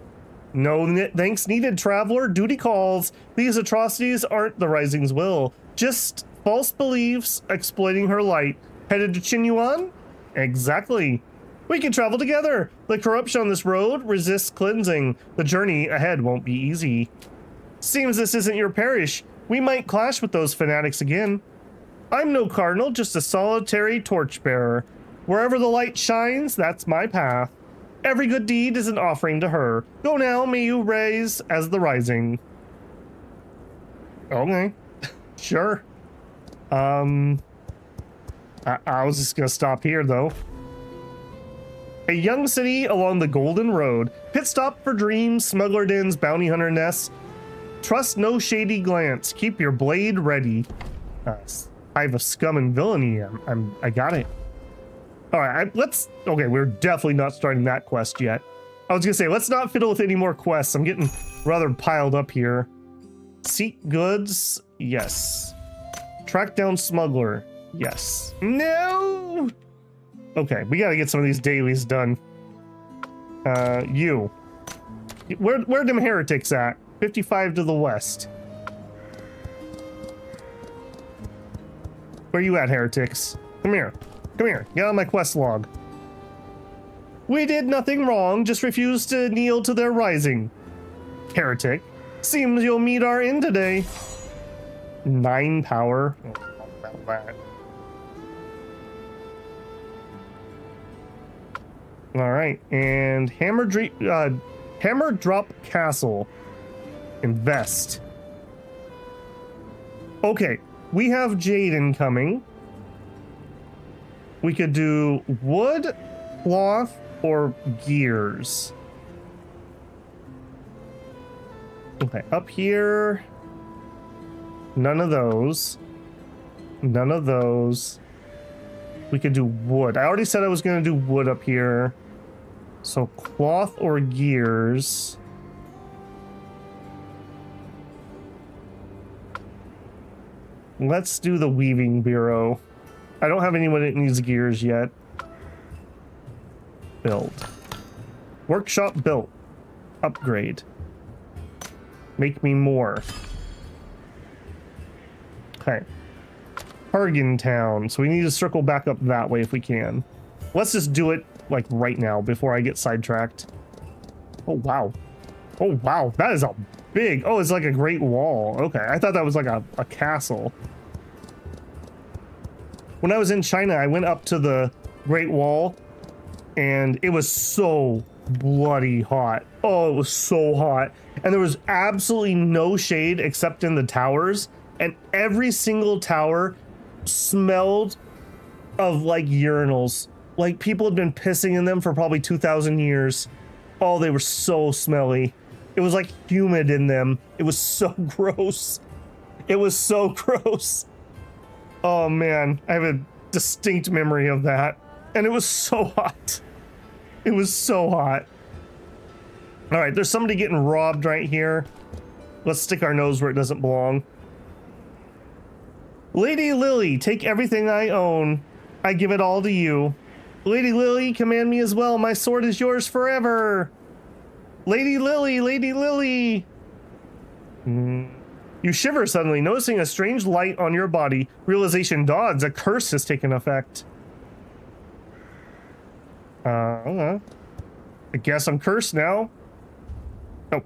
No thanks needed, traveler. Duty calls. These atrocities aren't the Rising's will. Just false beliefs exploiting her light. Headed to Chinuan? Exactly. We can travel together. The corruption on this road resists cleansing. The journey ahead won't be easy. Seems this isn't your parish. We might clash with those fanatics again. I'm no cardinal, just a solitary torchbearer. Wherever the light shines, that's my path. Every good deed is an offering to her. Go now, may you rise as the Rising. Okay. Sure. I was just gonna stop here, though. A young city along the Golden Road. Pit stop for dreams, smuggler dens, bounty hunter nests. Trust no shady glance. Keep your blade ready. Hive of scum and villainy. I got it. All right, okay, we're definitely not starting that quest yet. I was gonna say, let's not fiddle with any more quests. I'm getting rather piled up here. Seek goods, yes. Track down smuggler, yes. No! Okay, we gotta get some of these dailies done. Where them heretics at? 55 to the west. Where you at, heretics? Come here. Come here, get on my quest log. We did nothing wrong, just refused to kneel to their Rising. Heretic. Seems you'll meet our end today. 9 power. Oh, about that. Alright, and Hammer Drop Castle. Invest. Okay, we have Jade incoming. We could do wood, cloth, or gears. Okay, up here. None of those. None of those. We could do wood. I already said I was going to do wood up here. So cloth or gears. Let's do the weaving bureau. I don't have anyone that needs gears yet. Build. Workshop built. Upgrade. Make me more. Okay. Hargan Town. So we need to circle back up that way if we can. Let's just do it like right now before I get sidetracked. Oh, wow. Oh, wow. That is a big... Oh, it's like a great wall. Okay. I thought that was like a castle. When I was in China, I went up to the Great Wall, and it was so bloody hot. Oh, it was so hot. And there was absolutely no shade except in the towers, and every single tower smelled of like urinals. Like people had been pissing in them for probably 2,000 years. Oh, they were so smelly. It was like humid in them. It was so gross. It was so gross. Oh man, I have a distinct memory of that. And it was so hot. It was so hot. All right, there's somebody getting robbed right here. Let's stick our nose where it doesn't belong. Lady Lily, take everything I own. I give it all to you. Lady Lily, command me as well. My sword is yours forever. Lady Lily, Lady Lily. You shiver suddenly, noticing a strange light on your body. Realization dawns, a curse has taken effect. I guess I'm cursed now. Oh.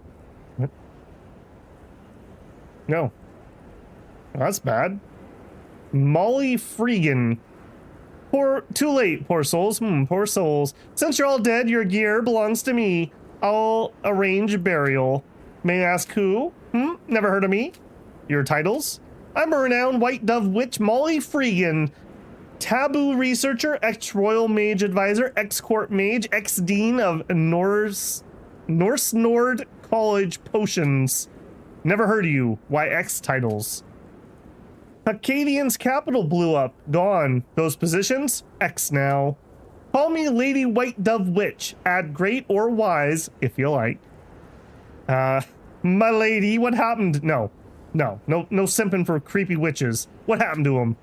What? No. Well, that's bad. Molly Freegan. Too late, poor souls. Poor souls. Since you're all dead, your gear belongs to me. I'll arrange burial. May I ask who? Never heard of me? Your titles? I'm a renowned white dove witch, Molly Freegan. Taboo researcher, ex-royal mage advisor, ex-court mage, ex-dean of Norse Nord College Potions. Never heard of you. Why X titles? Acadian's capital blew up. Gone. Those positions? X now. Call me Lady White Dove Witch. Add great or wise, if you like. My lady, what happened? No simping for creepy witches. What happened to him?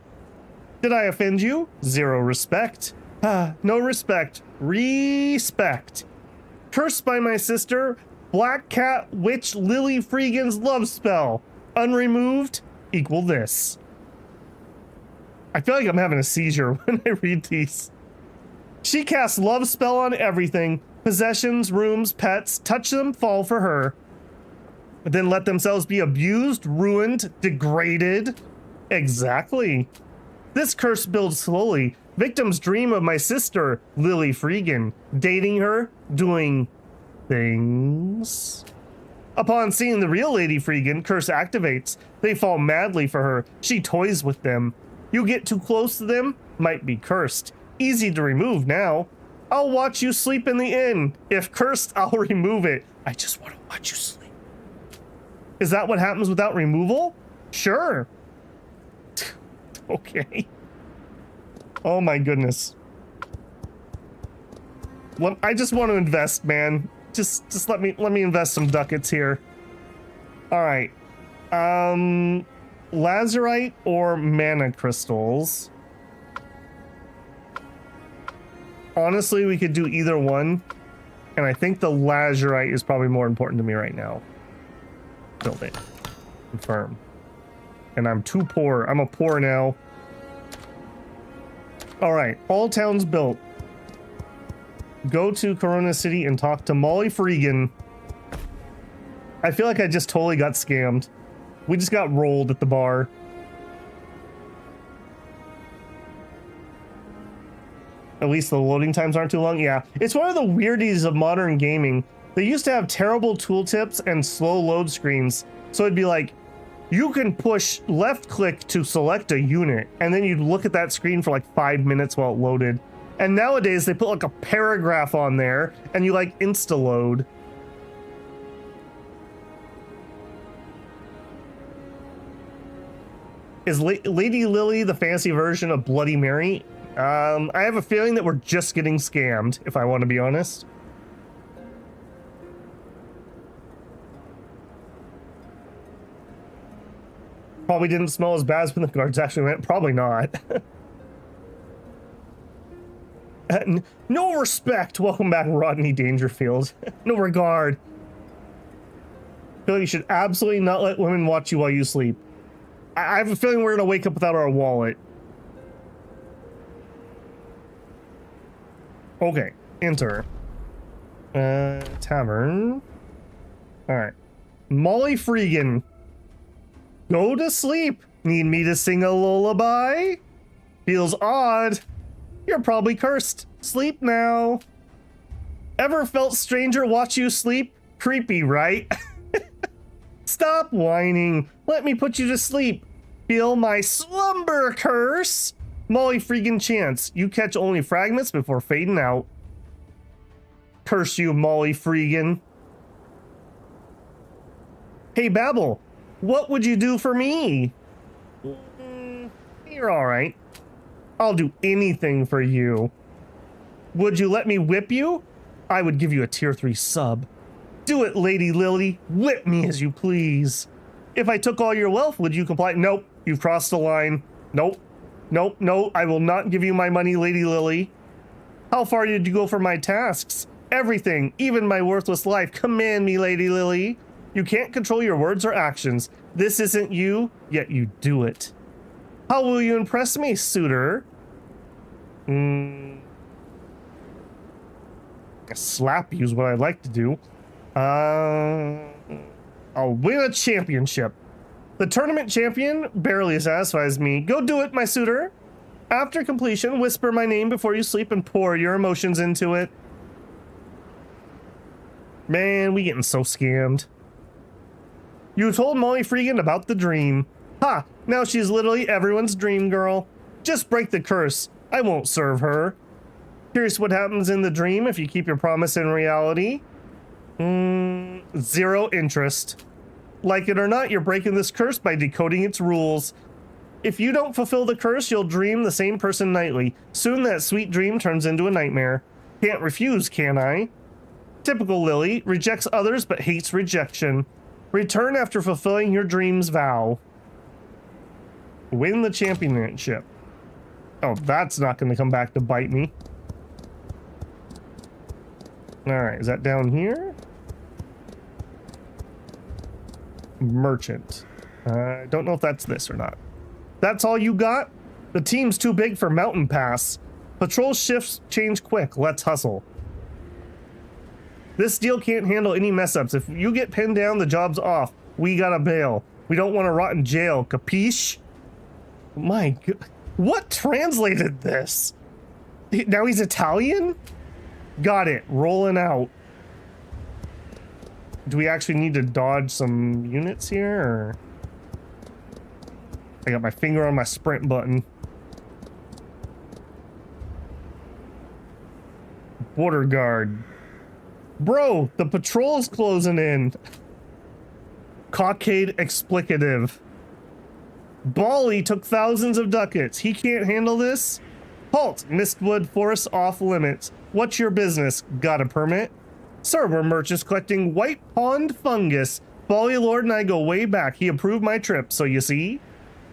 Did I offend you? Zero respect. No respect. Respect. Cursed by my sister, Black Cat Witch Lily Freegan's love spell. Unremoved, equal this. I feel like I'm having a seizure when I read these. She casts love spell on everything. Possessions, rooms, pets. Touch them, fall for her. But then let themselves be abused, ruined, degraded. Exactly. This curse builds slowly. Victims dream of my sister, Lily Freegan. Dating her, doing things. Upon seeing the real Lady Freegan, curse activates. They fall madly for her. She toys with them. You get too close to them, might be cursed. Easy to remove now. I'll watch you sleep in the inn. If cursed, I'll remove it. I just want to watch you sleep. Is that what happens without removal? Sure. Okay. Oh my goodness. Well, I just want to invest, man. Just let me invest some ducats here. All right. Lazurite or mana crystals? Honestly, we could do either one, and I think the lazurite is probably more important to me right now. Build it. Confirm. And I'm too poor. I'm a poor now. All right, all towns built. Go to Corona City and talk to Molly Freegan. I feel like I just totally got scammed. We just got rolled at the bar. At least the loading times aren't too long. Yeah, it's one of the weirdies of modern gaming. They used to have terrible tooltips and slow load screens. So it'd be like, you can push left click to select a unit, and then you'd look at that screen for like 5 minutes while it loaded. And nowadays they put like a paragraph on there and you like insta load. Is Lady Lily the fancy version of Bloody Mary? I have a feeling that we're just getting scammed, if I want to be honest. Probably didn't smell as bad as when the guards actually went. Probably not. No respect. Welcome back, Rodney Dangerfield. No regard. I feel like you should absolutely not let women watch you while you sleep. I have a feeling we're gonna wake up without our wallet. Okay, enter. Tavern. Alright. Molly Freegan. Go to sleep. Need me to sing a lullaby? Feels odd. You're probably cursed. Sleep now. Ever felt stranger watch you sleep? Creepy, right? Stop whining. Let me put you to sleep. Feel my slumber curse. Molly Freegan chants. You catch only fragments before fading out. Curse you, Molly Freegan. Hey, Babel. What would you do for me? You're all right. I'll do anything for you. Would you let me whip you? I would give you a tier 3 sub. Do it, Lady Lily. Whip me as you please. If I took all your wealth, would you comply? Nope. You've crossed the line. Nope. Nope. No, I will not give you my money, Lady Lily. How far did you go for my tasks? Everything, even my worthless life. Command me, Lady Lily. You can't control your words or actions. This isn't you, yet you do it. How will you impress me, suitor? Slap you is what I'd like to do. I'll win a championship. The tournament champion barely satisfies me. Go do it, my suitor. After completion, whisper my name before you sleep and pour your emotions into it. Man, we getting so scammed. You told Molly Freegan about the dream. Ha! Now she's literally everyone's dream girl. Just break the curse. I won't serve her. Curious what happens in the dream if you keep your promise in reality. Zero interest. Like it or not, you're breaking this curse by decoding its rules. If you don't fulfill the curse, you'll dream the same person nightly. Soon that sweet dream turns into a nightmare. Can't refuse, can I? Typical Lily, rejects others but hates rejection. Return after fulfilling your dream's vow. Win the championship. Oh, that's not going to come back to bite me. Alright, is that down here? Merchant. I don't know if that's this or not. That's all you got? The team's too big for Mountain Pass. Patrol shifts change quick. Let's hustle. This deal can't handle any mess-ups. If you get pinned down, the job's off. We gotta bail. We don't want to rot in jail. Capiche? My God. What translated this? Now he's Italian? Got it. Rolling out. Do we actually need to dodge some units here, or? I got my finger on my sprint button. Border guard. Bro, the patrol's closing in. Cockade explicative. Bali took thousands of ducats. He can't handle this? Halt! Mistwood Forest off limits. What's your business? Got a permit? Sir, we're merchants collecting white pond fungus. Bali Lord and I go way back. He approved my trip, so you see?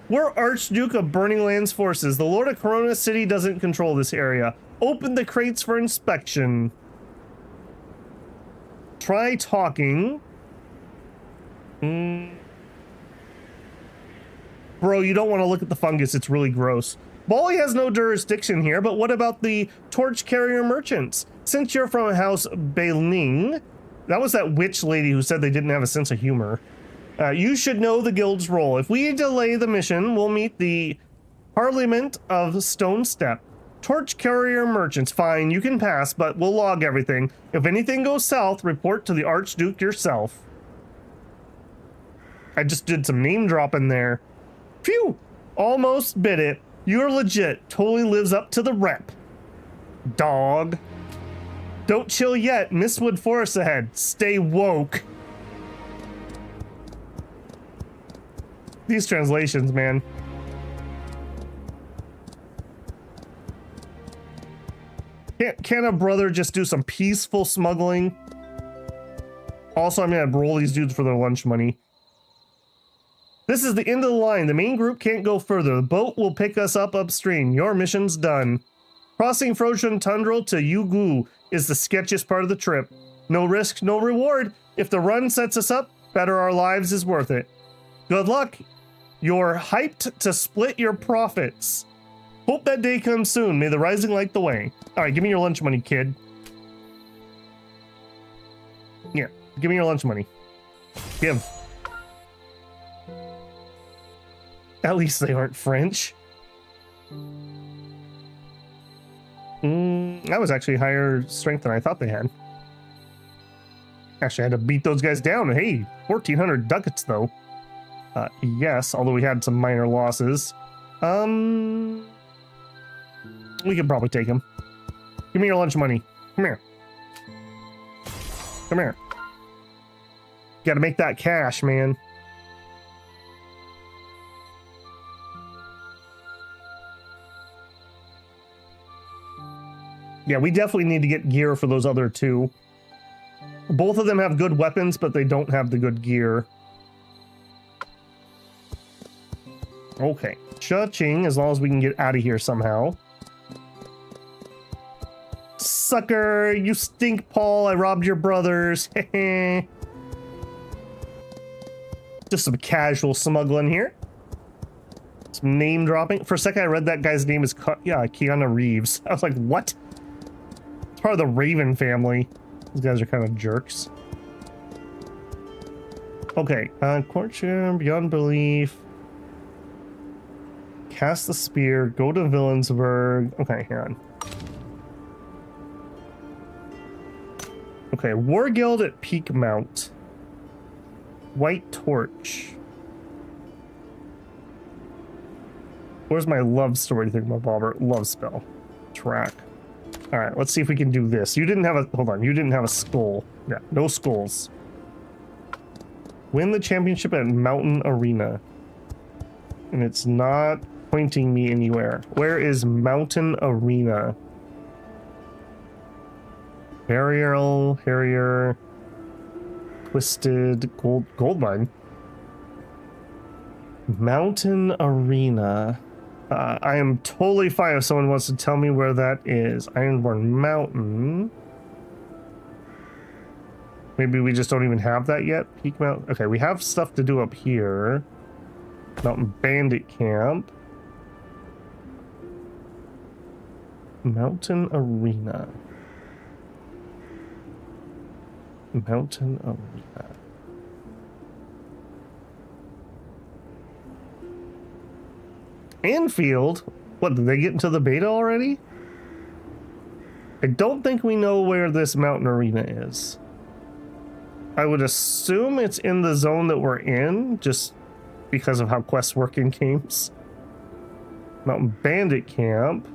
We're Archduke of Burning Lands forces. The Lord of Corona City doesn't control this area. Open the crates for inspection. Try talking. Bro, you don't want to look at the fungus. It's really gross. Bali has no jurisdiction here, but what about the torch carrier merchants? Since you're from House Bailing, that was that witch lady who said they didn't have a sense of humor. You should know the guild's role. If we delay the mission, we'll meet the Parliament of Stone Step. Torch carrier merchants, fine, you can pass, but we'll log everything. If anything goes south, report to the Archduke yourself. I just did some name dropping there. Phew! Almost bit it. You're legit. Totally lives up to the rep. Dog. Don't chill yet. Mistwood Forest ahead. Stay woke. These translations, man. Can a brother just do some peaceful smuggling? Also, I'm gonna roll these dudes for their lunch money. This is the end of the line. The main group can't go further. The boat will pick us up upstream. Your mission's done. Crossing frozen tundra to Yugu is the sketchiest part of the trip. No risk, no reward. If the run sets us up, better our lives is worth it. Good luck. You're hyped to split your profits. Hope that day comes soon. May the rising light the way. All right, give me your lunch money, kid. Yeah, give me your lunch money. Give. At least they aren't French. That was actually higher strength than I thought they had. Actually, I had to beat those guys down. Hey, 1,400 ducats, though. Yes, although we had some minor losses. We could probably take him. Give me your lunch money. Come here. Come here. Gotta make that cash, man. Yeah, we definitely need to get gear for those other two. Both of them have good weapons, but they don't have the good gear. Okay. Cha-ching, as long as we can get out of here somehow. Sucker, you stink, Paul. I robbed your brothers. Just some casual smuggling here. Some name dropping. For a second, I read that guy's name is Keanu Reeves. I was like, what? part of the Raven family. These guys are kind of jerks. Okay, courtyard, beyond belief. Cast the spear, go to Villansburg. Okay, hang on. Okay, War Guild at Peak Mount. White Torch. Where's my love story thing, my Bobber? Love spell. Track. Alright, let's see if we can do this. You didn't have a... Hold on, you didn't have a skull. Yeah, no skulls. Win the championship at Mountain Arena. And it's not pointing me anywhere. Where is Mountain Arena? Burial, Harrier, Twisted, Gold Mine. Mountain Arena. I am totally fine if someone wants to tell me where that is. Ironborn Mountain. Maybe we just don't even have that yet. Peak Mountain. Okay, we have stuff to do up here. Mountain Bandit Camp. Mountain Arena. Mountain Arena. Anfield? What, did they get into the beta already? I don't think we know where this Mountain Arena is. I would assume it's in the zone that we're in, just because of how quests work in games. Mountain Bandit Camp.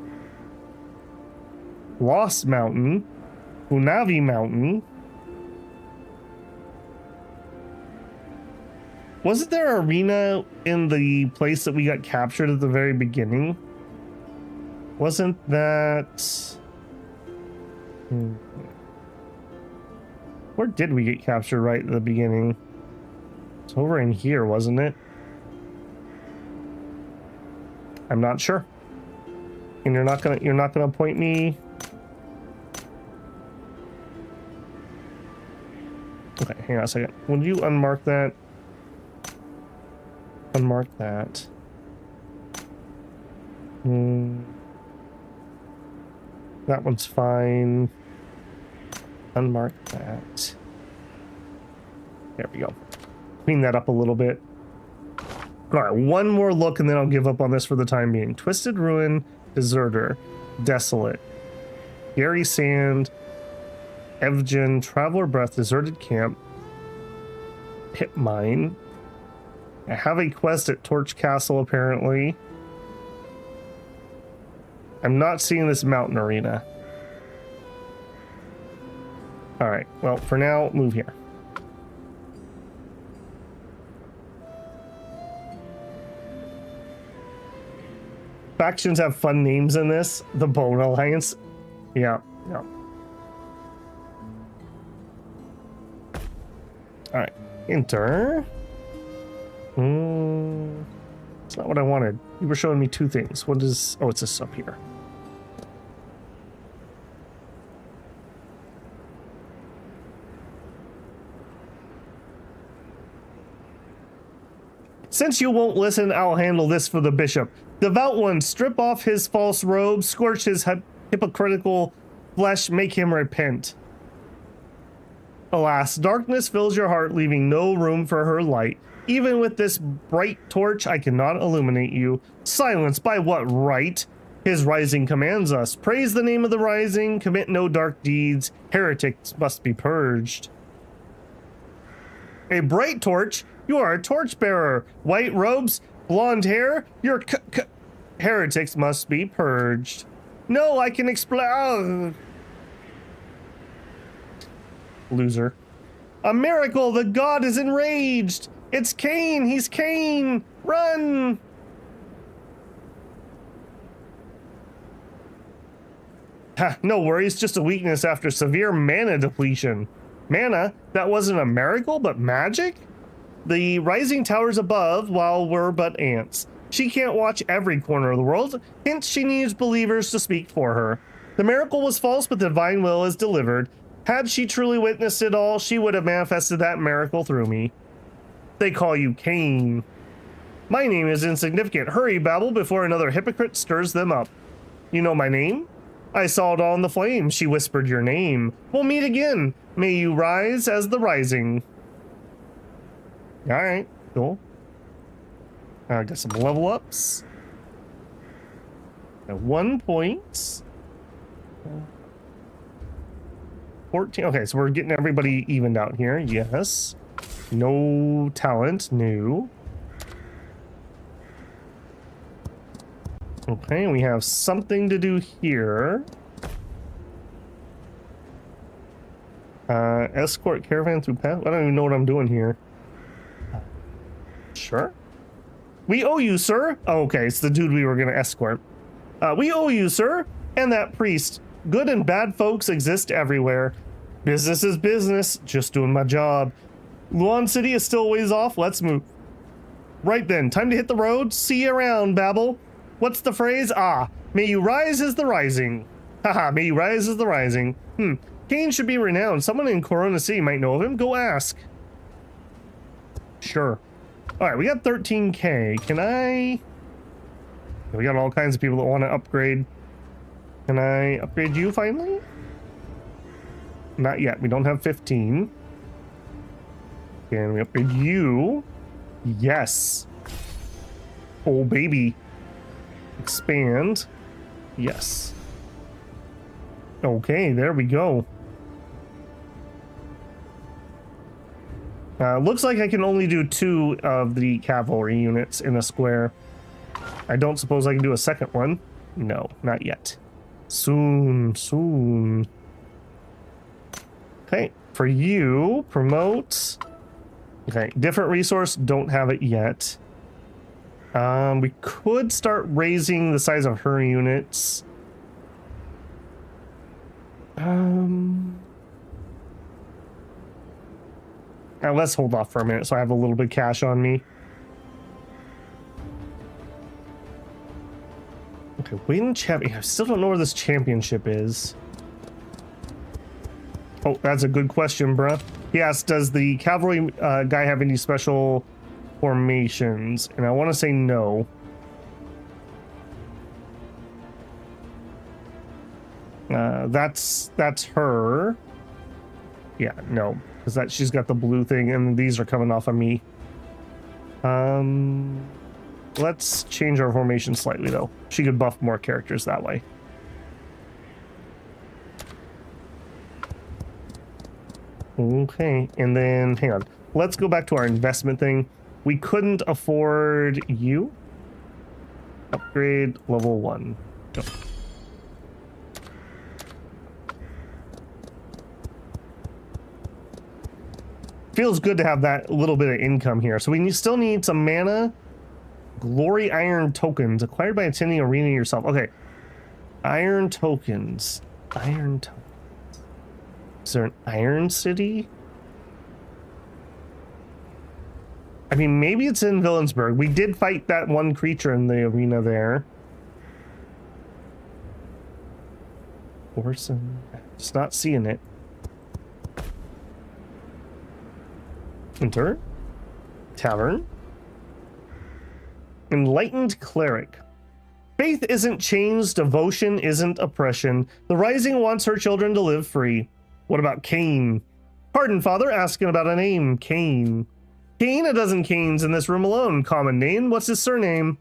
Lost Mountain. Unavi Mountain. Wasn't there an arena in the place that we got captured at the very beginning? Wasn't that... Where did we get captured right at the beginning? It's over in here, wasn't it? I'm not sure. And you're not gonna point me. Okay, hang on a second. Would you unmark that? Unmark that. That one's fine. Unmark that. There we go. Clean that up a little bit. All right, one more look and then I'll give up on this for the time being. Twisted Ruin, Deserter, Desolate, Gary Sand, Evgen, Traveler Breath, Deserted Camp, Pit Mine. I have a quest at Torch Castle, apparently. I'm not seeing this Mountain Arena. Alright, well, for now, move here. Factions have fun names in this. The Bone Alliance. Yeah, yeah. Alright, enter. It's not what I wanted. You were showing me two things. What is... Oh, it's this up here. Since you won't listen, I'll handle this for the bishop. Devout one, strip off his false robe, scorch his hypocritical flesh, make him repent. Alas, darkness fills your heart, leaving no room for her light. Even with this bright torch, I cannot illuminate you. Silence, by what right? His rising commands us. Praise the name of the rising, commit no dark deeds. Heretics must be purged. A bright torch? You are a torchbearer. White robes, blonde hair, your heretics must be purged. No, I can explain. Loser. A miracle, the god is enraged. It's Cain, he's Cain. Run. Ha, no worries, just a weakness after severe mana depletion. Mana? That wasn't a miracle, but magic? The rising towers above, while we're but ants. She can't watch every corner of the world, hence she needs believers to speak for her. The miracle was false, but the divine will is delivered. Had she truly witnessed it all, she would have manifested that miracle through me. They call you Cain. My name is insignificant. Hurry, Babel, before another hypocrite stirs them up. You know my name? I saw it all in the flames. She whispered your name. We'll meet again. May you rise as the rising. All right, cool. Got some level ups. At 1 point. 14. Okay, so we're getting everybody evened out here. Yes. No talent. New. Okay, we have something to do here. Escort caravan through path. I don't even know what I'm doing here. Sure. We owe you, sir. Oh, okay, it's the dude we were going to escort. We owe you, sir. And that priest. Good and bad folks exist everywhere. Business is business. Just doing my job. Luan City is still a ways off. Let's move. Right then, time to hit the road. See you around, Babel. What's the phrase? Ah, may you rise as the rising. Haha, may you rise as the rising. Cain should be renowned. Someone in Corona City might know of him. Go ask. Sure. All right, we got 13K. Can I... We got all kinds of people that want to upgrade. Can I upgrade you finally? Not yet. We don't have 15. Can we upgrade you? Yes. Oh, baby. Expand. Yes. Okay, there we go. Looks like I can only do 2 of the cavalry units in a square. I don't suppose I can do a second one. No, not yet. Soon, soon. Okay, for you, promote. Okay, different resource, don't have it yet. We could start raising the size of her units. Now let's hold off for a minute so I have a little bit of cash on me. Okay, win champion. I still don't know where this championship is. Oh, that's a good question, bruh. He asked, does the cavalry guy have any special formations? And I want to say no. That's her. Yeah, no, because she's got the blue thing, and these are coming off of me. Let's change our formation slightly though. She could buff more characters that way. Okay, and then hang on. Let's go back to our investment thing. We couldn't afford you. Upgrade level 1. Go. Feels good to have that little bit of income here. So we still need some mana. Glory iron tokens acquired by attending arena yourself. Okay. Iron tokens. Iron tokens. Is there an iron city? I mean, maybe it's in Villansburg. We did fight that one creature in the arena there. Orson. Just not seeing it. Enter. Tavern. Enlightened cleric. Faith isn't chains, devotion isn't oppression. The Rising wants her children to live free. What about Cain? Pardon, father, asking about a name. Cain. Cain, a dozen Cains in this room alone. Common name. What's his surname?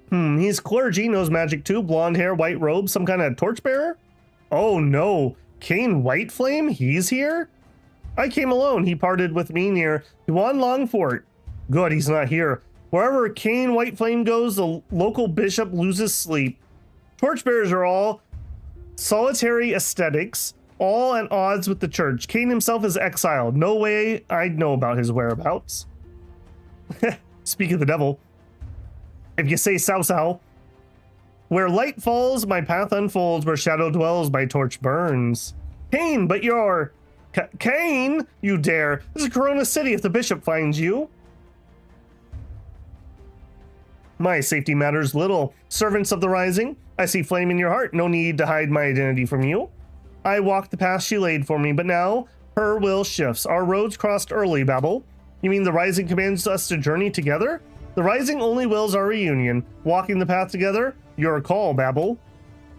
He's clergy, knows magic too. Blonde hair, white robe, some kind of torchbearer? Oh no. Cain Whiteflame? He's here? I came alone. He parted with me near Yuan Longfort. Good, he's not here. Wherever Cain Whiteflame goes, the local bishop loses sleep. Torchbearers are all solitary aesthetics, all at odds with the church. Cain himself is exiled. No way I'd know about his whereabouts. Speak of the devil. If you say sow. Where light falls, my path unfolds. Where shadow dwells, my torch burns. Cain, but you're... Cain, you dare. This is Corona City if the bishop finds you. My safety matters little. Servants of the Rising, I see flame in your heart. No need to hide my identity from you. I walked the path she laid for me, but now her will shifts. Our roads crossed early, Babel. You mean the Rising commands us to journey together? The rising only wills our reunion. Walking the path together, your call, Babel.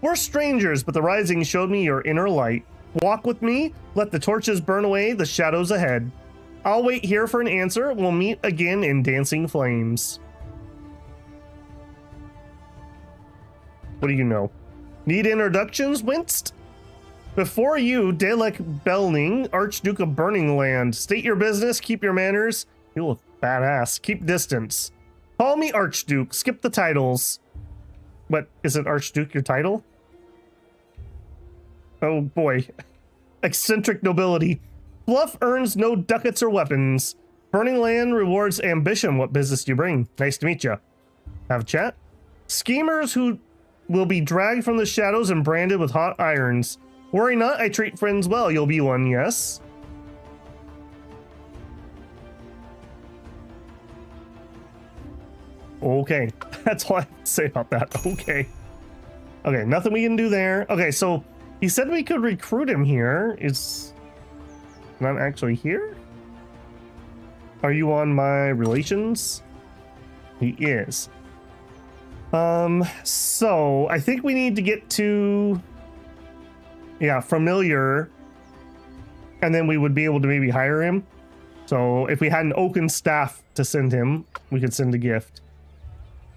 We're strangers, but the rising showed me your inner light. Walk with me, let the torches burn away the shadows ahead. I'll wait here for an answer. We'll meet again in dancing flames. What do you know? Need introductions, Winced? Before you, Dalek Belning, Archduke of Burning Land. State your business, keep your manners. You look badass. Keep distance. Call me Archduke. Skip the titles. What, isn't Archduke your title? Oh boy. Eccentric nobility. Bluff earns no ducats or weapons. Burning Land rewards ambition. What business do you bring? Nice to meet you. Have a chat. Schemers who will be dragged from the shadows and branded with hot irons. Worry not, I treat friends well. You'll be one, yes? Okay, that's all I have to say about that. Okay. Okay, nothing we can do there. Okay, so he said we could recruit him here. Is not actually here? Are you on my relations? He is. So I think we need to get to, yeah, familiar, and then we would be able to maybe hire him. So if we had an oaken staff to send him, we could send a gift.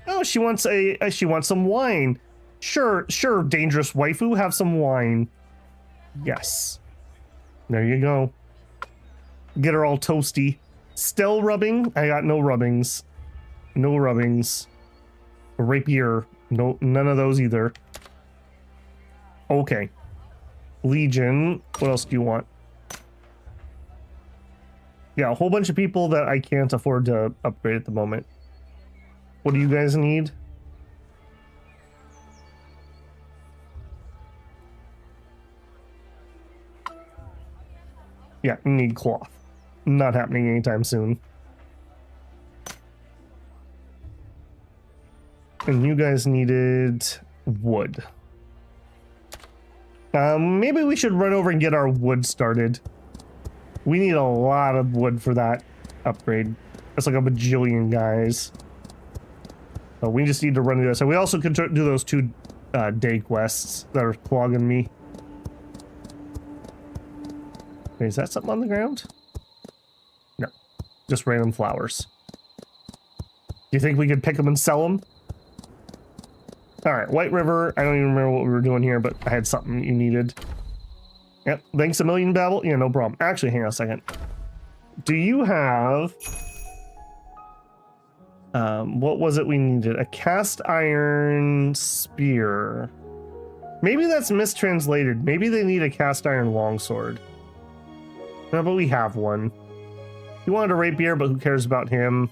Oh, she wants some wine. Sure, dangerous waifu, have some wine. Yes. There you go. Get her all toasty. Still rubbing? I got no rubbings. No rubbings. A rapier. No, none of those either. Okay. Legion. What else do you want? Yeah, a whole bunch of people that I can't afford to upgrade at the moment. What do you guys need? Yeah, you need cloth. Not happening anytime soon. And you guys needed wood. Maybe we should run over and get our wood started. We need a lot of wood for that upgrade. That's like a bajillion guys. So we just need to run this. So we also could do those 2 day quests that are clogging me. Okay, is that something on the ground? No, just random flowers. Do you think we could pick them and sell them? All right, White River. I don't even remember what we were doing here, but I had something you needed. Yep, thanks a million, Babel. Yeah, no problem. Actually, hang on a second. Do you have... what was it we needed? A cast iron spear. Maybe that's mistranslated. Maybe they need a cast iron longsword. No, but we have one. He wanted a rapier, but who cares about him?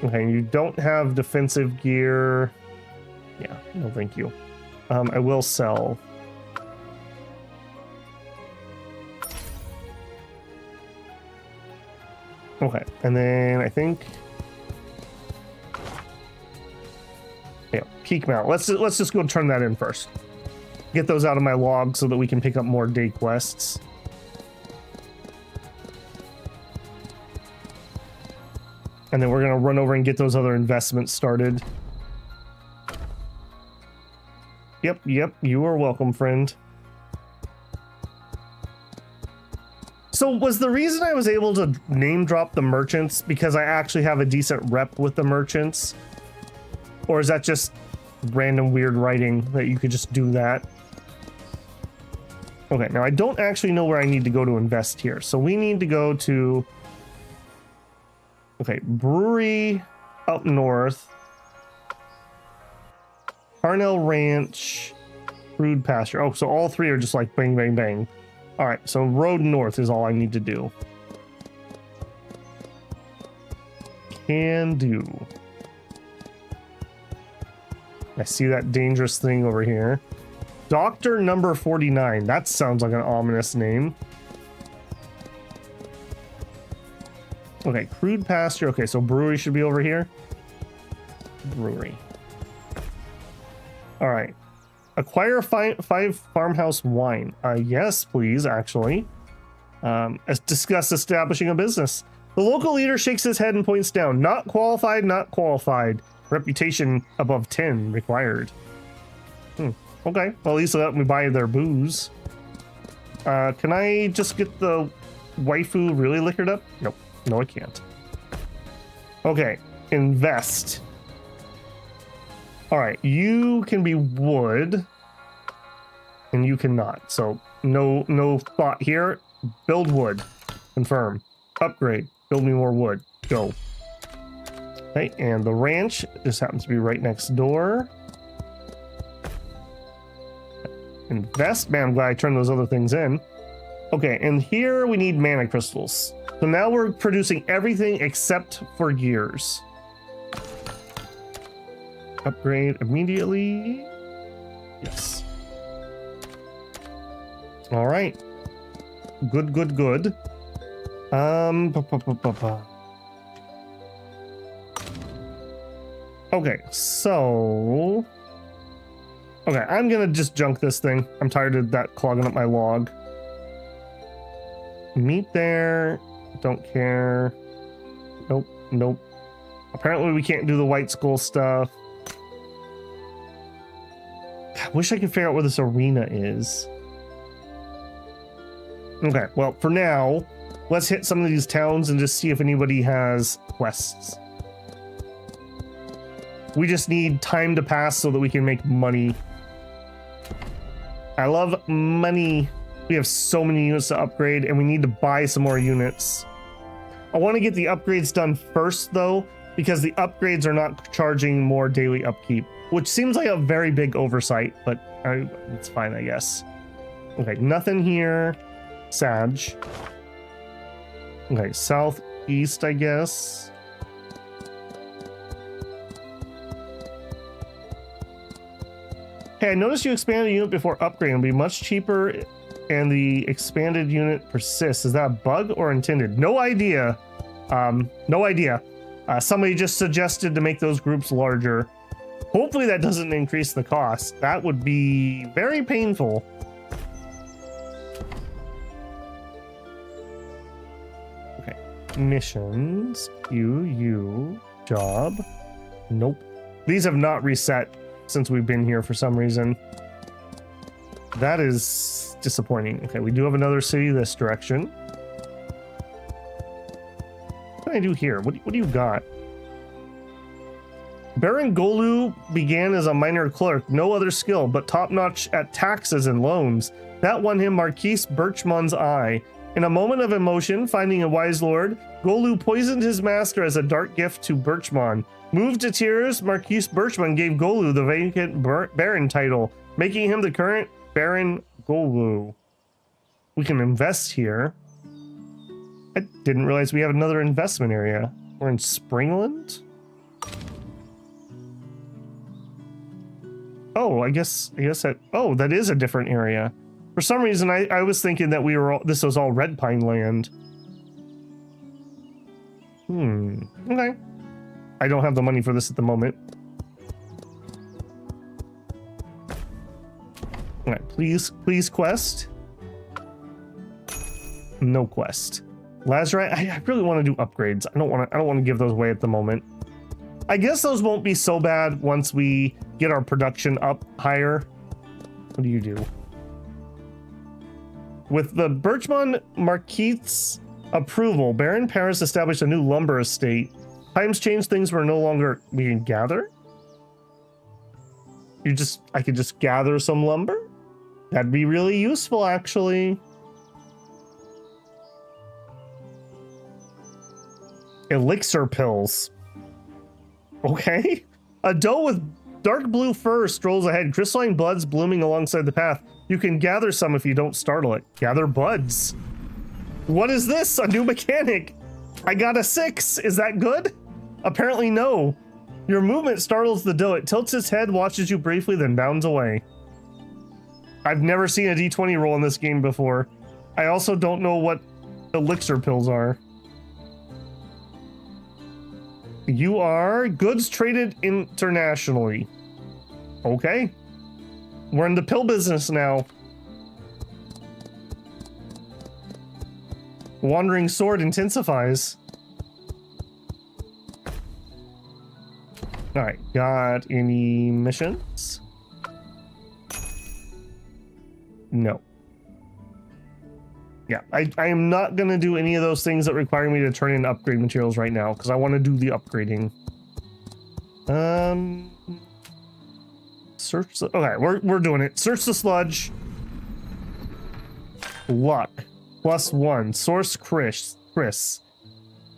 Okay, you don't have defensive gear. Yeah, no thank you. I will sell. Okay, and then I think, yeah, peak mount. Let's just go turn that in first. Get those out of my log so that we can pick up more day quests. And then we're gonna run over and get those other investments started. Yep, you are welcome, friend. So was the reason I was able to name drop the merchants because I actually have a decent rep with the merchants? Or is that just random weird writing that you could just do that? Okay, now I don't actually know where I need to go to invest here. So we need to go to... Okay, brewery up north. Parnell Ranch, Crude Pasture. Oh, so all 3 are just like bang, bang, bang. All right, so road north is all I need to do. Can do. I see that dangerous thing over here. Doctor number 49. That sounds like an ominous name. Okay, Crude Pasture. Okay, so brewery should be over here. Brewery. All right. Acquire 5 farmhouse wine. Yes, please, actually. Let's discuss establishing a business. The local leader shakes his head and points down. Not qualified, not qualified. Reputation above 10 required. Okay, well, at least let me buy their booze. Can I just get the waifu really liquored up? Nope. No, I can't. Okay, invest. All right, you can be wood, and you cannot. So no thought here. Build wood. Confirm. Upgrade. Build me more wood. Go. Okay, and the ranch just happens to be right next door. Invest. Man, I'm glad I turned those other things in. Okay, and here we need mana crystals. So now we're producing everything except for gears. Upgrade immediately. Yes. All right. Good, good, good. Okay, so... Okay, I'm gonna just junk this thing. I'm tired of that clogging up my log. Meat there. Don't care. Nope, nope. Apparently we can't do the white skull stuff. I wish I could figure out where this arena is. Okay, well, for now, let's hit some of these towns and just see if anybody has quests. We just need time to pass so that we can make money. I love money. We have so many units to upgrade, and we need to buy some more units. I want to get the upgrades done first, though, because the upgrades are not charging more daily upkeep, which seems like a very big oversight, but it's fine, I guess. Okay, nothing here. Sag. Okay, southeast, I guess. Hey, I noticed you expanded a unit before upgrading. It'll be much cheaper, and the expanded unit persists. Is that a bug or intended? No idea. No idea. Somebody just suggested to make those groups larger. Hopefully that doesn't increase the cost. That would be very painful. Okay. Missions. You. Job. Nope. These have not reset since we've been here for some reason. That is disappointing. Okay, we do have another city this direction. What can I do here? What do you got? Baron Golu began as a minor clerk, no other skill, but top-notch at taxes and loans. That won him Marquise Birchmann's eye. In a moment of emotion, finding a wise lord, Golu poisoned his master as a dark gift to Birchmann. Moved to tears, Marquise Birchmann gave Golu the vacant Baron title, making him the current Baron Golu. We can invest here. I didn't realize we have another investment area. We're in Springland? Oh, I guess that... Oh, that is a different area. For some reason, I was thinking that this was all Red Pine land. Okay. I don't have the money for this at the moment. All right, please quest. No quest. Lazarite, I really want to do upgrades. I don't want to give those away at the moment. I guess those won't be so bad once we get our production up higher. What do you do? With the Birchmann Marquise approval, Baron Paris established a new lumber estate. Times change, things were no longer... We can gather? I could just gather some lumber? That'd be really useful, actually. Elixir pills. Okay. A doe with dark blue fur strolls ahead, crystalline buds blooming alongside the path. You can gather some if you don't startle it. Gather buds. What is this? A new mechanic. I got a 6. Is that good? Apparently no. Your movement startles the doe. It tilts its head, watches you briefly, then bounds away. I've never seen a D20 roll in this game before. I also don't know what elixir pills are. You are goods traded internationally. Okay. We're in the pill business now. Wandering sword intensifies. All right, got any missions? No. Yeah, I am not going to do any of those things that require me to turn in upgrade materials right now because I want to do the upgrading. Search the... Okay, we're doing it. Search the sludge. Luck. +1. Source Chris.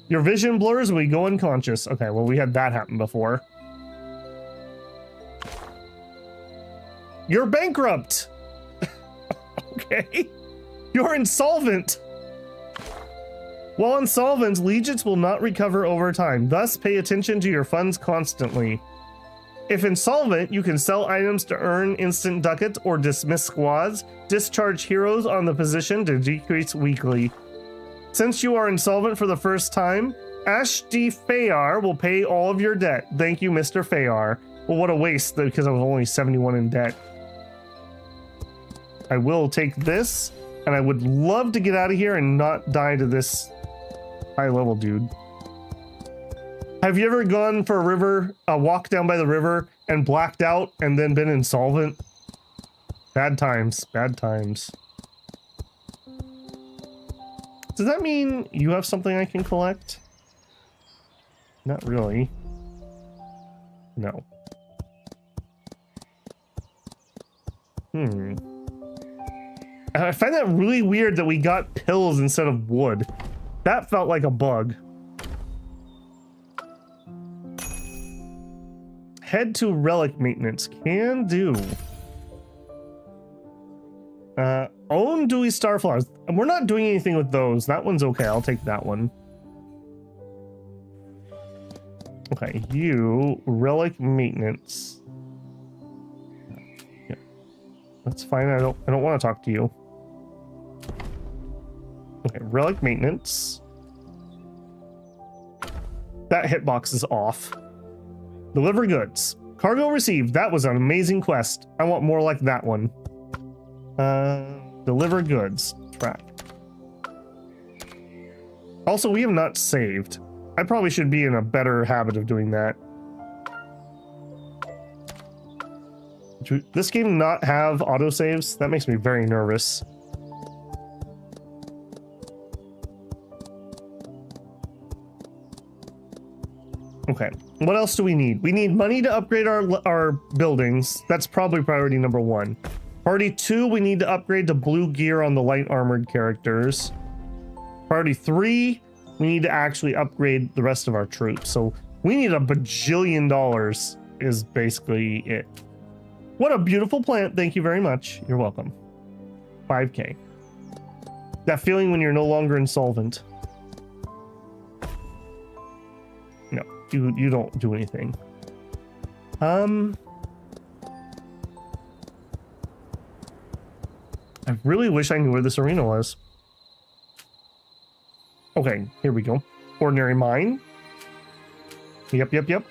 Your vision blurs when we go unconscious. Okay, well, we had that happen before. You're bankrupt! Okay. You're insolvent. While insolvent, legions will not recover over time. Thus, pay attention to your funds constantly. If insolvent, you can sell items to earn instant ducats or dismiss squads, discharge heroes on the position to decrease weekly. Since you are insolvent for the first time, Ashdi Fayar will pay all of your debt. Thank you, Mr. Fayar. Well, what a waste, because I was only 71 in debt. I will take this, and I would love to get out of here and not die to this high-level dude. Have you ever gone for a walk down by the river and blacked out and then been insolvent? Bad times, bad times. Does that mean you have something I can collect? Not really. No. I find that really weird that we got pills instead of wood. That felt like a bug. Head to relic maintenance. Can do. Own dewy starflowers. We're not doing anything with those. That one's okay. I'll take that one. Okay, you relic maintenance. Yeah, that's fine. I don't want to talk to you. Okay, relic maintenance. That hitbox is off. Deliver goods. Cargo received. That was an amazing quest. I want more like that one. Deliver goods. Track. Also, we have not saved. I probably should be in a better habit of doing that. Does this game not have autosaves? That makes me very nervous. Okay, what else do we need? We need money to upgrade our buildings. That's probably priority number 1. Priority 2, we need to upgrade to blue gear on the light armored characters. Priority 3, we need to actually upgrade the rest of our troops. So we need $1 bajillion is basically it. What a beautiful plant. Thank you very much. You're welcome. 5K. That feeling when you're no longer insolvent. No, you don't do anything. I really wish I knew where this arena was. Okay, here we go. Ordinary mine. Yep.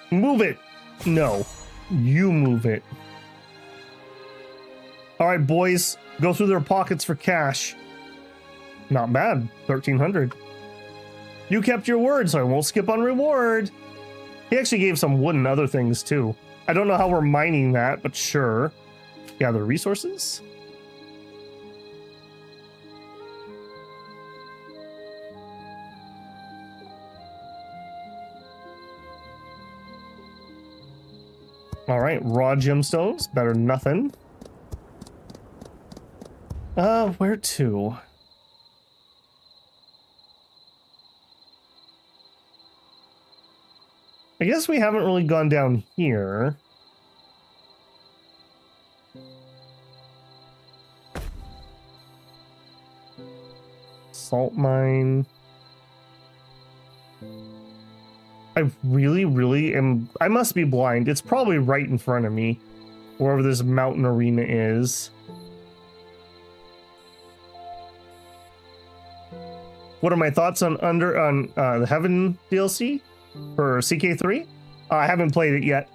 Move it. No, you move it. All right, boys, go through their pockets for cash. Not bad, 1,300. You kept your word, so I won't skip on reward. He actually gave some wood and other things too. I don't know how we're mining that, but sure. Gather resources. All right, raw gemstones, better than nothing. Where to? I guess we haven't really gone down here. Salt mine. I really am. I must be blind. It's probably right in front of me, wherever this mountain arena is. What are my thoughts on the Heaven DLC for CK3? I haven't played it yet.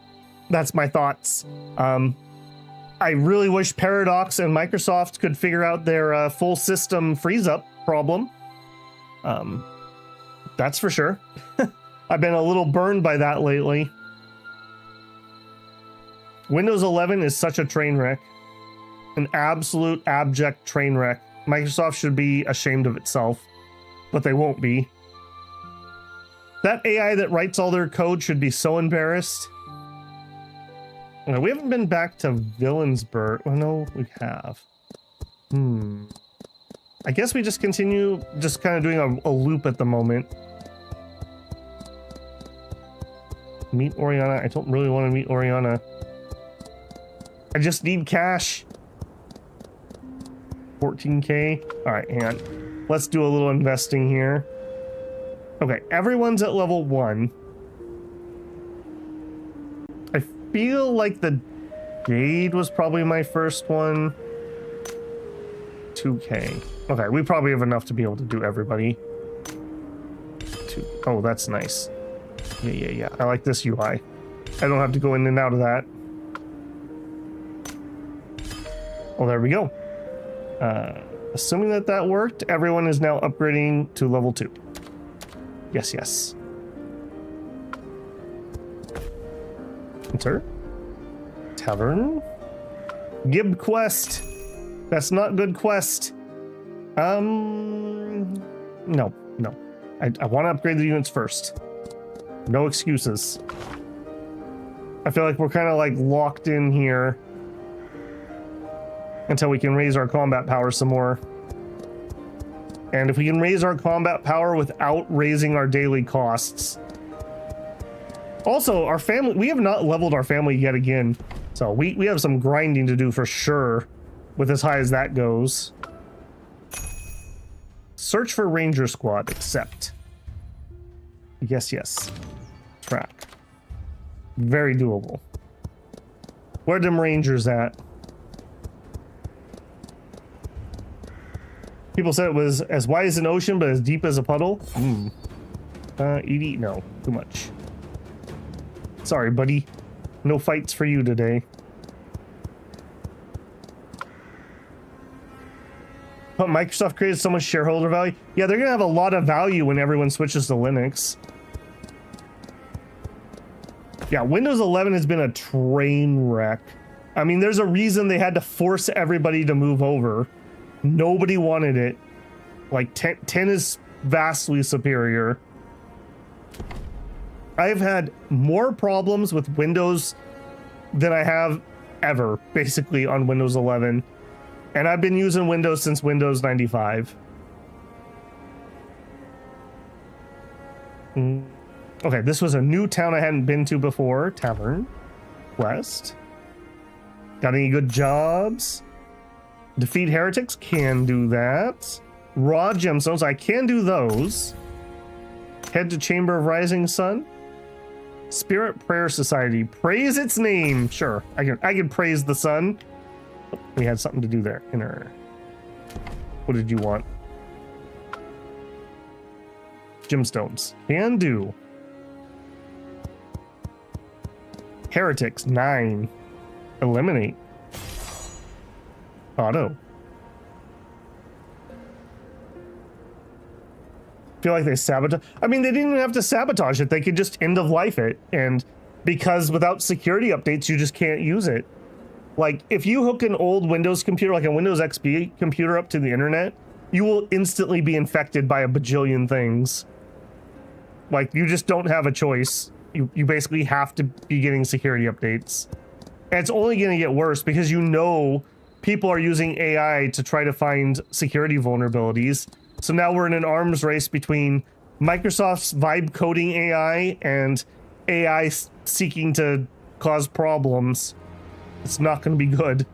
That's my thoughts. I really wish Paradox and Microsoft could figure out their full system freeze up problem. That's for sure. I've been a little burned by that lately. Windows 11 is such a train wreck. An absolute abject train wreck. Microsoft should be ashamed of itself, but they won't be. That AI that writes all their code should be so embarrassed. We haven't been back to Villansburg. Well, no, we have. I guess we just continue just kind of doing a loop at the moment. Meet Oriana. I don't really want to meet Oriana. I just need cash. 14K. All right, hang on. Let's do a little investing here. Okay, everyone's at level 1. I feel like the Jade was probably my first one. 2K. Okay, we probably have enough to be able to do everybody. Oh, that's nice. Yeah. I like this UI. I don't have to go in and out of that. Well, there we go. Assuming that worked, everyone is now upgrading to level 2. Yes. Enter. Tavern. Gib quest. That's not good quest. No. I want to upgrade the units first. No excuses. I feel like we're kind of like locked in here until we can raise our combat power some more. And if we can raise our combat power without raising our daily costs. Also, our family, we have not leveled our family yet again. So we have some grinding to do for sure with as high as that goes. Search for Ranger Squad, accept. Yes. Track. Very doable. Where are them Rangers at? People said it was as wide as an ocean, but as deep as a puddle. Edie, no, too much. Sorry, buddy. No fights for you today. But Microsoft created so much shareholder value. Yeah, they're gonna have a lot of value when everyone switches to Linux. Yeah, Windows 11 has been a train wreck. I mean, there's a reason they had to force everybody to move over. Nobody wanted it. Like 10 is vastly superior. I've had more problems with Windows than I have ever, basically, on Windows 11. And I've been using Windows since Windows 95. Okay, this was a new town I hadn't been to before. Tavern. West. Got any good jobs? Defeat heretics, can do that. Raw gemstones, I can do those. Head to Chamber of Rising Sun. Spirit Prayer Society, praise its name. Sure, I can praise the sun. We had something to do there. Inner. What did you want? Gemstones, can do. Heretics, 9. Eliminate. Auto. Feel like they sabotage. I mean, they didn't even have to sabotage it. They could just end of life it. And because without security updates, you just can't use it. Like, if you hook an old Windows computer, like a Windows XP computer, up to the internet, you will instantly be infected by a bajillion things. Like, you just don't have a choice. You basically have to be getting security updates. And it's only going to get worse because you know people are using AI to try to find security vulnerabilities. So now we're in an arms race between Microsoft's vibe coding AI and AI seeking to cause problems. It's not going to be good.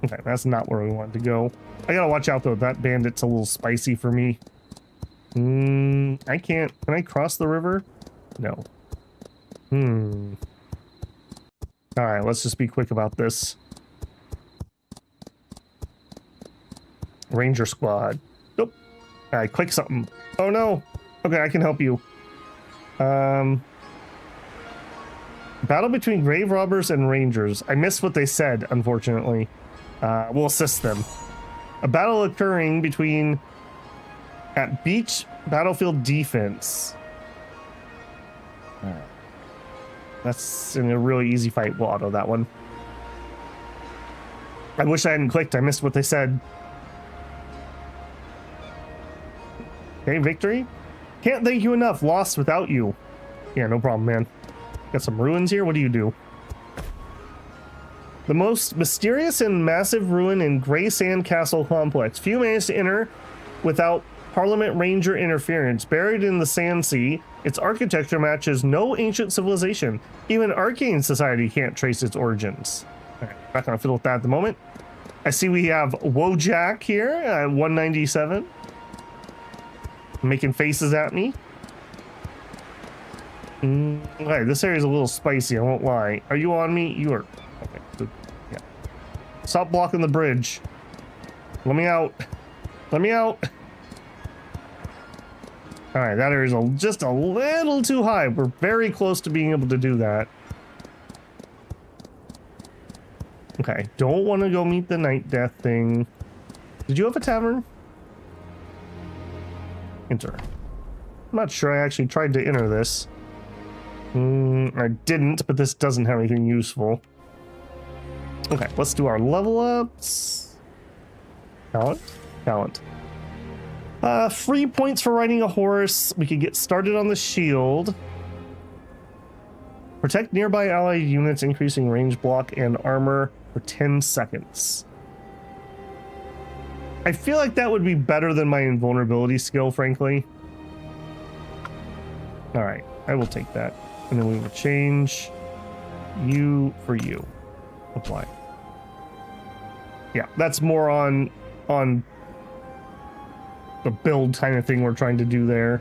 Okay, that's not where we wanted to go. I gotta watch out though. That bandit's a little spicy for me. I can't. Can I cross the river? No. All right, let's just be quick about this. Ranger Squad. Nope. All right, click something. Oh no. Okay, I can help you. Battle between grave robbers and rangers. I missed what they said, unfortunately. We'll assist them. A battle occurring between at beach battlefield defense. That's in a really easy fight. We'll auto that one. I wish I hadn't clicked. I missed what they said. Okay, victory. Can't thank you enough. Lost without you. Yeah, no problem, man. Got some ruins here. What do you do? The most mysterious and massive ruin in Grey Sand Castle complex. Few managed to enter without Parliament Ranger interference. Buried in the Sand Sea, its architecture matches no ancient civilization. Even Arcane Society can't trace its origins. Right, not gonna fiddle with that at the moment. I see we have Wojak here at 197. Making faces at me. Okay, this area is a little spicy, I won't lie. Are you on me? You are. Okay, so, yeah. Stop blocking the bridge. Let me out. Let me out. All right, that area is just a little too high. We're very close to being able to do that. Okay, don't want to go meet the night death thing. Did you have a tavern? Enter. I'm not sure I actually tried to enter this. I didn't, but this doesn't have anything useful. Okay, let's do our level ups. Talent? Talent. Free points for riding a horse. We could get started on the shield. Protect nearby allied units, increasing range, block, and armor for 10 seconds. I feel like that would be better than my invulnerability skill, frankly. All right, I will take that. And then we will change you for you. Apply. Yeah, that's more on the build kind of thing we're trying to do there.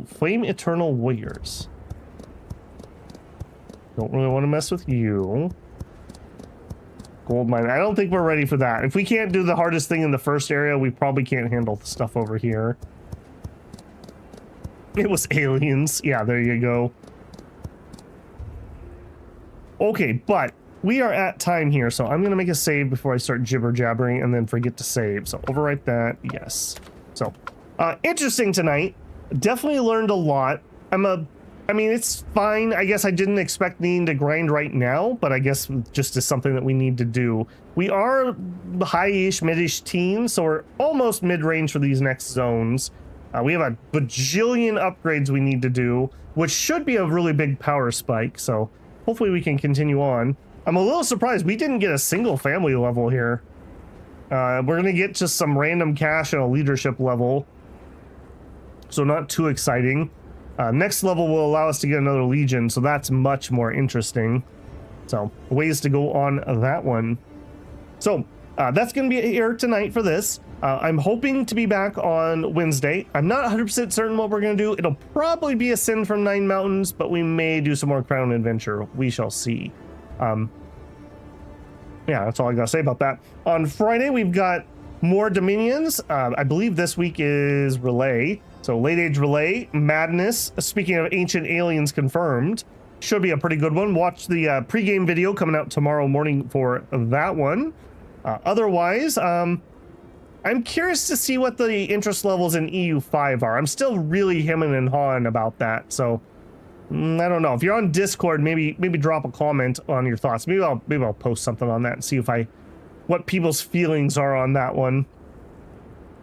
Flame Eternal Warriors. Don't really want to mess with you. Gold mine. I don't think we're ready for that. If we can't do the hardest thing in the first area, we probably can't handle the stuff over here. It was aliens. Yeah, there you go. Okay, but we are at time here, so I'm going to make a save before I start jibber-jabbering and then forget to save. So overwrite that. Yes. So, interesting tonight. Definitely learned a lot. I mean, it's fine. I guess I didn't expect needing to grind right now, but I guess just is something that we need to do. We are high-ish, mid-ish team, so we're almost mid-range for these next zones. We have a bajillion upgrades we need to do, which should be a really big power spike, so hopefully we can continue on. I'm a little surprised we didn't get a single family level here. We're going to get just some random cash and a leadership level, so not too exciting. Next level will allow us to get another legion, so that's much more interesting. So ways to go on that one. So that's going to be here tonight for this. I'm hoping to be back on Wednesday. I'm not 100% certain what we're going to do. It'll probably be Ascend from Nine Mountains, but we may do some more Crown Adventure. We shall see. Yeah, that's all I got to say about that. On Friday, we've got more Dominions. I believe this week is Relay. So Late Age Relay, Madness. Speaking of Ancient Aliens confirmed, should be a pretty good one. Watch the pregame video coming out tomorrow morning for that one. Otherwise, I'm curious to see what the interest levels in EU5 are. I'm still really hemming and hawing about that. So I don't know. If you're on Discord, maybe drop a comment on your thoughts. Maybe I'll post something on that and see what people's feelings are on that one.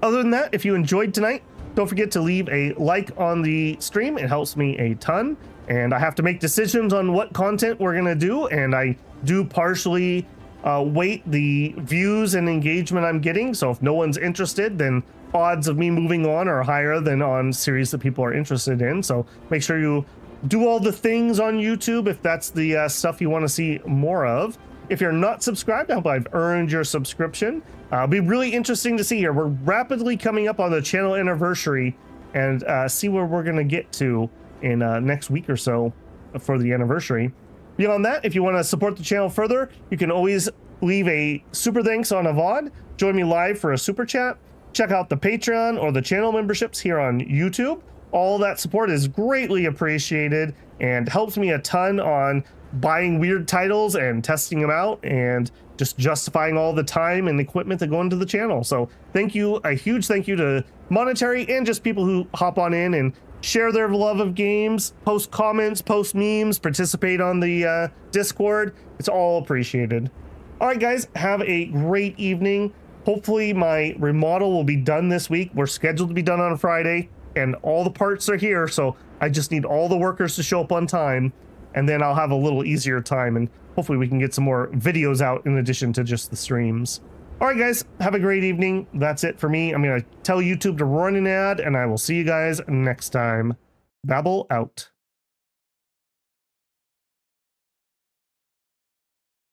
Other than that, if you enjoyed tonight, don't forget to leave a like on the stream. It helps me a ton. And I have to make decisions on what content we're going to do. And I do partially weight the views and engagement I'm getting. So if no one's interested, then odds of me moving on are higher than on series that people are interested in. So make sure you do all the things on YouTube if that's the stuff you want to see more of. If you're not subscribed, I hope I've earned your subscription. It'll be really interesting to see here. We're rapidly coming up on the channel anniversary and see where we're going to get to in next week or so for the anniversary. Beyond that, if you want to support the channel further, you can always leave a super thanks on a VOD, join me live for a super chat, check out the Patreon or the channel memberships here on YouTube. All that support is greatly appreciated and helps me a ton on buying weird titles and testing them out and just justifying all the time and equipment that go into the channel. So thank you, a huge thank you to Monetary and just people who hop on in and share their love of games, post comments, post memes, participate on the Discord. It's all appreciated. All right, guys, have a great evening. Hopefully my remodel will be done this week. We're scheduled to be done on Friday and all the parts are here. So I just need all the workers to show up on time and then I'll have a little easier time and hopefully we can get some more videos out in addition to just the streams. All right, guys, have a great evening. That's it for me. I'm going to tell YouTube to run an ad and I will see you guys next time. Babel out.